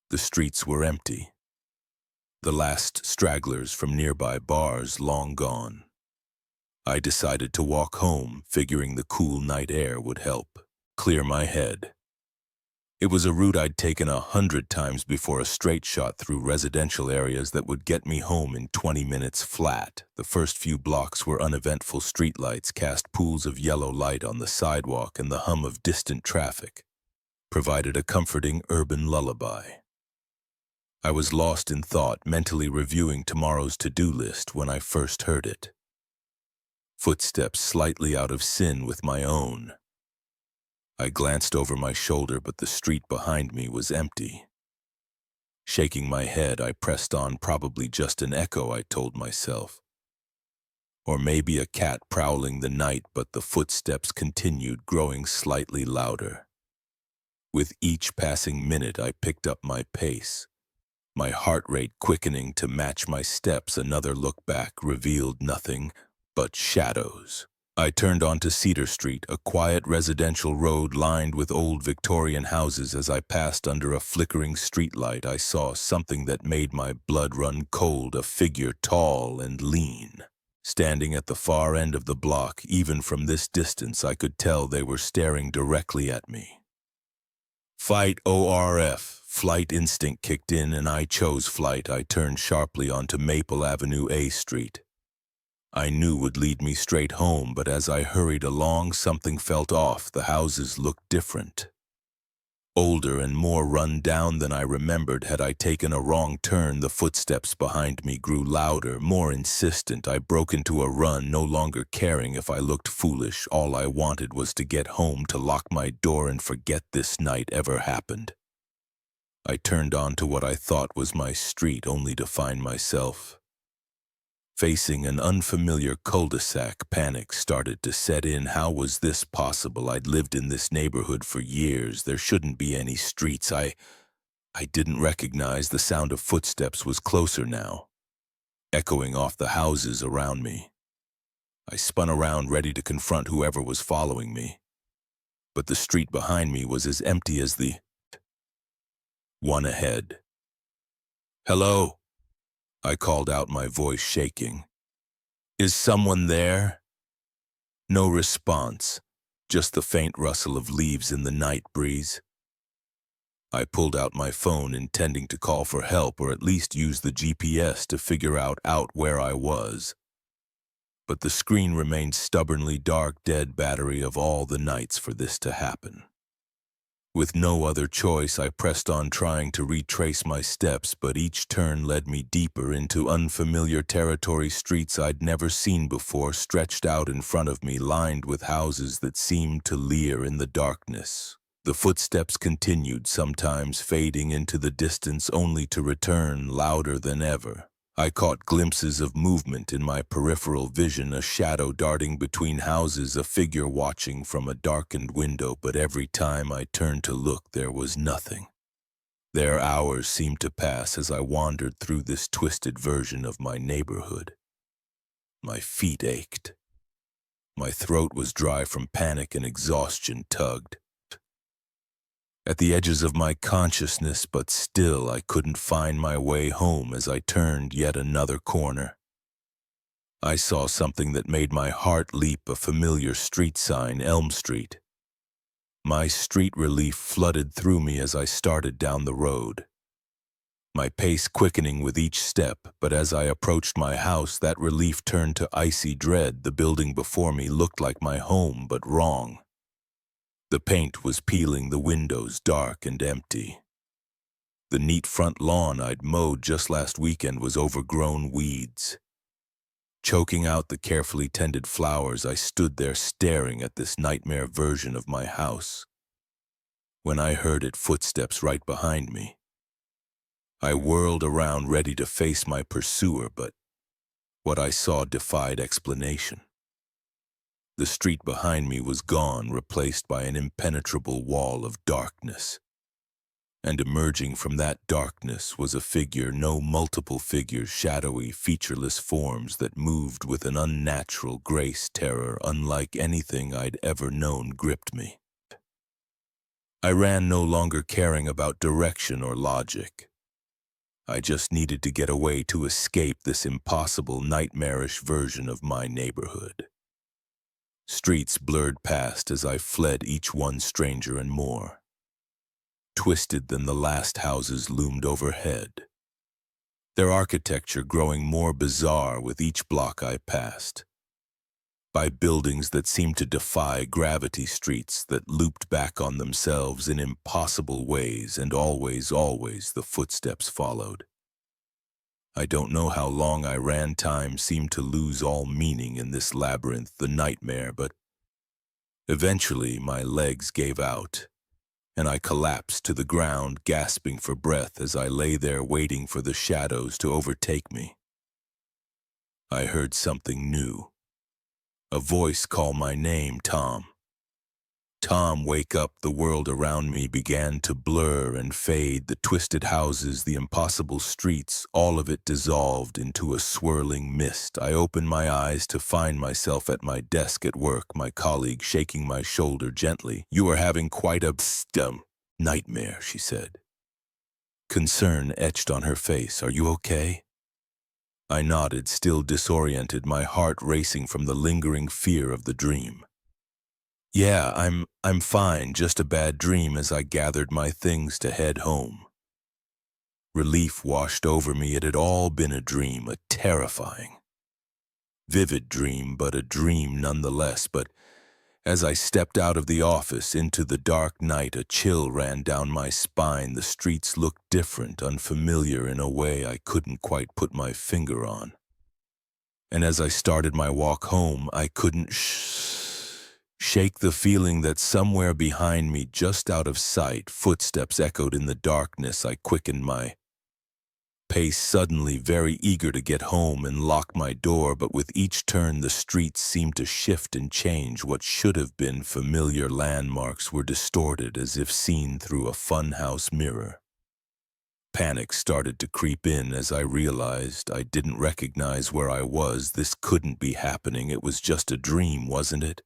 The streets were empty, the last stragglers from nearby bars long gone. I decided to walk home, figuring the cool night air would help clear my head. It was a route I'd taken 100 times before, a straight shot through residential areas that would get me home in 20 minutes flat. The first few blocks were uneventful. Streetlights cast pools of yellow light on the sidewalk, and the hum of distant traffic provided a comforting urban lullaby. I was lost in thought, mentally reviewing tomorrow's to-do list, when I first heard it. Footsteps slightly out of sync with my own. I glanced over my shoulder, but the street behind me was empty. Shaking my head, I pressed on. Probably just an echo, I told myself. Or maybe a cat prowling the night, but the footsteps continued, growing slightly louder. With each passing minute, I picked up my pace, my heart rate quickening to match my steps. Another look back revealed nothing but shadows. I turned onto Cedar Street, a quiet residential road lined with old Victorian houses. As I passed under a flickering streetlight, I saw something that made my blood run cold, a figure tall and lean. Standing at the far end of the block, even from this distance, I could tell they were staring directly at me. Fight ORF. Flight instinct kicked in and I chose flight. I turned sharply onto Maple Avenue A Street. I knew would lead me straight home, but as I hurried along, something felt off. The houses looked different. Older and more run down than I remembered. Had I taken a wrong turn? The footsteps behind me grew louder, more insistent. I broke into a run, no longer caring if I looked foolish. All I wanted was to get home, to lock my door and forget this night ever happened. I turned onto what I thought was my street, only to find myself facing an unfamiliar cul-de-sac. Panic started to set in. How was this possible? I'd lived in this neighborhood for years. There shouldn't be any streets. I didn't recognize. The sound of footsteps was closer now, echoing off the houses around me. I spun around, ready to confront whoever was following me. But the street behind me was as empty as the one ahead. "Hello?" I called out, my voice shaking. "Is someone there?" No response, just the faint rustle of leaves in the night breeze. I pulled out my phone, intending to call for help or at least use the GPS to figure out where I was. But the screen remained stubbornly dark, dead battery of all the nights for this to happen. With no other choice, I pressed on, trying to retrace my steps, but each turn led me deeper into unfamiliar territory. Streets I'd never seen before stretched out in front of me, lined with houses that seemed to leer in the darkness. The footsteps continued, sometimes fading into the distance, only to return louder than ever. I caught glimpses of movement in my peripheral vision, a shadow darting between houses, a figure watching from a darkened window, but every time I turned to look, there was nothing. Their hours seemed to pass as I wandered through this twisted version of my neighborhood. My feet ached. My throat was dry from panic, and exhaustion tugged at the edges of my consciousness, but still I couldn't find my way home. As I turned yet another corner, I saw something that made my heart leap, a familiar street sign, Elm Street. My street relief flooded through me as I started down the road, my pace quickening with each step, but as I approached my house, that relief turned to icy dread. The building before me looked like my home, but wrong. The paint was peeling, the windows dark and empty. The neat front lawn I'd mowed just last weekend was overgrown weeds, choking out the carefully tended flowers. I stood there staring at this nightmare version of my house when I heard footsteps right behind me. I whirled around, ready to face my pursuer, but what I saw defied explanation. The street behind me was gone, replaced by an impenetrable wall of darkness. And emerging from that darkness was a figure, no, multiple figures, shadowy, featureless forms that moved with an unnatural grace. Terror, unlike anything I'd ever known, gripped me. I ran, no longer caring about direction or logic. I just needed to get away, to escape this impossible, nightmarish version of my neighborhood. Streets blurred past as I fled, each one stranger and more twisted than the last houses loomed overhead, their architecture growing more bizarre with each block I passed. By buildings that seemed to defy gravity, streets that looped back on themselves in impossible ways, and always the footsteps followed. I don't know how long I ran. Time seemed to lose all meaning in this labyrinth, the nightmare, but eventually my legs gave out, and I collapsed to the ground, gasping for breath as I lay there waiting for the shadows to overtake me. I heard something new, a voice call my name, Tom. Tom, wake up. The world around me began to blur and fade. The twisted houses, the impossible streets, all of it dissolved into a swirling mist. I opened my eyes to find myself at my desk at work, my colleague shaking my shoulder gently. "You are having quite a nightmare," she said. Concern etched on her face. "Are you okay?" I nodded, still disoriented, my heart racing from the lingering fear of the dream. "Yeah, I'm fine, just a bad dream," as I gathered my things to head home. Relief washed over me. It had all been a dream, a terrifying, vivid dream, but a dream nonetheless. But as I stepped out of the office into the dark night, a chill ran down my spine. The streets looked different, unfamiliar in a way I couldn't quite put my finger on. And as I started my walk home, I couldn't shake the feeling that somewhere behind me, just out of sight, footsteps echoed in the darkness. I quickened my pace suddenly, very eager to get home, and locked my door, but with each turn the streets seemed to shift and change. What should have been familiar landmarks were distorted as if seen through a funhouse mirror. Panic started to creep in as I realized I didn't recognize where I was. This couldn't be happening. It was just a dream, wasn't it?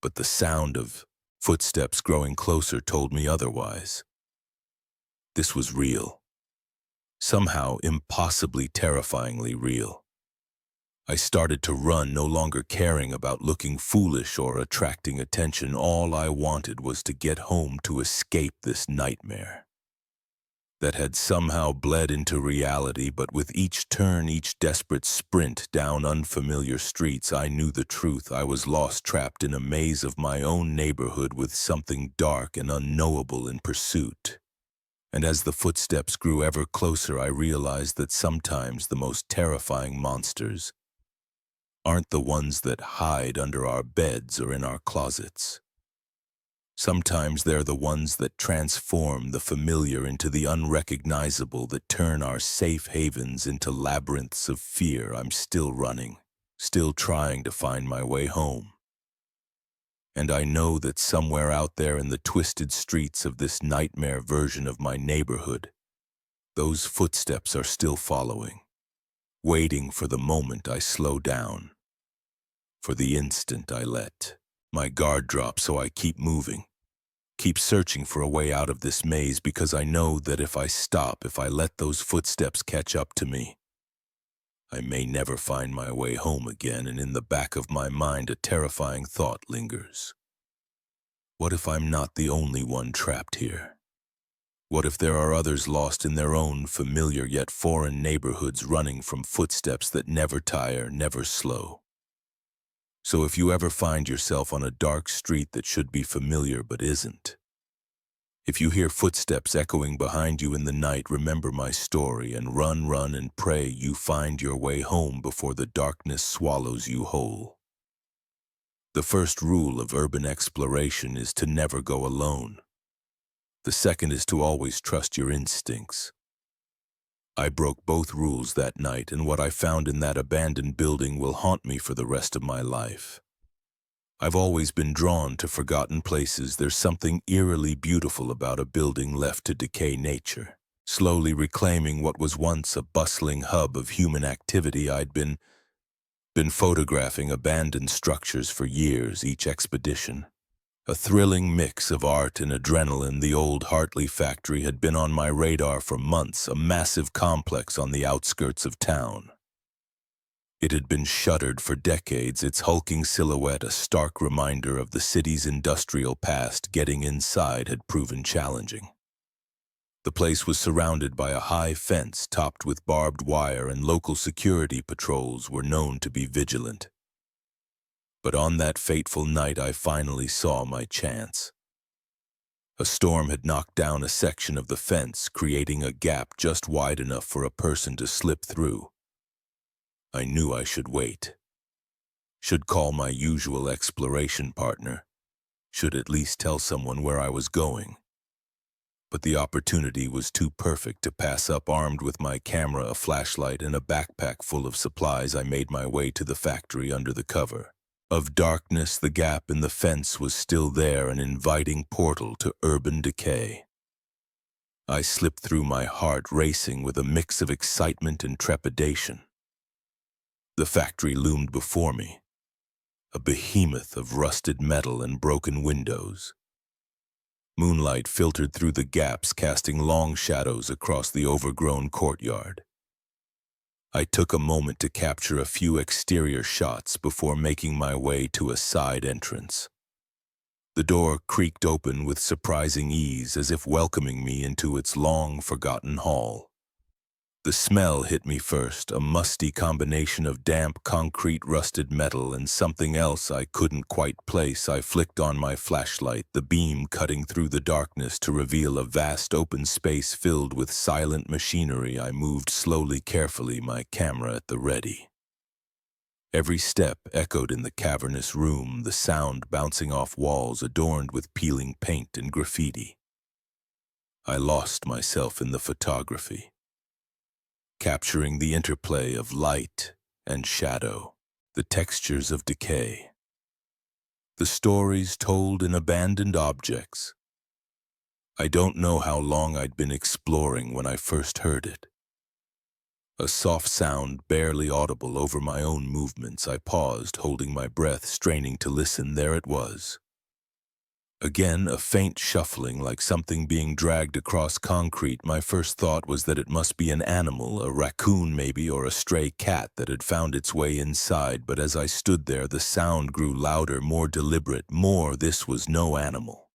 But the sound of footsteps growing closer told me otherwise. This was real. Somehow impossibly, terrifyingly real. I started to run, no longer caring about looking foolish or attracting attention. All I wanted was to get home, to escape this nightmare that had somehow bled into reality. But with each turn, each desperate sprint down unfamiliar streets, I knew the truth. I was lost, trapped in a maze of my own neighborhood, with something dark and unknowable in pursuit. And as the footsteps grew ever closer, I realized that sometimes the most terrifying monsters aren't the ones that hide under our beds or in our closets. Sometimes they're the ones that transform the familiar into the unrecognizable, that turn our safe havens into labyrinths of fear. I'm still running, still trying to find my way home. And I know that somewhere out there in the twisted streets of this nightmare version of my neighborhood, those footsteps are still following, waiting for the moment I slow down, for the instant I let my guard drop. So I keep moving, keep searching for a way out of this maze, because I know that if I stop, if I let those footsteps catch up to me, I may never find my way home again. And in the back of my mind, a terrifying thought lingers. What if I'm not the only one trapped here? What if there are others lost in their own familiar yet foreign neighborhoods, running from footsteps that never tire, never slow? So if you ever find yourself on a dark street that should be familiar but isn't, if you hear footsteps echoing behind you in the night, remember my story and run, run, and pray you find your way home before the darkness swallows you whole. The first rule of urban exploration is to never go alone. The second is to always trust your instincts. I broke both rules that night, and what I found in that abandoned building will haunt me for the rest of my life. I've always been drawn to forgotten places. There's something eerily beautiful about a building left to decay nature, slowly reclaiming what was once a bustling hub of human activity. I'd been photographing abandoned structures for years, each expedition a thrilling mix of art and adrenaline. The old Hartley factory had been on my radar for months, a massive complex on the outskirts of town. It had been shuttered for decades, its hulking silhouette a stark reminder of the city's industrial past. Getting inside had proven challenging. The place was surrounded by a high fence topped with barbed wire, and local security patrols were known to be vigilant. But on that fateful night, I finally saw my chance. A storm had knocked down a section of the fence, creating a gap just wide enough for a person to slip through. I knew I should wait, should call my usual exploration partner, should at least tell someone where I was going. But the opportunity was too perfect to pass up. Armed with my camera, a flashlight, and a backpack full of supplies, I made my way to the factory under the cover Of darkness, the gap in the fence was still there, an inviting portal to urban decay. I slipped through, my heart racing with a mix of excitement and trepidation. The factory loomed before me, a behemoth of rusted metal and broken windows. Moonlight filtered through the gaps, casting long shadows across the overgrown courtyard. I took a moment to capture a few exterior shots before making my way to a side entrance. The door creaked open with surprising ease, as if welcoming me into its long-forgotten hall. The smell hit me first, a musty combination of damp concrete, rusted metal, and something else I couldn't quite place. I flicked on my flashlight, the beam cutting through the darkness to reveal a vast open space filled with silent machinery. I moved slowly, carefully, my camera at the ready. Every step echoed in the cavernous room, the sound bouncing off walls adorned with peeling paint and graffiti. I lost myself in the photography, capturing the interplay of light and shadow, the textures of decay, the stories told in abandoned objects. I don't know how long I'd been exploring when I first heard it. A soft sound barely audible over my own movements. I paused, holding my breath, straining to listen. There it was. Again, a faint shuffling, like something being dragged across concrete. My first thought was that it must be an animal, a raccoon maybe, or a stray cat that had found its way inside. But as I stood there, the sound grew louder, more deliberate, more. This was no animal.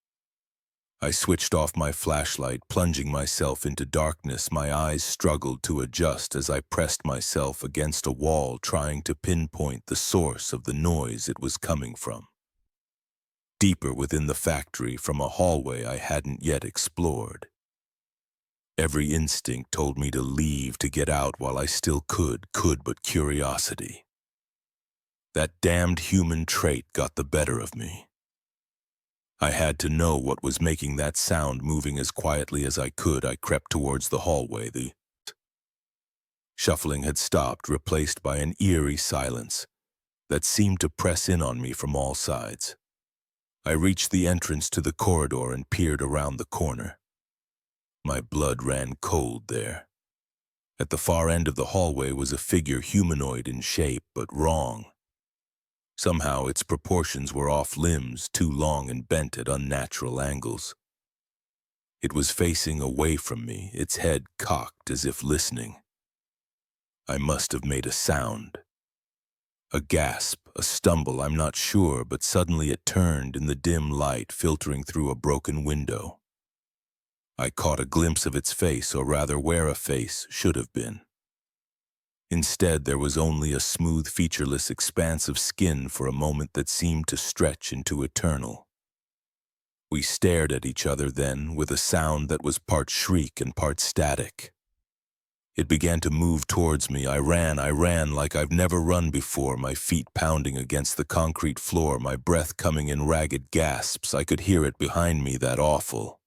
I switched off my flashlight, plunging myself into darkness. My eyes struggled to adjust as I pressed myself against a wall, trying to pinpoint the source of the noise it was coming from. Deeper within the factory, from a hallway I hadn't yet explored. Every instinct told me to leave, to get out while I still could, but curiosity, that damned human trait, got the better of me. I had to know what was making that sound. Moving as quietly as I could, I crept towards the hallway. The shuffling had stopped, replaced by an eerie silence that seemed to press in on me from all sides. I reached the entrance to the corridor and peered around the corner. My blood ran cold there. At the far end of the hallway was a figure, humanoid in shape, but wrong. Somehow its proportions were off, limbs too long and bent at unnatural angles. It was facing away from me, its head cocked as if listening. I must have made a sound. A gasp, a stumble, I'm not sure, but suddenly it turned in the dim light filtering through a broken window. I caught a glimpse of its face, or rather where a face should have been. Instead, there was only a smooth, featureless expanse of skin for a moment that seemed to stretch into eternal. We stared at each other then, with a sound that was part shriek and part static. It began to move towards me. I ran like I've never run before, my feet pounding against the concrete floor, my breath coming in ragged gasps. I could hear it behind me, that awful,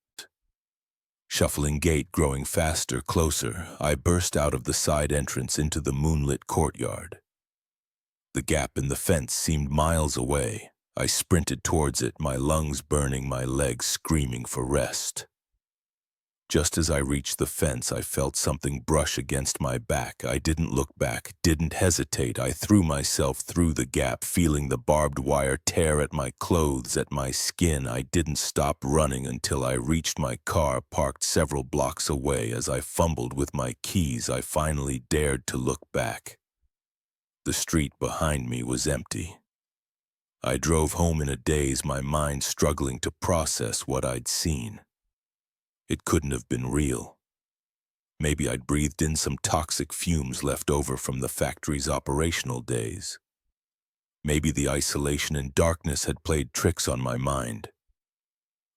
shuffling gait growing faster, closer. I burst out of the side entrance into the moonlit courtyard. The gap in the fence seemed miles away. I sprinted towards it, my lungs burning, my legs screaming for rest. Just as I reached the fence, I felt something brush against my back. I didn't look back, didn't hesitate. I threw myself through the gap, feeling the barbed wire tear at my clothes, at my skin. I didn't stop running until I reached my car, parked several blocks away. As I fumbled with my keys, I finally dared to look back. The street behind me was empty. I drove home in a daze, my mind struggling to process what I'd seen. It couldn't have been real. Maybe I'd breathed in some toxic fumes left over from the factory's operational days. Maybe the isolation and darkness had played tricks on my mind.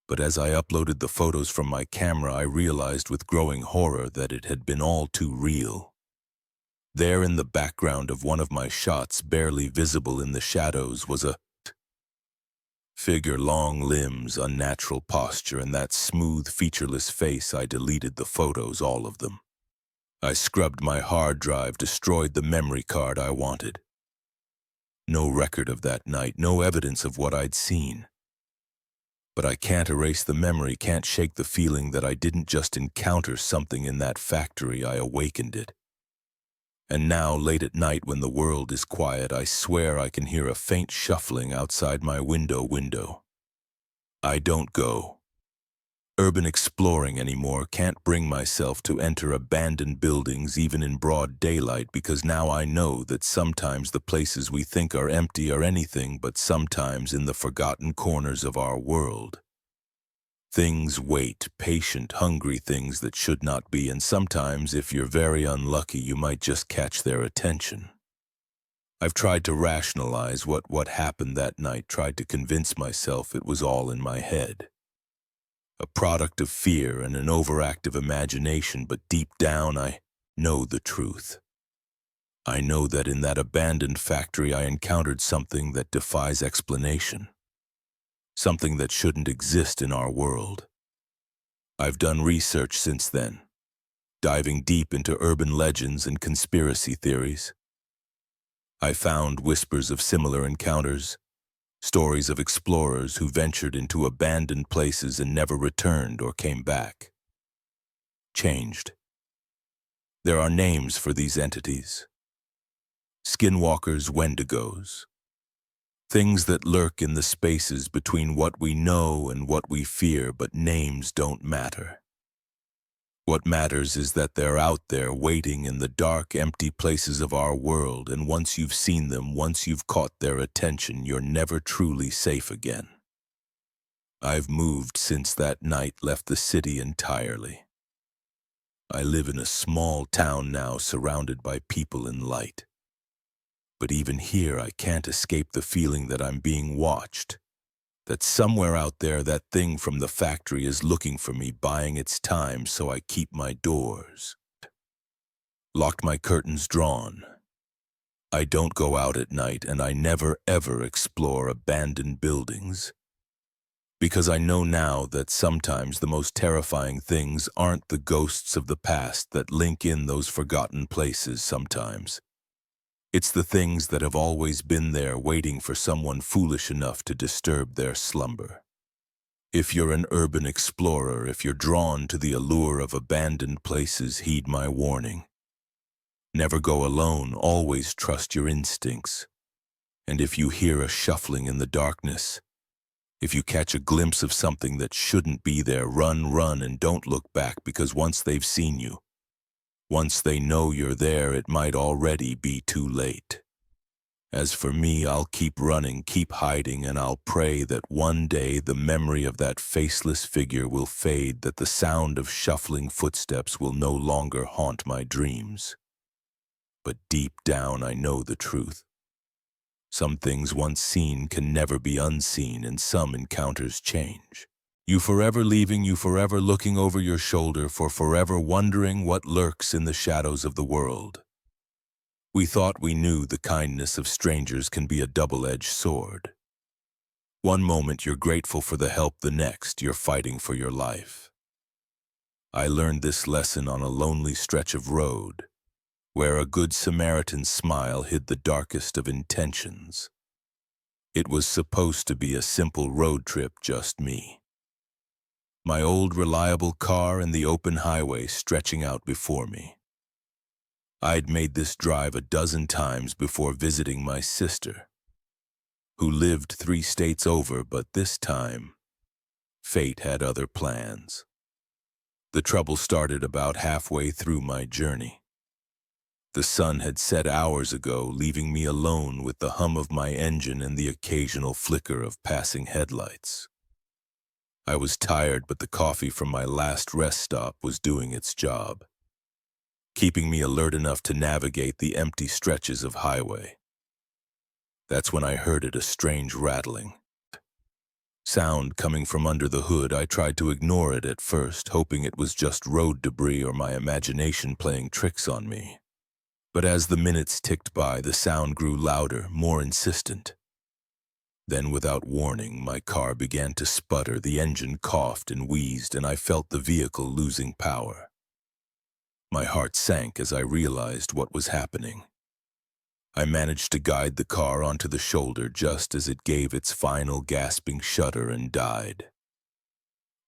But as I uploaded the photos from my camera, I realized with growing horror that it had been all too real. There in the background of one of my shots, barely visible in the shadows, was a figure, long limbs, unnatural posture, and that smooth, featureless face. I deleted the photos, all of them. I scrubbed my hard drive, destroyed the memory card I wanted. No record of that night, no evidence of what I'd seen. But I can't erase the memory, can't shake the feeling that I didn't just encounter something in that factory, I awakened it. And now, late at night when the world is quiet, I swear I can hear a faint shuffling outside my window. I don't go urban exploring anymore, can't bring myself to enter abandoned buildings even in broad daylight, because now I know that sometimes the places we think are empty are anything but sometimes in the forgotten corners of our world. Things wait, patient, hungry things that should not be, and sometimes, if you're very unlucky, you might just catch their attention. I've tried to rationalize what happened that night, tried to convince myself it was all in my head. A product of fear and an overactive imagination, but deep down I know the truth. I know that in that abandoned factory I encountered something that defies explanation. Something that shouldn't exist in our world. I've done research since then, diving deep into urban legends and conspiracy theories. I found whispers of similar encounters, stories of explorers who ventured into abandoned places and never returned or came back. Changed. There are names for these entities. Skinwalkers, wendigos. Things that lurk in the spaces between what we know and what we fear, but names don't matter. What matters is that they're out there waiting in the dark, empty places of our world, and once you've seen them, once you've caught their attention, you're never truly safe again. I've moved since that night, left the city entirely. I live in a small town now, surrounded by people and light. But even here, I can't escape the feeling that I'm being watched. That somewhere out there, that thing from the factory is looking for me, buying its time, so I keep my doors locked, my curtains drawn. I don't go out at night, and I never ever explore abandoned buildings. Because I know now that sometimes the most terrifying things aren't the ghosts of the past that link in those forgotten places sometimes. It's the things that have always been there, waiting for someone foolish enough to disturb their slumber. If you're an urban explorer, if you're drawn to the allure of abandoned places, heed my warning. Never go alone, always trust your instincts. And if you hear a shuffling in the darkness, if you catch a glimpse of something that shouldn't be there, run, and don't look back, because once they've seen you, once they know you're there, it might already be too late. As for me, I'll keep running, keep hiding, and I'll pray that one day the memory of that faceless figure will fade, that the sound of shuffling footsteps will no longer haunt my dreams. But deep down, I know the truth. Some things once seen can never be unseen, and some encounters change. You forever leaving, you forever looking over your shoulder, for forever wondering what lurks in the shadows of the world. We thought we knew the kindness of strangers can be a double-edged sword. One moment you're grateful for the help, the next you're fighting for your life. I learned this lesson on a lonely stretch of road, where a good Samaritan's smile hid the darkest of intentions. It was supposed to be a simple road trip, just me. My old reliable car and the open highway stretching out before me. I'd made this drive a dozen times before visiting my sister, who lived 3 states over, but this time, fate had other plans. The trouble started about halfway through my journey. The sun had set hours ago, leaving me alone with the hum of my engine and the occasional flicker of passing headlights. I was tired, but the coffee from my last rest stop was doing its job, keeping me alert enough to navigate the empty stretches of highway. That's when I heard it, a strange rattling sound coming from under the hood. I tried to ignore it at first, hoping it was just road debris or my imagination playing tricks on me. But as the minutes ticked by, the sound grew louder, more insistent. Then, without warning, my car began to sputter, the engine coughed and wheezed, and I felt the vehicle losing power. My heart sank as I realized what was happening. I managed to guide the car onto the shoulder just as it gave its final gasping shudder and died.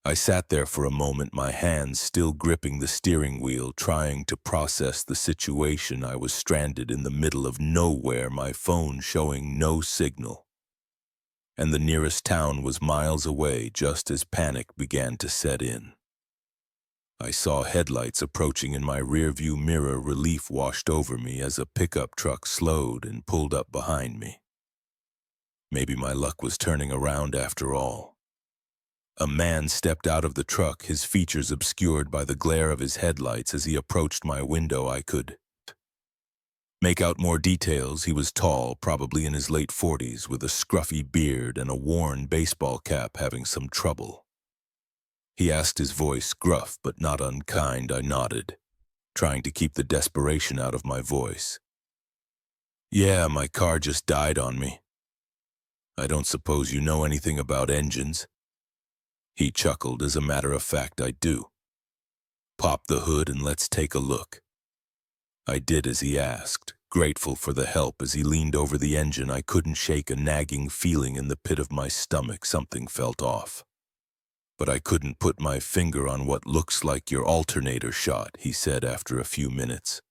I sat there for a moment, my hands still gripping the steering wheel, trying to process the situation. I was stranded in the middle of nowhere, my phone showing no signal. And the nearest town was miles away just as panic began to set in. I saw headlights approaching in my rearview mirror. Relief washed over me as a pickup truck slowed and pulled up behind me. Maybe my luck was turning around after all. A man stepped out of the truck, his features obscured by the glare of his headlights. As he approached my window, I could make out more details. He was tall, probably in his late 40s, with a scruffy beard and a worn baseball cap, having some trouble. He asked, his voice gruff but not unkind. I nodded, trying to keep the desperation out of my voice. "Yeah, my car just died on me. I don't suppose you know anything about engines?" He chuckled. "As a matter of fact, I do. Pop the hood and let's take a look." I did as he asked, grateful for the help. As he leaned over the engine, I couldn't shake a nagging feeling in the pit of my stomach. Something felt off. "But I couldn't put my finger on what looks like your alternator shot," he said after a few minutes.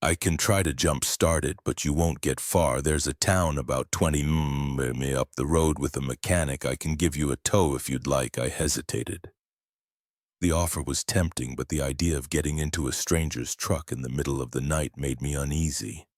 "I can try to jump start it, but you won't get far. There's a town about 20 me up the road with a mechanic. I can give you a tow if you'd like." I hesitated. The offer was tempting, but the idea of getting into a stranger's truck in the middle of the night made me uneasy.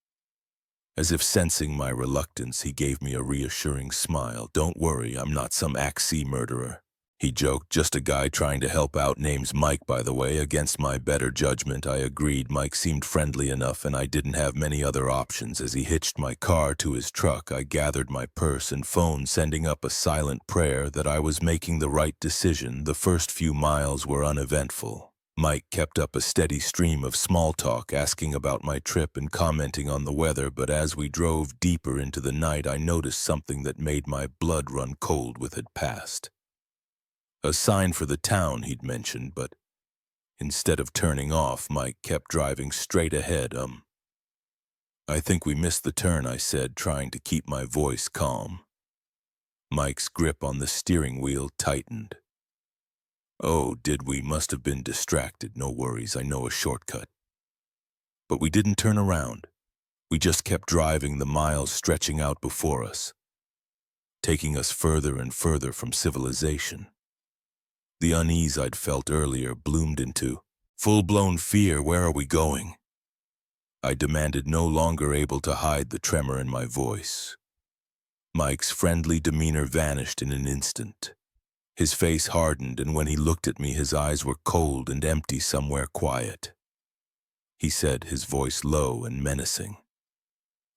As if sensing my reluctance, he gave me a reassuring smile. "Don't worry, I'm not some axe murderer," he joked. "Just a guy trying to help out. Name's Mike, by the way." Against my better judgment, I agreed. Mike seemed friendly enough, and I didn't have many other options. As he hitched my car to his truck, I gathered my purse and phone, sending up a silent prayer that I was making the right decision. The first few miles were uneventful. Mike kept up a steady stream of small talk, asking about my trip and commenting on the weather, but as we drove deeper into the night, I noticed something that made my blood run cold. With it passed. A sign for the town he'd mentioned, but instead of turning off, Mike kept driving straight ahead. "I think we missed the turn," I said, trying to keep my voice calm. Mike's grip on the steering wheel tightened. "Oh, did we? Must have been distracted. No worries, I know a shortcut." But we didn't turn around. We just kept driving, the miles stretching out before us, taking us further and further from civilization. The unease I'd felt earlier bloomed into full-blown fear. "Where are we going?" I demanded, no longer able to hide the tremor in my voice. Mike's friendly demeanor vanished in an instant. His face hardened, and when he looked at me, his eyes were cold and empty. "Somewhere quiet," he said, his voice low and menacing.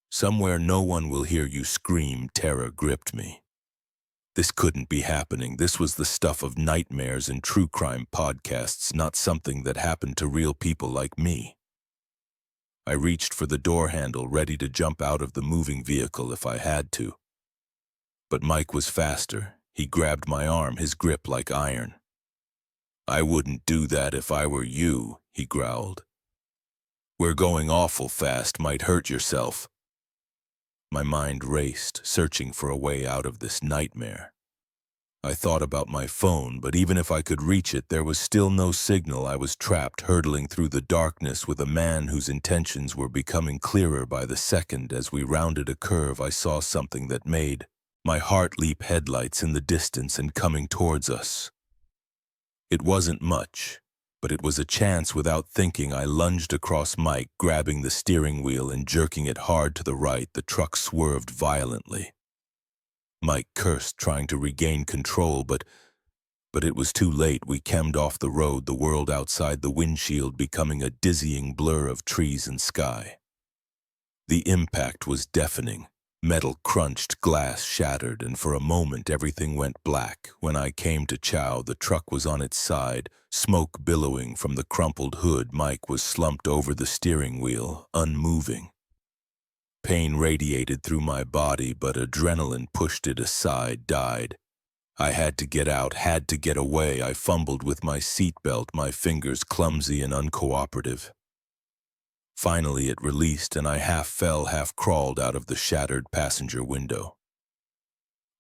"Somewhere no one will hear you scream." Terror gripped me. This couldn't be happening. This was the stuff of nightmares and true crime podcasts, not something that happened to real people like me. I reached for the door handle, ready to jump out of the moving vehicle if I had to. But Mike was faster. He grabbed my arm, his grip like iron. "I wouldn't do that if I were you," he growled. "We're going awful fast, might hurt yourself." My mind raced, searching for a way out of this nightmare. I thought about my phone, but even if I could reach it, there was still no signal. I was trapped, hurtling through the darkness with a man whose intentions were becoming clearer by the second. As we rounded a curve, I saw something that made my heart leap. Headlights in the distance and coming towards us. It wasn't much, but it was a chance. Without thinking, I lunged across Mike, grabbing the steering wheel and jerking it hard to the right. The truck swerved violently. Mike cursed, trying to regain control, but it was too late. We camed off the road, the world outside the windshield becoming a dizzying blur of trees and sky. The impact was deafening. Metal crunched, glass shattered, and for a moment everything went black. When I came to chow, the truck was on its side, smoke billowing from the crumpled hood. Mike was slumped over the steering wheel, unmoving. Pain radiated through my body, but adrenaline pushed it aside, died. I had to get out, had to get away. I fumbled with my seatbelt, my fingers clumsy and uncooperative. Finally, it released and I half fell, half crawled out of the shattered passenger window.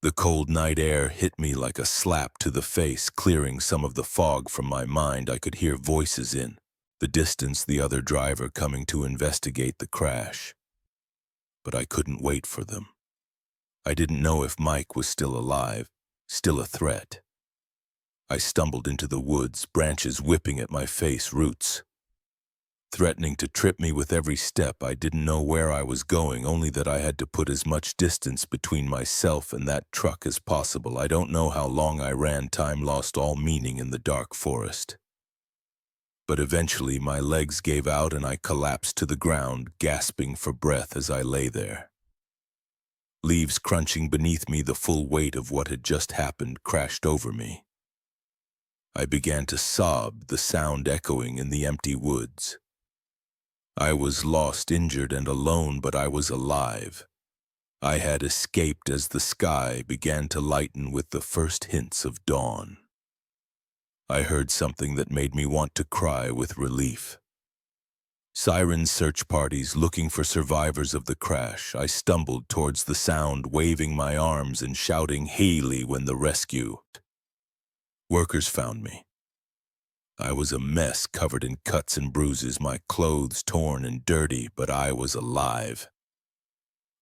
The cold night air hit me like a slap to the face, clearing some of the fog from my mind. I could hear voices in the distance, the other driver coming to investigate the crash. But I couldn't wait for them. I didn't know if Mike was still alive, still a threat. I stumbled into the woods, branches whipping at my face, roots threatening to trip me with every step. I didn't know where I was going, only that I had to put as much distance between myself and that truck as possible. I don't know how long I ran. Time lost all meaning in the dark forest. But eventually my legs gave out and I collapsed to the ground, gasping for breath as I lay there. Leaves crunching beneath me, the full weight of what had just happened crashed over me. I began to sob, the sound echoing in the empty woods. I was lost, injured, and alone, but I was alive. I had escaped as the sky began to lighten with the first hints of dawn. I heard something that made me want to cry with relief. Siren search parties looking for survivors of the crash. I stumbled towards the sound, waving my arms and shouting "Haley" when the rescue workers found me. I was a mess, covered in cuts and bruises, my clothes torn and dirty, but I was alive.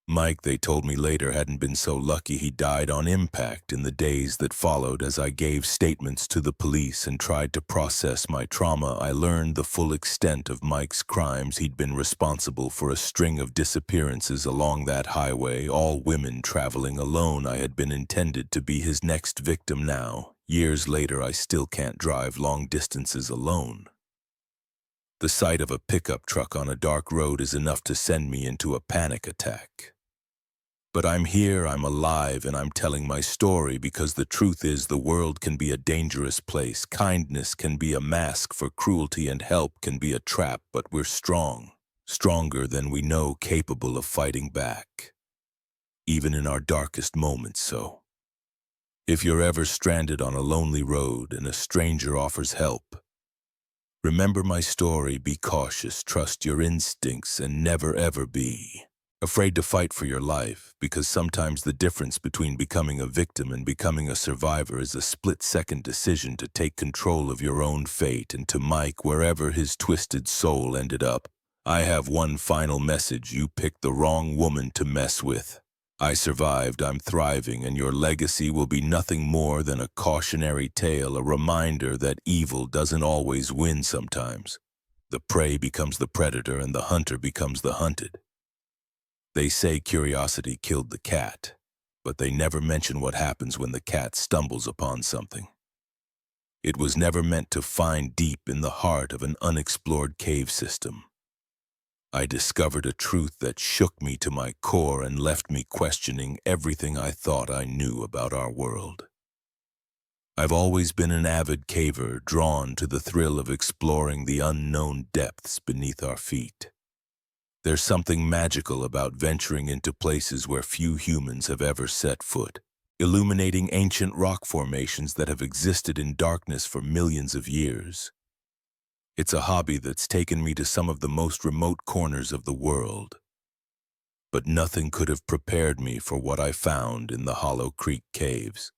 Mike, they told me later, hadn't been so lucky. He died on impact. In the days that followed, as I gave statements to the police and tried to process my trauma, I learned the full extent of Mike's crimes. He'd been responsible for a string of disappearances along that highway, all women traveling alone. I had been intended to be his next victim now. Years later, I still can't drive long distances alone. The sight of a pickup truck on a dark road is enough to send me into a panic attack. But I'm here, I'm alive, and I'm telling my story because the truth is the world can be a dangerous place. Kindness can be a mask for cruelty and help can be a trap, but we're strong, stronger than we know, capable of fighting back, even in our darkest moments. So, if you're ever stranded on a lonely road and a stranger offers help, remember my story. Be cautious, trust your instincts, and never ever be afraid to fight for your life, because sometimes the difference between becoming a victim and becoming a survivor is a split-second decision to take control of your own fate. And to Mike, wherever his twisted soul ended up, I have one final message: you picked the wrong woman to mess with. I survived, I'm thriving, and your legacy will be nothing more than a cautionary tale, a reminder that evil doesn't always win. Sometimes the prey becomes the predator and the hunter becomes the hunted. They say curiosity killed the cat, but they never mention what happens when the cat stumbles upon something it was never meant to find. Deep in the heart of an unexplored cave system, I discovered a truth that shook me to my core and left me questioning everything I thought I knew about our world. I've always been an avid caver, drawn to the thrill of exploring the unknown depths beneath our feet. There's something magical about venturing into places where few humans have ever set foot, illuminating ancient rock formations that have existed in darkness for millions of years. It's a hobby that's taken me to some of the most remote corners of the world. But nothing could have prepared me for what I found in the Hollow Creek caves.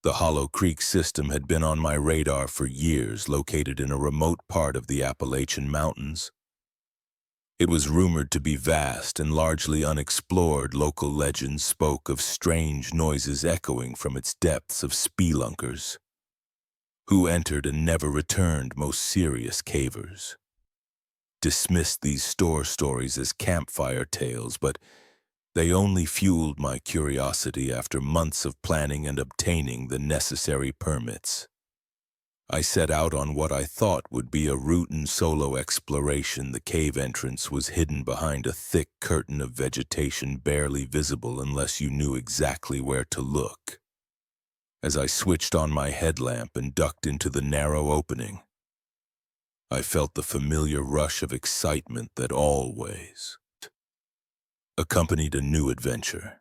The Hollow Creek system had been on my radar for years, located in a remote part of the Appalachian Mountains. It was rumored to be vast and largely unexplored. Local legends spoke of strange noises echoing from its depths, of spelunkers who entered and never returned. Most serious cavers dismissed these stories as campfire tales, but they only fueled my curiosity. After months of planning and obtaining the necessary permits, I set out on what I thought would be a routine solo exploration. The cave entrance was hidden behind a thick curtain of vegetation, barely visible unless you knew exactly where to look. As I switched on my headlamp and ducked into the narrow opening, I felt the familiar rush of excitement that always accompanied a new adventure.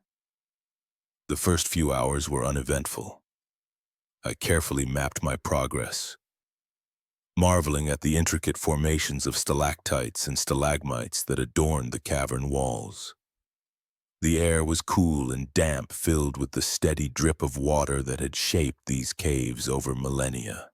The first few hours were uneventful. I carefully mapped my progress, marveling at the intricate formations of stalactites and stalagmites that adorned the cavern walls. The air was cool and damp, filled with the steady drip of water that had shaped these caves over millennia.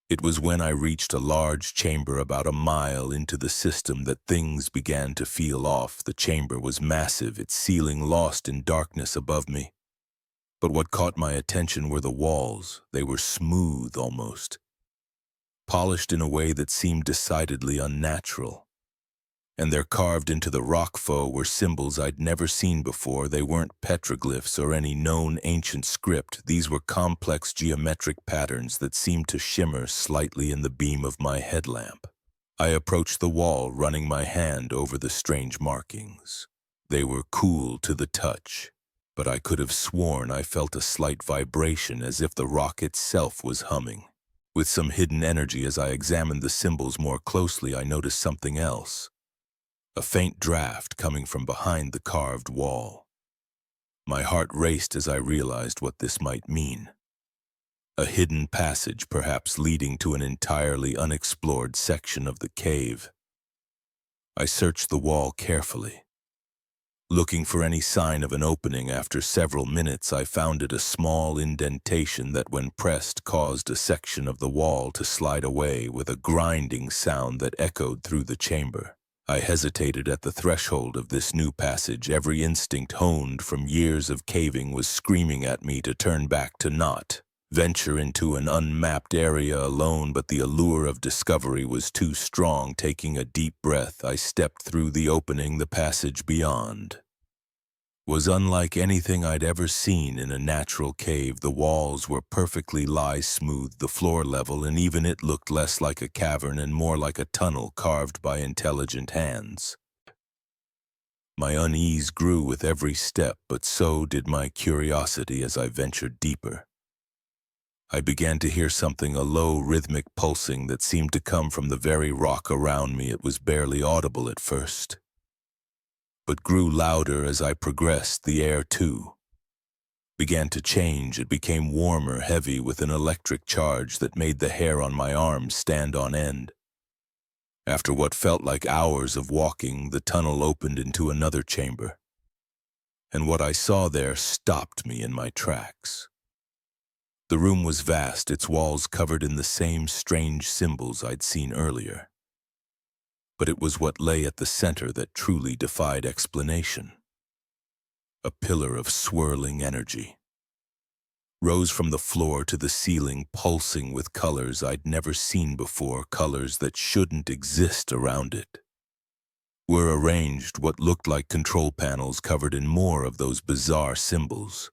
It was when I reached a large chamber about a mile into the system that things began to feel off. The chamber was massive, its ceiling lost in darkness above me. But what caught my attention were the walls. They were smooth almost, polished in a way that seemed decidedly unnatural. And there carved into the rock faux were symbols I'd never seen before. They weren't petroglyphs or any known ancient script. These were complex geometric patterns that seemed to shimmer slightly in the beam of my headlamp. I approached the wall, running my hand over the strange markings. They were cool to the touch, but I could have sworn I felt a slight vibration, as if the rock itself was humming. With some hidden energy, as I examined the symbols more closely, I noticed something else. A faint draft coming from behind the carved wall. My heart raced as I realized what this might mean. A hidden passage, perhaps leading to an entirely unexplored section of the cave. I searched the wall carefully, looking for any sign of an opening. After several minutes, I found it a small indentation that, when pressed, caused a section of the wall to slide away with a grinding sound that echoed through the chamber. I hesitated at the threshold of this new passage. Every instinct honed from years of caving was screaming at me to turn back, to not venture into an unmapped area alone, but the allure of discovery was too strong. Taking a deep breath, I stepped through the opening. The passage beyond was unlike anything I'd ever seen in a natural cave. The walls were perfectly smooth, the floor level, and even it looked less like a cavern and more like a tunnel carved by intelligent hands. My unease grew with every step, but so did my curiosity as I ventured deeper. I began to hear something, a low, rhythmic pulsing that seemed to come from the very rock around me. It was barely audible at first, but grew louder as I progressed. The air, too, began to change. It became warmer, heavy, with an electric charge that made the hair on my arms stand on end. After what felt like hours of walking, the tunnel opened into another chamber, and what I saw there stopped me in my tracks. The room was vast, its walls covered in the same strange symbols I'd seen earlier. But it was what lay at the center that truly defied explanation. A pillar of swirling energy rose from the floor to the ceiling, pulsing with colors I'd never seen before. Colors that shouldn't exist around it were arranged what looked like control panels covered in more of those bizarre symbols.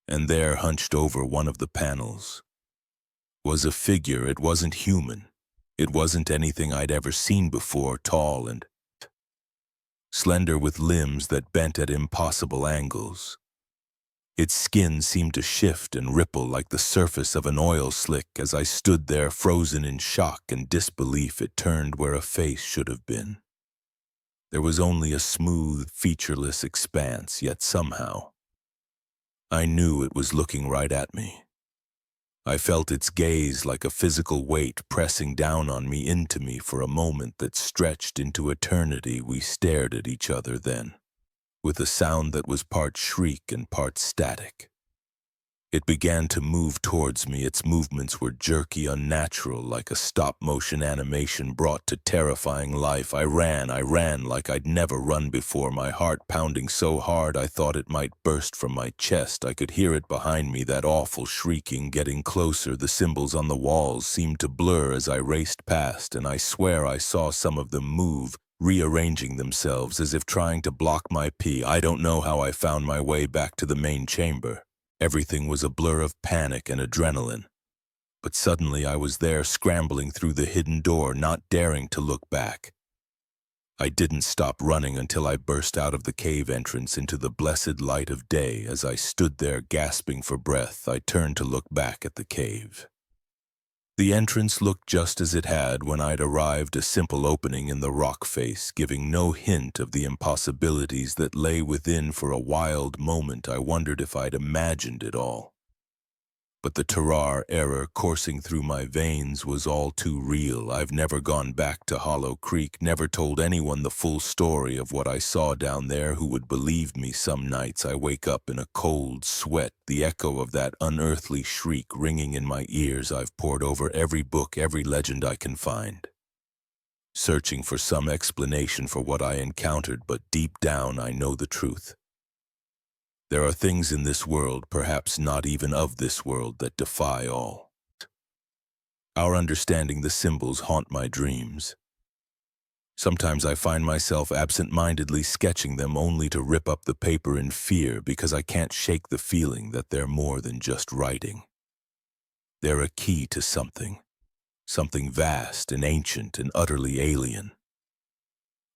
And there, hunched over one of the panels, was a figure. It wasn't human. It wasn't anything I'd ever seen before. Tall and slender, with limbs that bent at impossible angles. Its skin seemed to shift and ripple like the surface of an oil slick. As I stood there, frozen in shock and disbelief, it turned where a face should have been. There was only a smooth, featureless expanse, yet somehow I knew it was looking right at me. I felt its gaze like a physical weight pressing down on me, into me, for a moment that stretched into eternity. We stared at each other then, with a sound that was part shriek and part static. It began to move towards me. Its movements were jerky, unnatural, like a stop-motion animation brought to terrifying life. I ran like I'd never run before, my heart pounding so hard I thought it might burst from my chest. I could hear it behind me, that awful shrieking, getting closer. The symbols on the walls seemed to blur as I raced past, and I swear I saw some of them move, rearranging themselves as if trying to block my pee. I don't know how I found my way back to the main chamber. Everything was a blur of panic and adrenaline. But suddenly I was there, scrambling through the hidden door, not daring to look back. I didn't stop running until I burst out of the cave entrance into the blessed light of day. As I stood there gasping for breath, I turned to look back at the cave. The entrance looked just as it had when I'd arrived, a simple opening in the rock face, giving no hint of the impossibilities that lay within. For a wild moment I wondered if I'd imagined it all. But the terror error coursing through my veins was all too real. I've never gone back to Hollow Creek, never told anyone the full story of what I saw down there who would believe me. Some nights I wake up in a cold sweat, the echo of that unearthly shriek ringing in my ears. I've pored over every book, every legend I can find, searching for some explanation for what I encountered, but deep down I know the truth. There are things in this world, perhaps not even of this world, that defy all. Our understanding the symbols haunt my dreams. Sometimes I find myself absent-mindedly sketching them only to rip up the paper in fear because I can't shake the feeling that they're more than just writing. They're a key to something vast and ancient and utterly alien.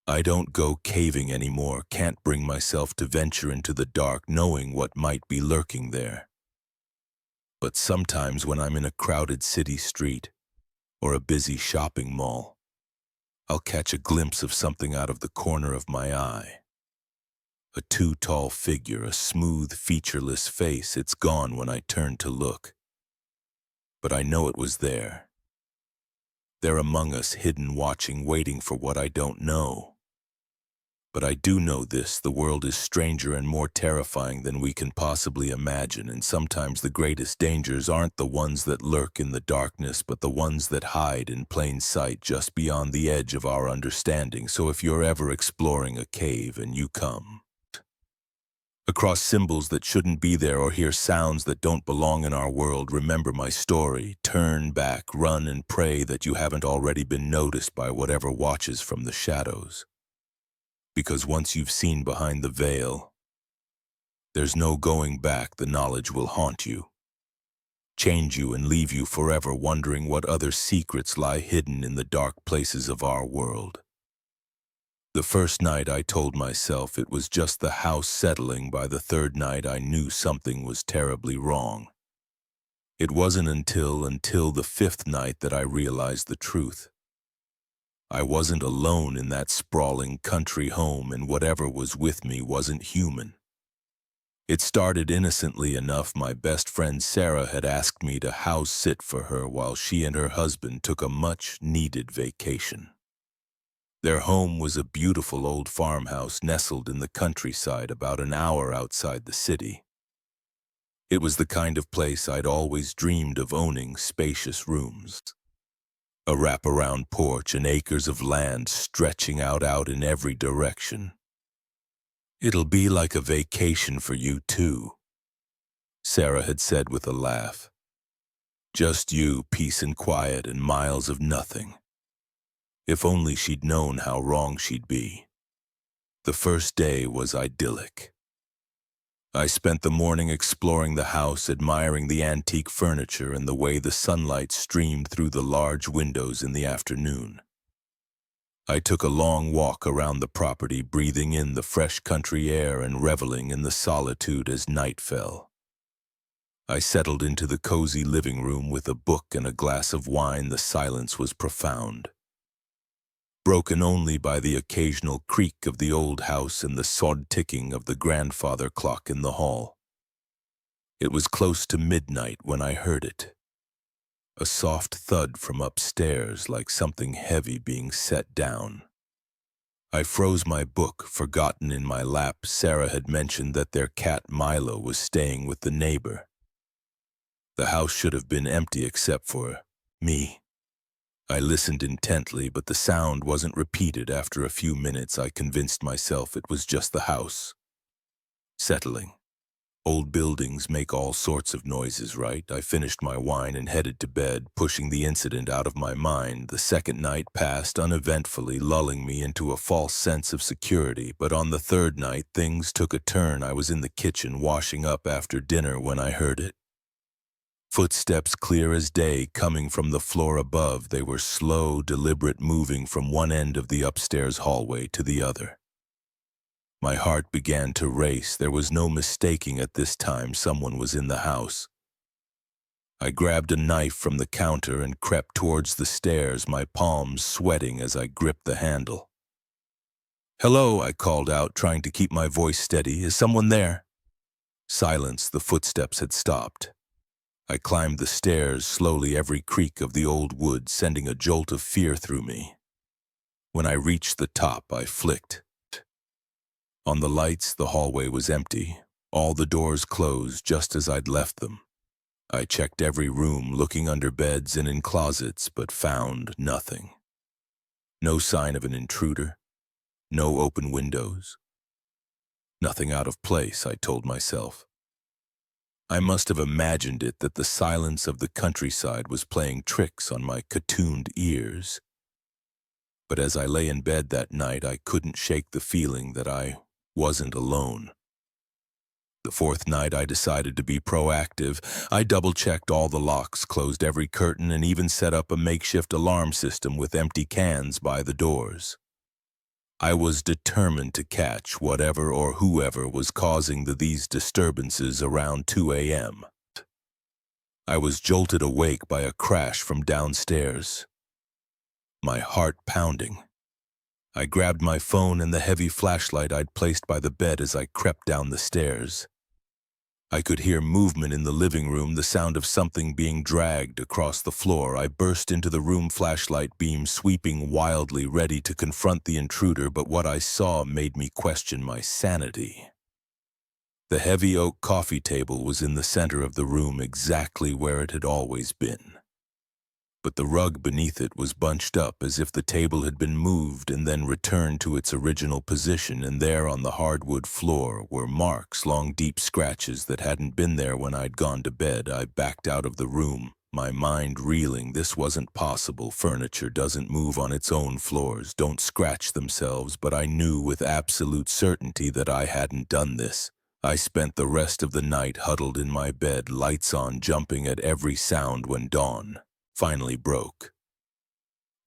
I don't go caving anymore, can't bring myself to venture into the dark knowing what might be lurking there. But sometimes when I'm in a crowded city street or a busy shopping mall, I'll catch a glimpse of something out of the corner of my eye. A too tall figure, a smooth, featureless face. It's gone when I turn to look. But I know it was there. They're among us, hidden, watching, waiting for what I don't know. But I do know this: the world is stranger and more terrifying than we can possibly imagine, and sometimes the greatest dangers aren't the ones that lurk in the darkness, but the ones that hide in plain sight just beyond the edge of our understanding. So if you're ever exploring a cave and you come across symbols that shouldn't be there or hear sounds that don't belong in our world, remember my story. Turn back, run, and pray that you haven't already been noticed by whatever watches from the shadows. Because once you've seen behind the veil, there's no going back. The knowledge will haunt you, change you, and leave you forever wondering what other secrets lie hidden in the dark places of our world. The first night I told myself it was just the house settling. By the third night I knew something was terribly wrong. It wasn't until the fifth night that I realized the truth. I wasn't alone in that sprawling country home, and whatever was with me wasn't human. It started innocently enough. My best friend Sarah had asked me to house sit for her while she and her husband took a much-needed vacation. Their home was a beautiful old farmhouse nestled in the countryside about an hour outside the city. It was the kind of place I'd always dreamed of owning: spacious rooms, a wraparound porch, and acres of land stretching out in every direction. "It'll be like a vacation for you too," Sarah had said with a laugh. "Just you, peace and quiet, and miles of nothing." If only she'd known how wrong she'd be. The first day was idyllic. I spent the morning exploring the house, admiring the antique furniture and the way the sunlight streamed through the large windows in the afternoon. I took a long walk around the property, breathing in the fresh country air and reveling in the solitude as night fell. I settled into the cozy living room with a book and a glass of wine. The silence was profound, broken only by the occasional creak of the old house and the sawed ticking of the grandfather clock in the hall. It was close to midnight when I heard it. A soft thud from upstairs, like something heavy being set down. I froze, my book forgotten in my lap. Sarah had mentioned that their cat Milo was staying with the neighbor. The house should have been empty except for me. I listened intently, but the sound wasn't repeated. After a few minutes, I convinced myself it was just the house settling. Old buildings make all sorts of noises, right? I finished my wine and headed to bed, pushing the incident out of my mind. The second night passed uneventfully, lulling me into a false sense of security. But on the third night, things took a turn. I was in the kitchen washing up after dinner when I heard it. Footsteps clear as day coming from the floor above. They were slow, deliberate, moving from one end of the upstairs hallway to the other. My heart began to race. There was no mistaking at this time someone was in the house. I grabbed a knife from the counter and crept towards the stairs, my palms sweating as I gripped the handle. "Hello," I called out, trying to keep my voice steady. "Is someone there?" Silence. The footsteps had stopped. I climbed the stairs, slowly, every creak of the old wood sending a jolt of fear through me. When I reached the top, I flicked. On the lights, the hallway was empty, all the doors closed just as I'd left them. I checked every room, looking under beds and in closets, but found nothing. No sign of an intruder, no open windows. Nothing out of place, I told myself. I must have imagined it that the silence of the countryside was playing tricks on my cartooned ears. But as I lay in bed that night, I couldn't shake the feeling that I wasn't alone. The fourth night, I decided to be proactive. I double-checked all the locks, closed every curtain, and even set up a makeshift alarm system with empty cans by the doors. I was determined to catch whatever or whoever was causing these disturbances around 2 a.m. I was jolted awake by a crash from downstairs, my heart pounding. I grabbed my phone and the heavy flashlight I'd placed by the bed as I crept down the stairs. I could hear movement in the living room, the sound of something being dragged across the floor. I burst into the room, flashlight beam sweeping wildly, ready to confront the intruder, but what I saw made me question my sanity. The heavy oak coffee table was in the center of the room, exactly where it had always been. But the rug beneath it was bunched up as if the table had been moved and then returned to its original position, and there on the hardwood floor were marks, long deep scratches that hadn't been there when I'd gone to bed. I backed out of the room, my mind reeling. This wasn't possible. Furniture doesn't move on its own, floors don't scratch themselves, but I knew with absolute certainty that I hadn't done this. I spent the rest of the night huddled in my bed, lights on, jumping at every sound when dawn finally broke.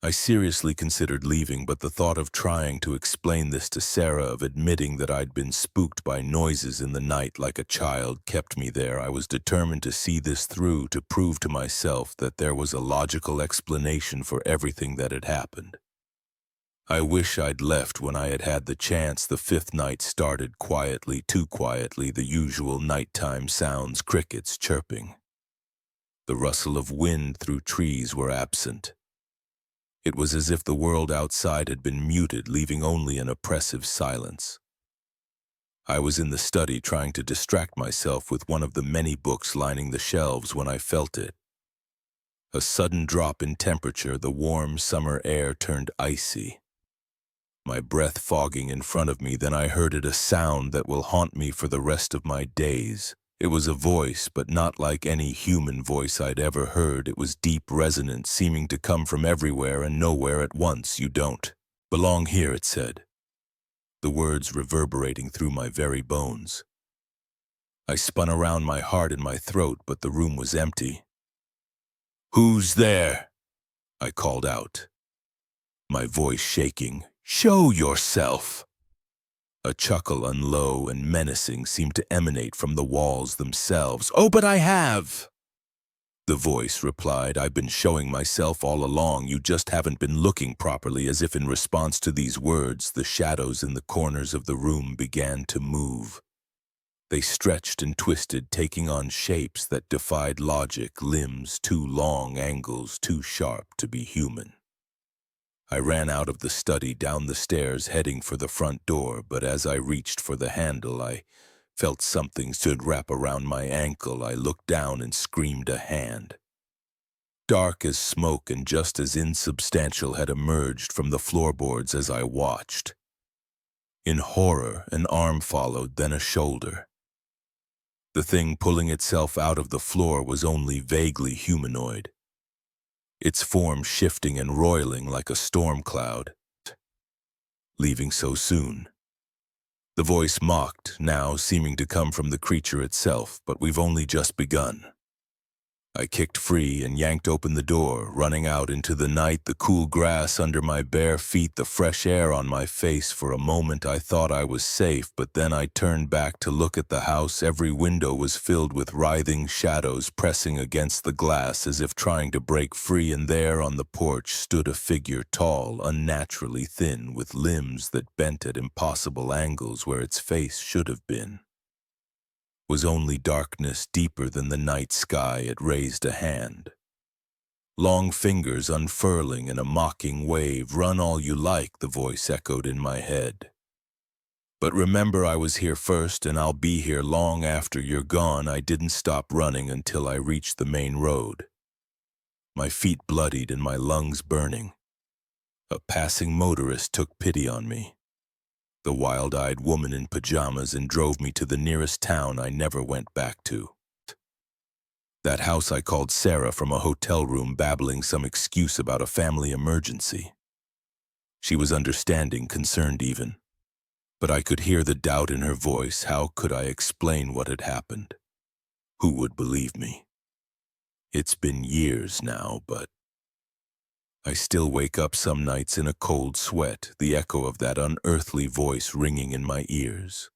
I seriously considered leaving, but the thought of trying to explain this to Sarah, of admitting that I'd been spooked by noises in the night like a child, kept me there. I was determined to see this through, to prove to myself that there was a logical explanation for everything that had happened. I wish I'd left when I had had the chance. The fifth night started quietly, too quietly, the usual nighttime sounds, crickets chirping. The rustle of wind through trees were absent. It was as if the world outside had been muted, leaving only an oppressive silence. I was in the study trying to distract myself with one of the many books lining the shelves when I felt it. A sudden drop in temperature, the warm summer air turned icy. My breath fogging in front of me, then I heard it, a sound that will haunt me for the rest of my days. It was a voice, but not like any human voice I'd ever heard. It was deep, resonant, seeming to come from everywhere and nowhere at once. "You don't belong here," it said, the words reverberating through my very bones. I spun around, my heart in my throat, but the room was empty. "Who's there?" I called out, my voice shaking. "Show yourself." A chuckle, unlow and menacing, seemed to emanate from the walls themselves. "Oh, but I have," the voice replied. "I've been showing myself all along. You just haven't been looking properly." As if in response to these words, the shadows in the corners of the room began to move. They stretched and twisted, taking on shapes that defied logic, limbs too long, angles too sharp to be human. I ran out of the study, down the stairs, heading for the front door, but as I reached for the handle, I felt something stood wrap around my ankle. I looked down and screamed. A hand, dark as smoke and just as insubstantial, had emerged from the floorboards as I watched. In horror, an arm followed, then a shoulder. The thing pulling itself out of the floor was only vaguely humanoid, its form shifting and roiling like a storm cloud. "Leaving so soon?" The voice mocked, now seeming to come from the creature itself. "But we've only just begun." I kicked free and yanked open the door, running out into the night, the cool grass under my bare feet, the fresh air on my face. For a moment I thought I was safe, but then I turned back to look at the house. Every window was filled with writhing shadows pressing against the glass as if trying to break free, and there on the porch stood a figure, tall, unnaturally thin, with limbs that bent at impossible angles where its face should have been. Was only darkness deeper than the night sky. It raised a hand. Long fingers unfurling in a mocking wave. Run all you like, the voice echoed in my head. But remember, I was here first, and I'll be here long after you're gone. I didn't stop running until I reached the main road. My feet bloodied and my lungs burning. A passing motorist took pity on me. The wild-eyed woman in pajamas, and drove me to the nearest town I never went back to. That house I called Sarah from a hotel room, babbling some excuse about a family emergency. She was understanding, concerned even. But I could hear the doubt in her voice. How could I explain what had happened? Who would believe me? It's been years now, but I still wake up some nights in a cold sweat, the echo of that unearthly voice ringing in my ears.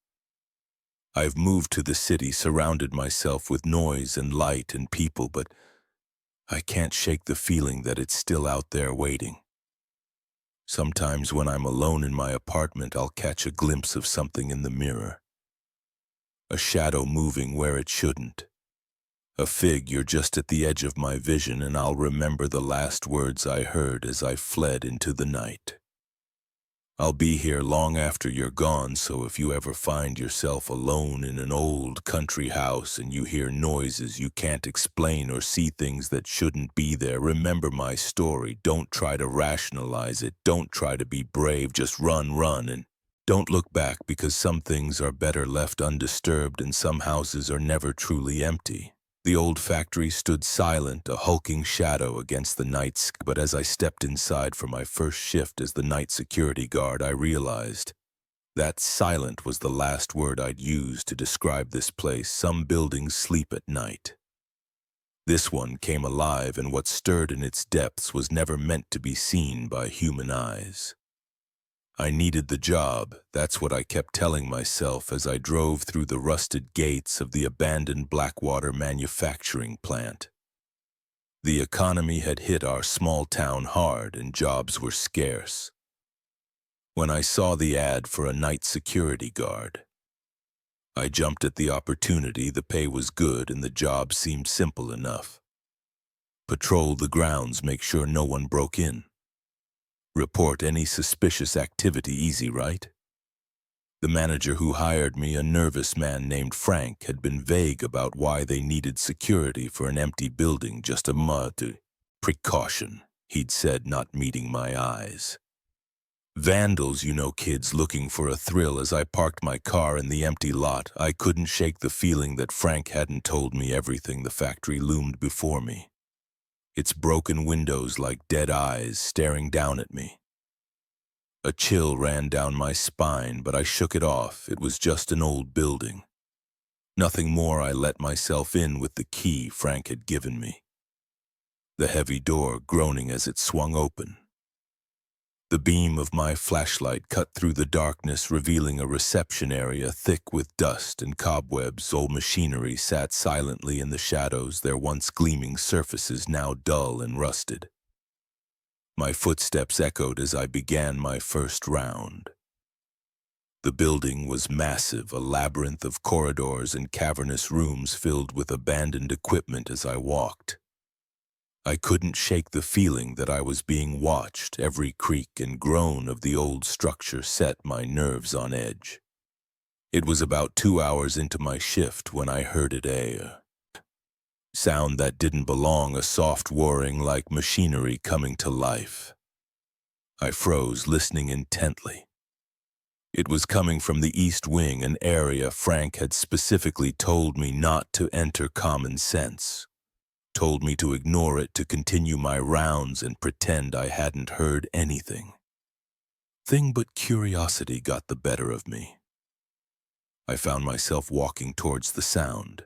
I've moved to the city, surrounded myself with noise and light and people, but I can't shake the feeling that it's still out there waiting. Sometimes when I'm alone in my apartment, I'll catch a glimpse of something in the mirror. A shadow moving where it shouldn't. A figure just at the edge of my vision, and I'll remember the last words I heard as I fled into the night. I'll be here long after you're gone, so if you ever find yourself alone in an old country house and you hear noises you can't explain or see things that shouldn't be there, remember my story. Don't try to rationalize it. Don't try to be brave. Just run, and don't look back, because some things are better left undisturbed and some houses are never truly empty. The old factory stood silent, a hulking shadow against the night sky, but as I stepped inside for my first shift as the night security guard, I realized that silent was the last word I'd use to describe this place. Some buildings sleep at night. This one came alive, and what stirred in its depths was never meant to be seen by human eyes. I needed the job, that's what I kept telling myself as I drove through the rusted gates of the abandoned Blackwater manufacturing plant. The economy had hit our small town hard and jobs were scarce. When I saw the ad for a night security guard, I jumped at the opportunity. The pay was good and the job seemed simple enough. Patrol the grounds, make sure no one broke in. Report any suspicious activity. Easy, right? The manager who hired me, a nervous man named Frank, had been vague about why they needed security for an empty building. Just a precaution, he'd said, not meeting my eyes. Vandals, you know, kids looking for a thrill. As I parked my car in the empty lot, I couldn't shake the feeling that Frank hadn't told me everything. The factory loomed before me, its broken windows like dead eyes staring down at me. A chill ran down my spine, but I shook it off. It was just an old building. Nothing more. I let myself in with the key Frank had given me, the heavy door groaning as it swung open. The beam of my flashlight cut through the darkness, revealing a reception area thick with dust and cobwebs. Old machinery sat silently in the shadows, their once gleaming surfaces now dull and rusted. My footsteps echoed as I began my first round. The building was massive, a labyrinth of corridors and cavernous rooms filled with abandoned equipment. As I walked, I couldn't shake the feeling that I was being watched. Every creak and groan of the old structure set my nerves on edge. It was about 2 hours into my shift when I heard it, a sound that didn't belong, a soft whirring like machinery coming to life. I froze, listening intently. It was coming from the East Wing, an area Frank had specifically told me not to enter. Common sense told me to ignore it, to continue my rounds and pretend I hadn't heard anything. But curiosity got the better of me. I found myself walking towards the sound,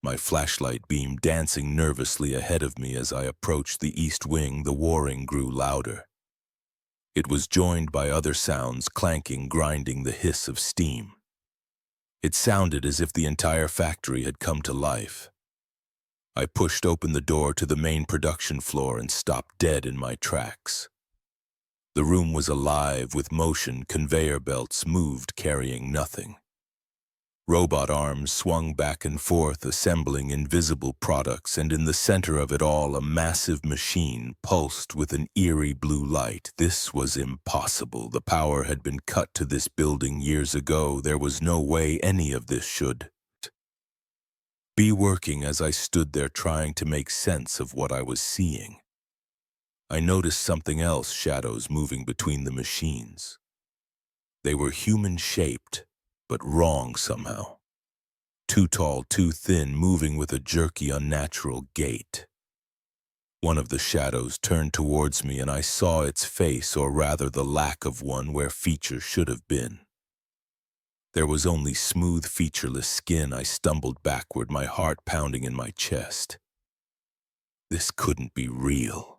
my flashlight beam dancing nervously ahead of me. As I approached the East Wing, the whirring grew louder. It was joined by other sounds, clanking, grinding, the hiss of steam. It sounded as if the entire factory had come to life. I pushed open the door to the main production floor and stopped dead in my tracks. The room was alive with motion. Conveyor belts moved, carrying nothing. Robot arms swung back and forth, assembling invisible products, and in the center of it all, a massive machine pulsed with an eerie blue light. This was impossible. The power had been cut to this building years ago. There was no way any of this should be working. As I stood there trying to make sense of what I was seeing, I noticed something else: shadows moving between the machines. They were human-shaped, but wrong somehow. Too tall, too thin, moving with a jerky, unnatural gait. One of the shadows turned towards me, and I saw its face, or rather the lack of one, where features should have been. There was only smooth, featureless skin. I stumbled backward, my heart pounding in my chest. This couldn't be real.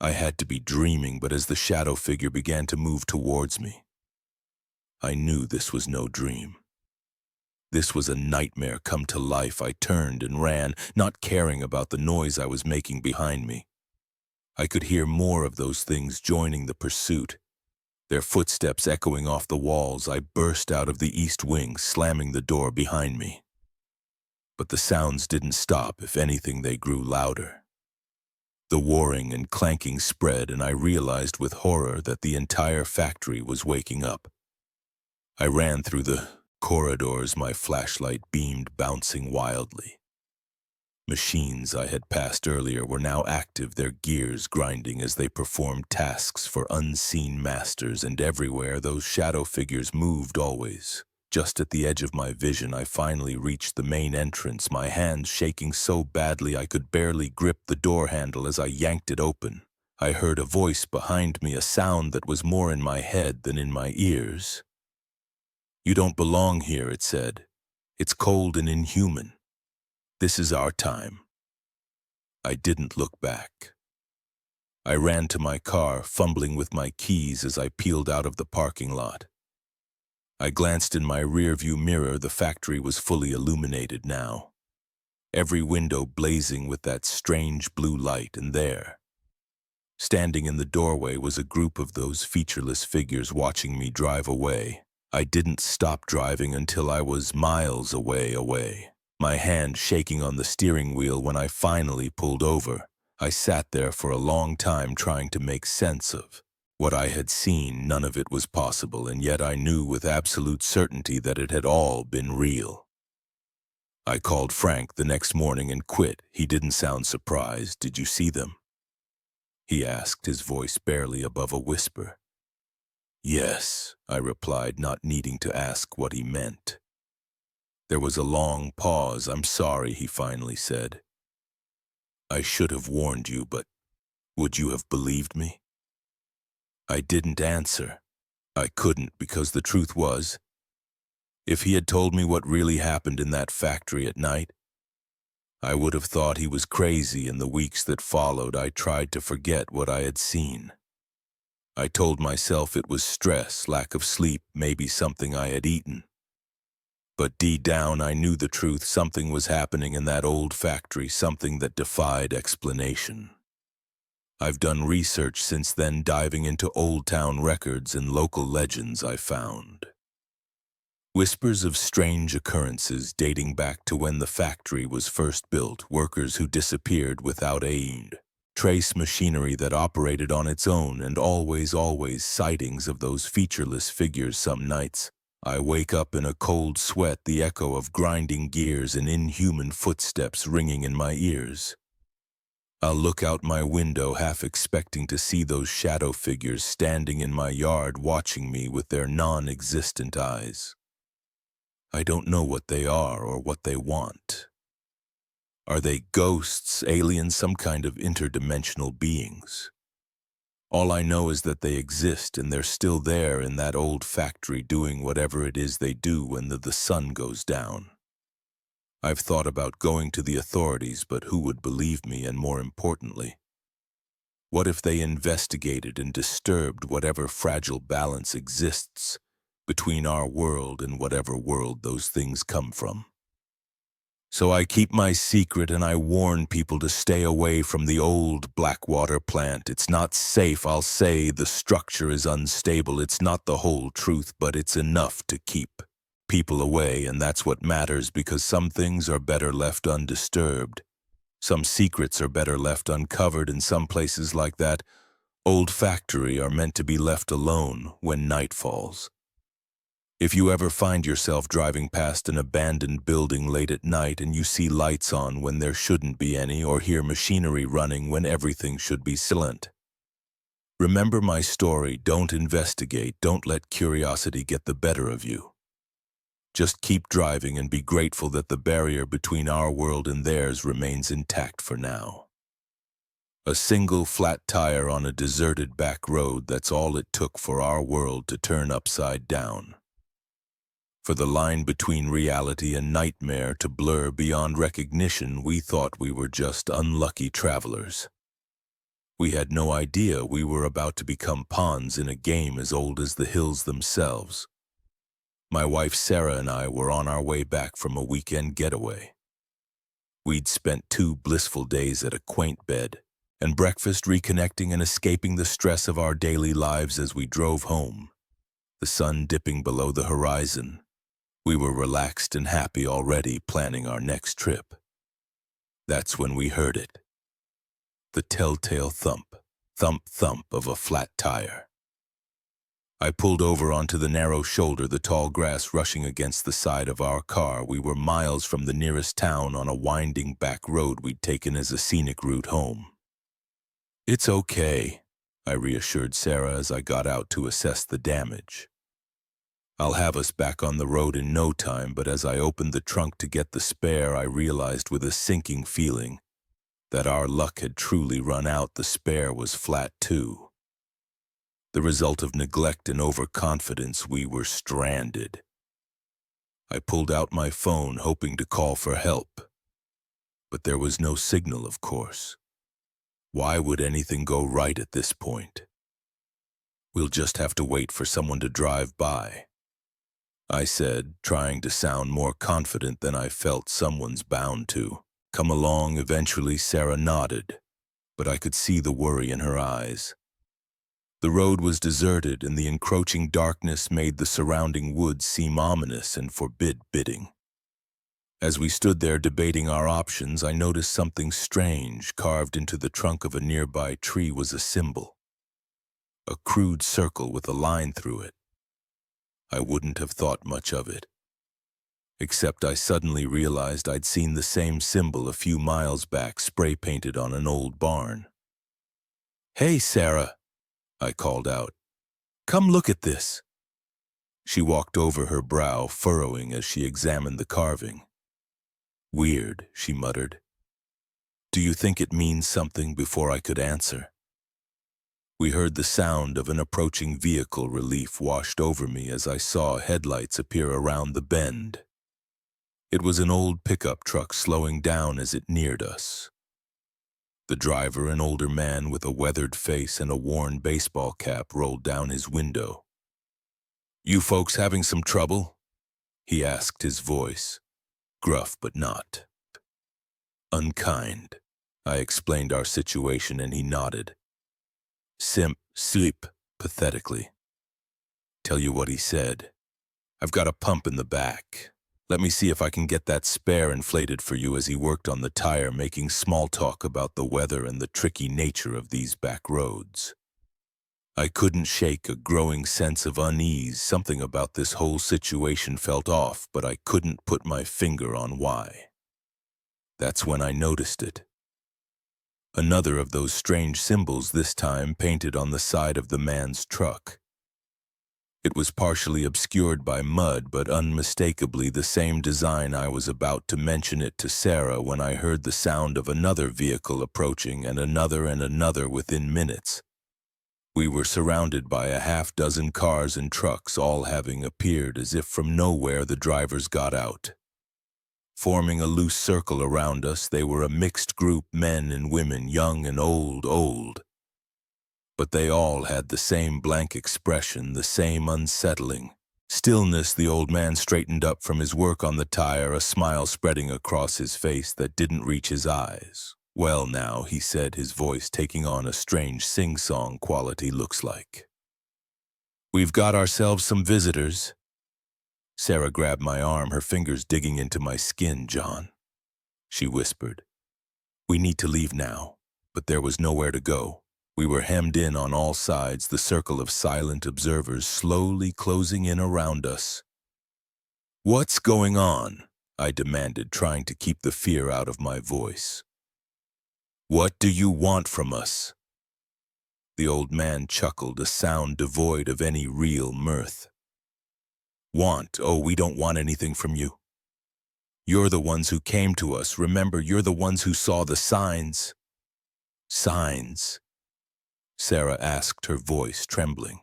I had to be dreaming, but as the shadow figure began to move towards me, I knew this was no dream. This was a nightmare come to life. I turned and ran, not caring about the noise I was making behind me. I could hear more of those things joining the pursuit, their footsteps echoing off the walls. I burst out of the east wing, slamming the door behind me. But the sounds didn't stop. If anything, they grew louder. The whirring and clanking spread, and I realized with horror that the entire factory was waking up. I ran through the corridors, my flashlight beamed, bouncing wildly. Machines I had passed earlier were now active, their gears grinding as they performed tasks for unseen masters, and everywhere those shadow figures moved, always. Just at the edge of my vision, I finally reached the main entrance, my hands shaking so badly I could barely grip the door handle as I yanked it open. I heard a voice behind me, a sound that was more in my head than in my ears. "You don't belong here," it said. "It's cold and inhuman. This is our time." I didn't look back. I ran to my car, fumbling with my keys as I peeled out of the parking lot. I glanced in my rearview mirror. The factory was fully illuminated now, every window blazing with that strange blue light, and there, standing in the doorway, was a group of those featureless figures watching me drive away. I didn't stop driving until I was miles away, my hand shaking on the steering wheel. When I finally pulled over, I sat there for a long time trying to make sense of what I had seen. None of it was possible, and yet I knew with absolute certainty that it had all been real. I called Frank the next morning and quit. He didn't sound surprised. "Did you see them?" he asked, his voice barely above a whisper. "Yes," I replied, not needing to ask what he meant. There was a long pause. "I'm sorry," he finally said. "I should have warned you, but would you have believed me?" I didn't answer. I couldn't, because the truth was, if he had told me what really happened in that factory at night, I would have thought he was crazy. In the weeks that followed, I tried to forget what I had seen. I told myself it was stress, lack of sleep, maybe something I had eaten. But deep down, I knew the truth. Something was happening in that old factory, something that defied explanation. I've done research since then, diving into old town records and local legends. I found whispers of strange occurrences dating back to when the factory was first built, workers who disappeared without aid, trace machinery that operated on its own, and always sightings of those featureless figures. Some nights, I wake up in a cold sweat, the echo of grinding gears and inhuman footsteps ringing in my ears. I'll look out my window, half expecting to see those shadow figures standing in my yard, watching me with their non-existent eyes. I don't know what they are or what they want. Are they ghosts, aliens, some kind of interdimensional beings? All I know is that they exist, and they're still there in that old factory doing whatever it is they do when the sun goes down. I've thought about going to the authorities, but who would believe me? And more importantly, what if they investigated and disturbed whatever fragile balance exists between our world and whatever world those things come from? So I keep my secret, and I warn people to stay away from the old Blackwater plant. It's not safe, I'll say. The structure is unstable. It's not the whole truth, but it's enough to keep people away, and that's what matters because some things are better left undisturbed. Some secrets are better left uncovered, and some places like that old factory are meant to be left alone when night falls. If you ever find yourself driving past an abandoned building late at night and you see lights on when there shouldn't be any, or hear machinery running when everything should be silent, remember my story. Don't investigate. Don't let curiosity get the better of you. Just keep driving and be grateful that the barrier between our world and theirs remains intact for now. A single flat tire on a deserted back road, that's all it took for our world to turn upside down. For the line between reality and nightmare to blur beyond recognition, we thought we were just unlucky travelers. We had no idea we were about to become pawns in a game as old as the hills themselves. My wife Sarah and I were on our way back from a weekend getaway. We'd spent 2 blissful days at a quaint bed and breakfast reconnecting and escaping the stress of our daily lives as we drove home. The sun dipping below the horizon, we were relaxed and happy already, planning our next trip. That's when we heard it. The telltale thump, thump, thump of a flat tire. I pulled over onto the narrow shoulder, the tall grass rushing against the side of our car. We were miles from the nearest town on a winding back road we'd taken as a scenic route home. "It's okay," I reassured Sarah as I got out to assess the damage. "I'll have us back on the road in no time," but as I opened the trunk to get the spare, I realized with a sinking feeling that our luck had truly run out. The spare was flat too. The result of neglect and overconfidence. We were stranded. I pulled out my phone, hoping to call for help. But there was no signal, of course. Why would anything go right at this point? "We'll just have to wait for someone to drive by," I said, trying to sound more confident than I felt someone's bound to. "Come along." Eventually, Sarah nodded, but I could see the worry in her eyes. The road was deserted, and the encroaching darkness made the surrounding woods seem ominous and forbid-bidding. As we stood there debating our options, I noticed something strange. Carved into the trunk of a nearby tree was a symbol. A crude circle with a line through it. I wouldn't have thought much of it. Except I suddenly realized I'd seen the same symbol a few miles back, spray-painted on an old barn. "Hey, Sarah," I called out. "Come look at this." She walked over, her brow furrowing as she examined the carving. "Weird," she muttered. "Do you think it means something?" Before I could answer, we heard the sound of an approaching vehicle. Relief washed over me as I saw headlights appear around the bend. It was an old pickup truck slowing down as it neared us. The driver, an older man with a weathered face and a worn baseball cap, rolled down his window. "You folks having some trouble?" he asked, his voice gruff but not unkind. I explained our situation and he nodded. Sleep, pathetically. "Tell you what," he said. "I've got a pump in the back. Let me see if I can get that spare inflated for you," as he worked on the tire, making small talk about the weather and the tricky nature of these back roads. I couldn't shake a growing sense of unease. Something about this whole situation felt off, but I couldn't put my finger on why. That's when I noticed it. Another of those strange symbols, this time painted on the side of the man's truck. It was partially obscured by mud, but unmistakably the same design. I was about to mention it to Sarah when I heard the sound of another vehicle approaching, and another within minutes. We were surrounded by a half-dozen cars and trucks, all having appeared as if from nowhere. The drivers got out. Forming a loose circle around us, they were a mixed group, men and women, young and old. But they all had the same blank expression, the same unsettling stillness. The old man straightened up from his work on the tire, a smile spreading across his face that didn't reach his eyes. "Well now," he said, his voice taking on a strange sing-song quality. "Looks like we've got ourselves some visitors." Sarah grabbed my arm, her fingers digging into my skin. John, she whispered. We need to leave now. But there was nowhere to go. We were hemmed in on all sides, the circle of silent observers slowly closing in around us. What's going on? I demanded, trying to keep the fear out of my voice. What do you want from us? The old man chuckled, a sound devoid of any real mirth. Want? Oh, we don't want anything from you. You're the ones who came to us. Remember, you're the ones who saw the signs. Signs? Sarah asked, her voice trembling.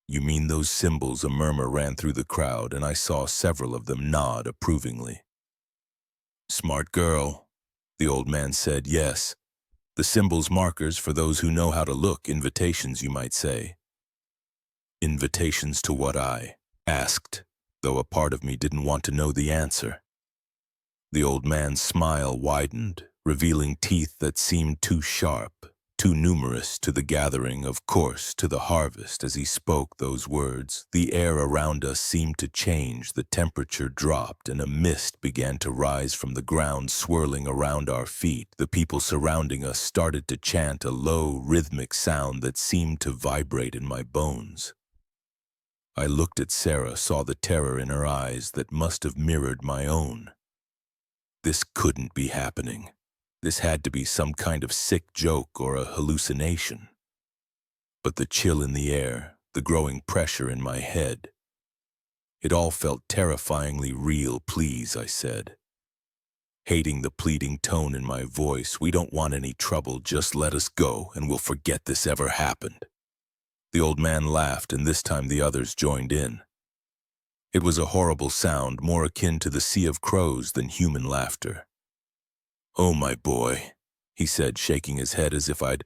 You mean those symbols? A murmur ran through the crowd, and I saw several of them nod approvingly. Smart girl, the old man said. Yes, the symbols, markers for those who know how to look, invitations, you might say. Invitations to what? I asked, though a part of me didn't want to know the answer. The old man's smile widened, revealing teeth that seemed too sharp, too numerous to the gathering, of course, to the harvest. As he spoke those words, the air around us seemed to change, the temperature dropped, and a mist began to rise from the ground, swirling around our feet. The people surrounding us started to chant a low, rhythmic sound that seemed to vibrate in my bones. I looked at Sarah, saw the terror in her eyes that must have mirrored my own. This couldn't be happening. This had to be some kind of sick joke or a hallucination. But the chill in the air, the growing pressure in my head, it all felt terrifyingly real. Please, I said, hating the pleading tone in my voice. We don't want any trouble. Just let us go and we'll forget this ever happened. The old man laughed, and this time the others joined in. It was a horrible sound, more akin to the sea of crows than human laughter. Oh, my boy, he said, shaking his head as if I'd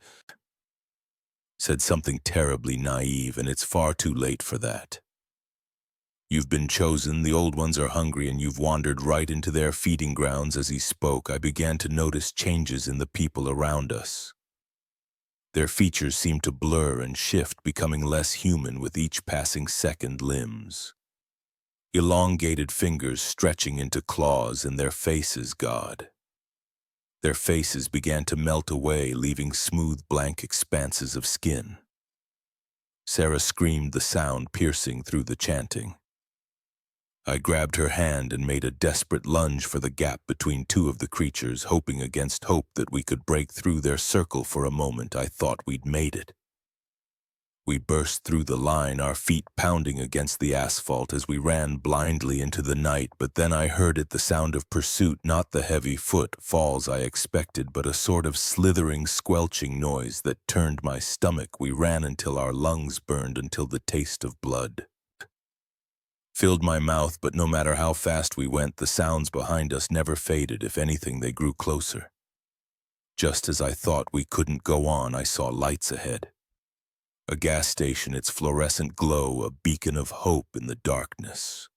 said something terribly naive, and it's far too late for that. You've been chosen, the old ones are hungry, and you've wandered right into their feeding grounds. As he spoke, I began to notice changes in the people around us. Their features seemed to blur and shift, becoming less human with each passing second. Limbs, elongated fingers stretching into claws, and their faces, God. Their faces began to melt away, leaving smooth, blank expanses of skin. Sarah screamed, the sound piercing through the chanting. I grabbed her hand and made a desperate lunge for the gap between two of the creatures, hoping against hope that we could break through their circle. For a moment, I thought we'd made it. We burst through the line, our feet pounding against the asphalt as we ran blindly into the night. But then I heard it, the sound of pursuit, not the heavy footfalls I expected, but a sort of slithering, squelching noise that turned my stomach. We ran until our lungs burned, until the taste of blood filled my mouth, but no matter how fast we went, the sounds behind us never faded. If anything, they grew closer. Just as I thought we couldn't go on, I saw lights ahead. A gas station, its fluorescent glow, a beacon of hope in the darkness.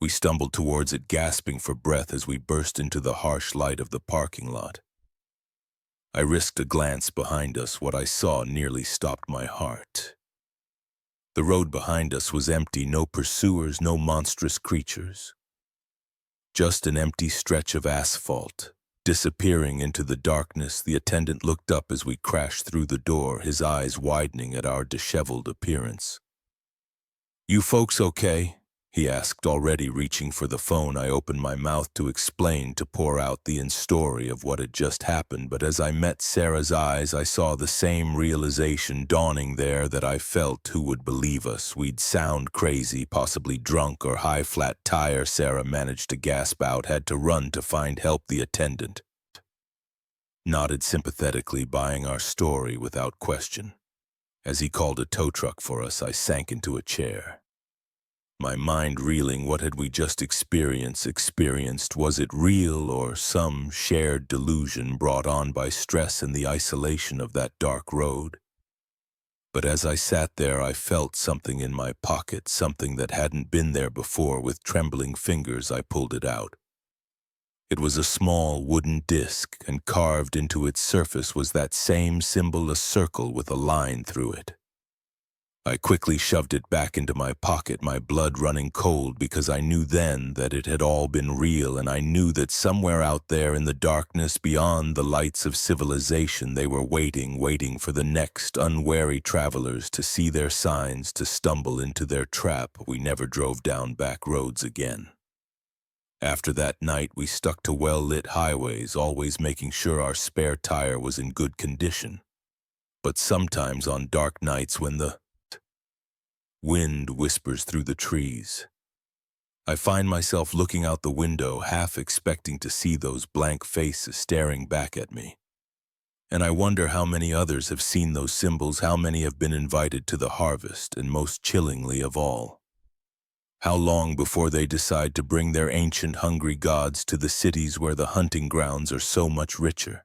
We stumbled towards it, gasping for breath as we burst into the harsh light of the parking lot. I risked a glance behind us. What I saw nearly stopped my heart. The road behind us was empty, no pursuers, no monstrous creatures. Just an empty stretch of asphalt. Disappearing into the darkness, the attendant looked up as we crashed through the door, his eyes widening at our disheveled appearance. You folks okay? He asked, already reaching for the phone. I opened my mouth to explain, to pour out the story of what had just happened, but as I met Sarah's eyes, I saw the same realization dawning there that I felt. Who would believe us? We'd sound crazy, possibly drunk or high. Flat tire, Sarah managed to gasp out, had to run to find help. The attendant nodded sympathetically, buying our story without question. As he called a tow truck for us, I sank into a chair. My mind reeling. What had we just experienced? Was it real or some shared delusion brought on by stress and the isolation of that dark road? But as I sat there, I felt something in my pocket, something that hadn't been there before. With trembling fingers, I pulled it out. It was a small wooden disc, and carved into its surface was that same symbol, a circle with a line through it. I quickly shoved it back into my pocket, my blood running cold, because I knew then that it had all been real, and I knew that somewhere out there in the darkness beyond the lights of civilization they were waiting for the next unwary travelers to see their signs, to stumble into their trap. We never drove down back roads again. After that night, we stuck to well-lit highways, always making sure our spare tire was in good condition. But sometimes on dark nights when the wind whispers through the trees, I find myself looking out the window, half expecting to see those blank faces staring back at me. And I wonder how many others have seen those symbols, how many have been invited to the harvest, and most chillingly of all, how long before they decide to bring their ancient hungry gods to the cities where the hunting grounds are so much richer.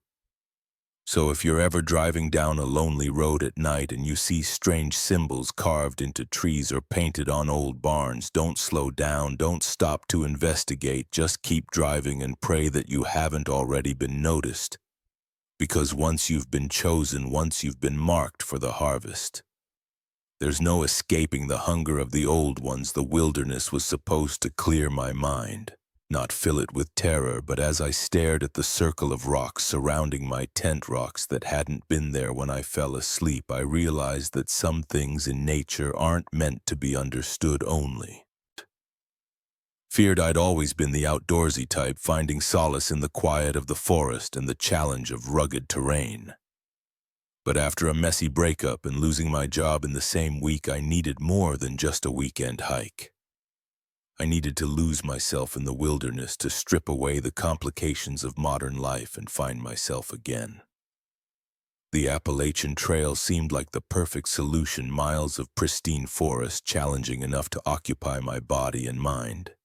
So if you're ever driving down a lonely road at night and you see strange symbols carved into trees or painted on old barns, don't slow down, don't stop to investigate, just keep driving and pray that you haven't already been noticed. Because once you've been chosen, once you've been marked for the harvest, there's no escaping the hunger of the old ones. The wilderness was supposed to clear my mind, not fill it with terror, but as I stared at the circle of rocks surrounding my tent, rocks that hadn't been there when I fell asleep, I realized that some things in nature aren't meant to be understood only. Feared I'd always been the outdoorsy type, finding solace in the quiet of the forest and the challenge of rugged terrain. But after a messy breakup and losing my job in the same week, I needed more than just a weekend hike. I needed to lose myself in the wilderness, to strip away the complications of modern life and find myself again. The Appalachian Trail seemed like the perfect solution, miles of pristine forest, challenging enough to occupy my body and mind,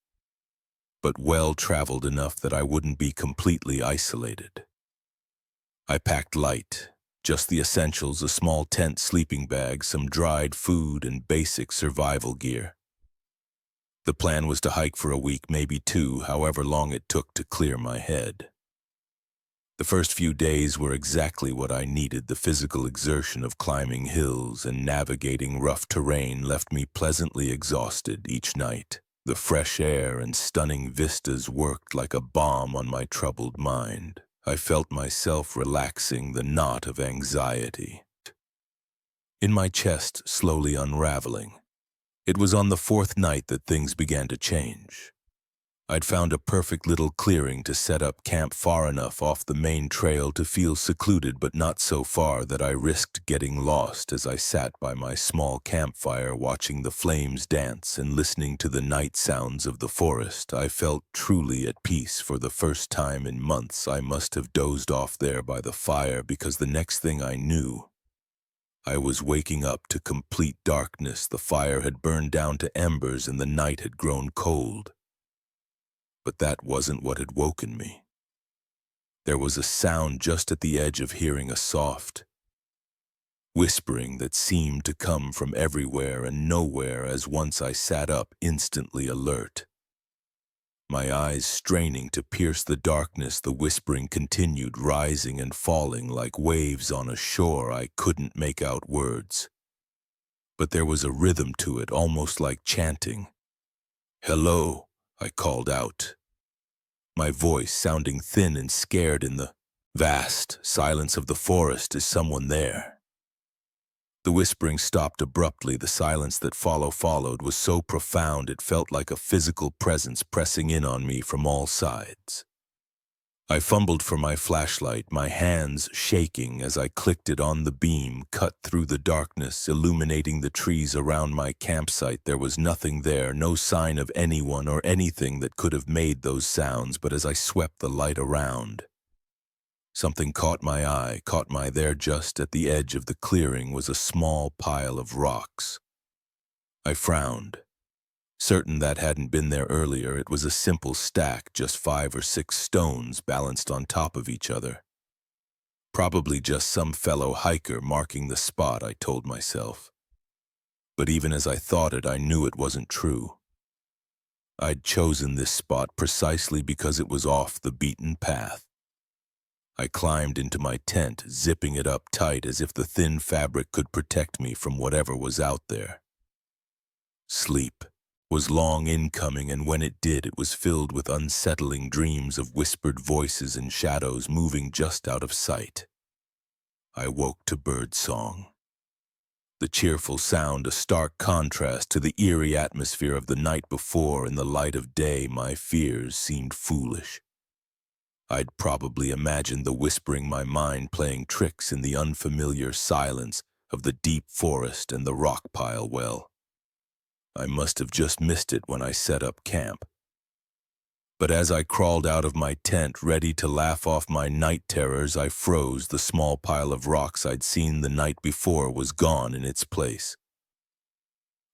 but well-traveled enough that I wouldn't be completely isolated. I packed light, just the essentials: a small tent, sleeping bag, some dried food, and basic survival gear. The plan was to hike for a week, maybe two, however long it took to clear my head. The first few days were exactly what I needed. The physical exertion of climbing hills and navigating rough terrain left me pleasantly exhausted each night. The fresh air and stunning vistas worked like a balm on my troubled mind. I felt myself relaxing, the knot of anxiety in my chest slowly unraveling. It was on the fourth night that things began to change. I'd found a perfect little clearing to set up camp, far enough off the main trail to feel secluded, but not so far that I risked getting lost. As I sat by my small campfire, watching the flames dance and listening to the night sounds of the forest, I felt truly at peace. For the first time in months, I must have dozed off there by the fire, because the next thing I knew, I was waking up to complete darkness. The fire had burned down to embers and the night had grown cold. But that wasn't what had woken me. There was a sound just at the edge of hearing, a soft whispering that seemed to come from everywhere and nowhere. As once I sat up, instantly alert, my eyes straining to pierce the darkness. The whispering continued, rising and falling like waves on a shore. I couldn't make out words, but there was a rhythm to it, almost like chanting. "Hello," I called out, my voice sounding thin and scared in the vast silence of the forest. "Is someone there?" The whispering stopped abruptly. The silence that followed was so profound it felt like a physical presence pressing in on me from all sides. I fumbled for my flashlight, my hands shaking as I clicked it on. The beam cut through the darkness, illuminating the trees around my campsite. There was nothing there, no sign of anyone or anything that could have made those sounds. But as I swept the light around, something caught my eye. There, just at the edge of the clearing, was a small pile of rocks. I frowned, certain that hadn't been there earlier. It was a simple stack, just 5 or 6 stones balanced on top of each other. Probably just some fellow hiker marking the spot, I told myself. But even as I thought it, I knew it wasn't true. I'd chosen this spot precisely because it was off the beaten path. I climbed into my tent, zipping it up tight as if the thin fabric could protect me from whatever was out there. Sleep was long in coming, and when it did, it was filled with unsettling dreams of whispered voices and shadows moving just out of sight. I woke to bird song. The cheerful sound, a stark contrast to the eerie atmosphere of the night before. In the light of day, my fears seemed foolish. I'd probably imagined the whispering my mind playing tricks in the unfamiliar silence of the deep forest and the rock pile well. I must have just missed it when I set up camp. But as I crawled out of my tent, ready to laugh off my night terrors, I froze. The small pile of rocks I'd seen the night before was gone. In its place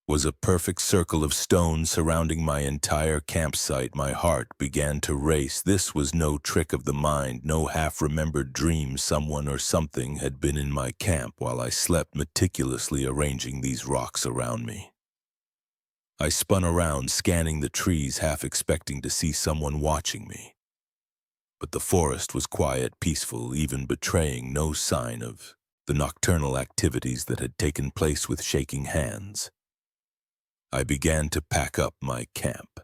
was a perfect circle of stone surrounding my entire campsite. My heart began to race. This was no trick of the mind, no half-remembered dream. Someone or something had been in my camp while I slept, meticulously arranging these rocks around me. I spun around, scanning the trees, half expecting to see someone watching me. But the forest was quiet, peaceful, even betraying no sign of the nocturnal activities that had taken place with shaking hands. I began to pack up my camp.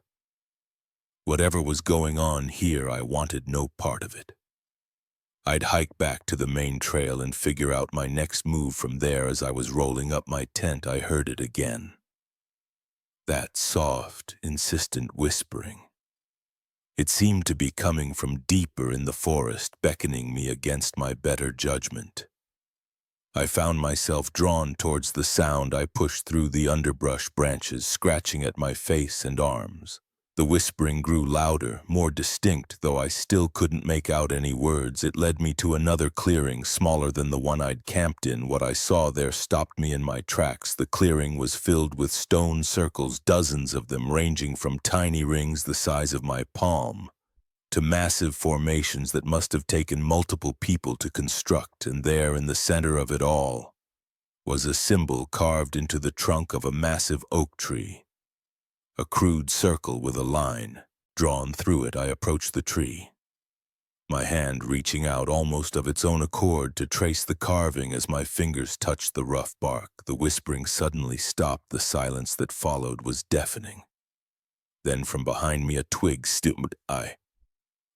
Whatever was going on here, I wanted no part of it. I'd hike back to the main trail and figure out my next move from there. As I was rolling up my tent, I heard it again. That soft, insistent whispering. It seemed to be coming from deeper in the forest, beckoning me against my better judgment. I found myself drawn towards the sound. I pushed through the underbrush branches, scratching at my face and arms. The whispering grew louder, more distinct, though I still couldn't make out any words. It led me to another clearing, smaller than the one I'd camped in. What I saw there stopped me in my tracks. The clearing was filled with stone circles, dozens of them, ranging from tiny rings the size of my palm to massive formations that must have taken multiple people to construct. And there, in the center of it all, was a symbol carved into the trunk of a massive oak tree. A crude circle with a line drawn through it. I approached the tree, my hand reaching out almost of its own accord to trace the carving. As my fingers touched the rough bark, the whispering suddenly stopped. The silence that followed was deafening. Then from behind me a twig stumbled. I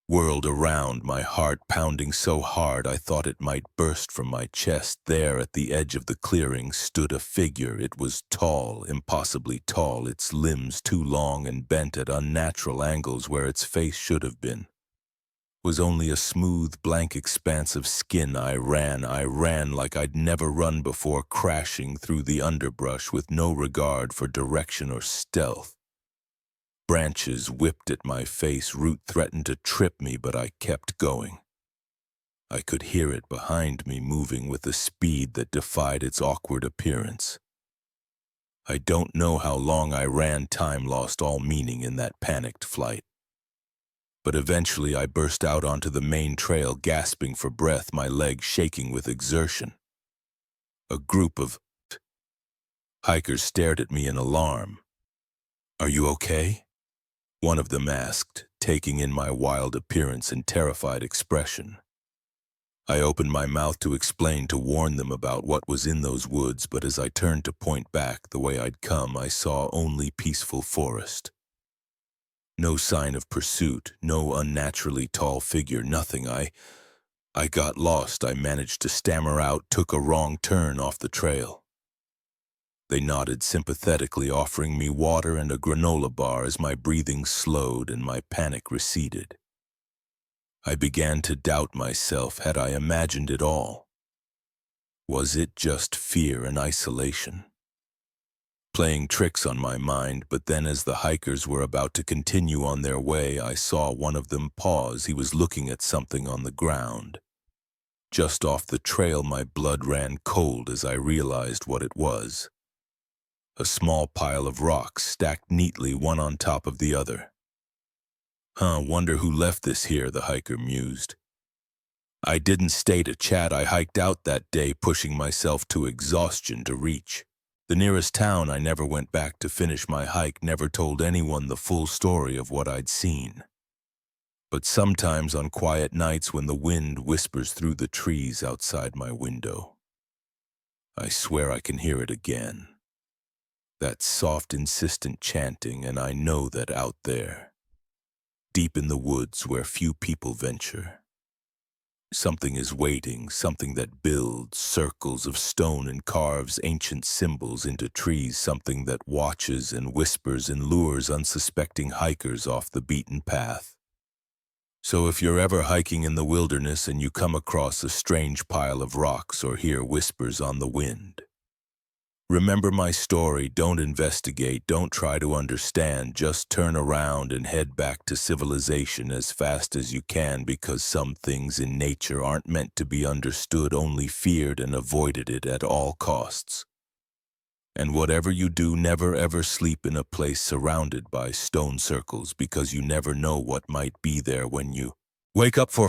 whirled around, my heart pounding so hard I thought it might burst from my chest. There at the edge of the clearing stood a figure. It was tall, impossibly tall, its limbs too long and bent at unnatural angles where its face should have been. Was only a smooth, blank expanse of skin. I ran like I'd never run before, crashing through the underbrush with no regard for direction or stealth. Branches whipped at my face, root threatened to trip me, but I kept going. I could hear it behind me, moving with a speed that defied its awkward appearance. I don't know how long I ran. Time lost all meaning in that panicked flight. But eventually I burst out onto the main trail, gasping for breath, my legs shaking with exertion. A group of hikers stared at me in alarm. "Are you okay?" one of them asked, taking in my wild appearance and terrified expression. I opened my mouth to explain, to warn them about what was in those woods, but as I turned to point back the way I'd come, I saw only peaceful forest. No sign of pursuit, no unnaturally tall figure, nothing. I got lost. I managed to stammer out, took a wrong turn off the trail. They nodded sympathetically, offering me water and a granola bar as my breathing slowed and my panic receded. I began to doubt myself. Had I imagined it all? Was it just fear and isolation playing tricks on my mind? But then, as the hikers were about to continue on their way, I saw one of them pause. He was looking at something on the ground just off the trail. My blood ran cold as I realized what it was. A small pile of rocks stacked neatly, one on top of the other. Wonder who left this here, the hiker mused. I didn't stay to chat. I hiked out that day, pushing myself to exhaustion to reach the nearest town. I never went back to finish my hike, never told anyone the full story of what I'd seen. but sometimes on quiet nights when the wind whispers through the trees outside my window, I swear I can hear it again. That soft, insistent chanting, and I know that out there, deep in the woods where few people venture, something is waiting, something that builds circles of stone and carves ancient symbols into trees, something that watches and whispers and lures unsuspecting hikers off the beaten path. So if you're ever hiking in the wilderness and you come across a strange pile of rocks or hear whispers on the wind, remember my story. Don't investigate, don't try to understand, just turn around and head back to civilization as fast as you can, because some things in nature aren't meant to be understood, only feared, and avoided it at all costs. And whatever you do, never ever sleep in a place surrounded by stone circles, because you never know what might be there when you wake up for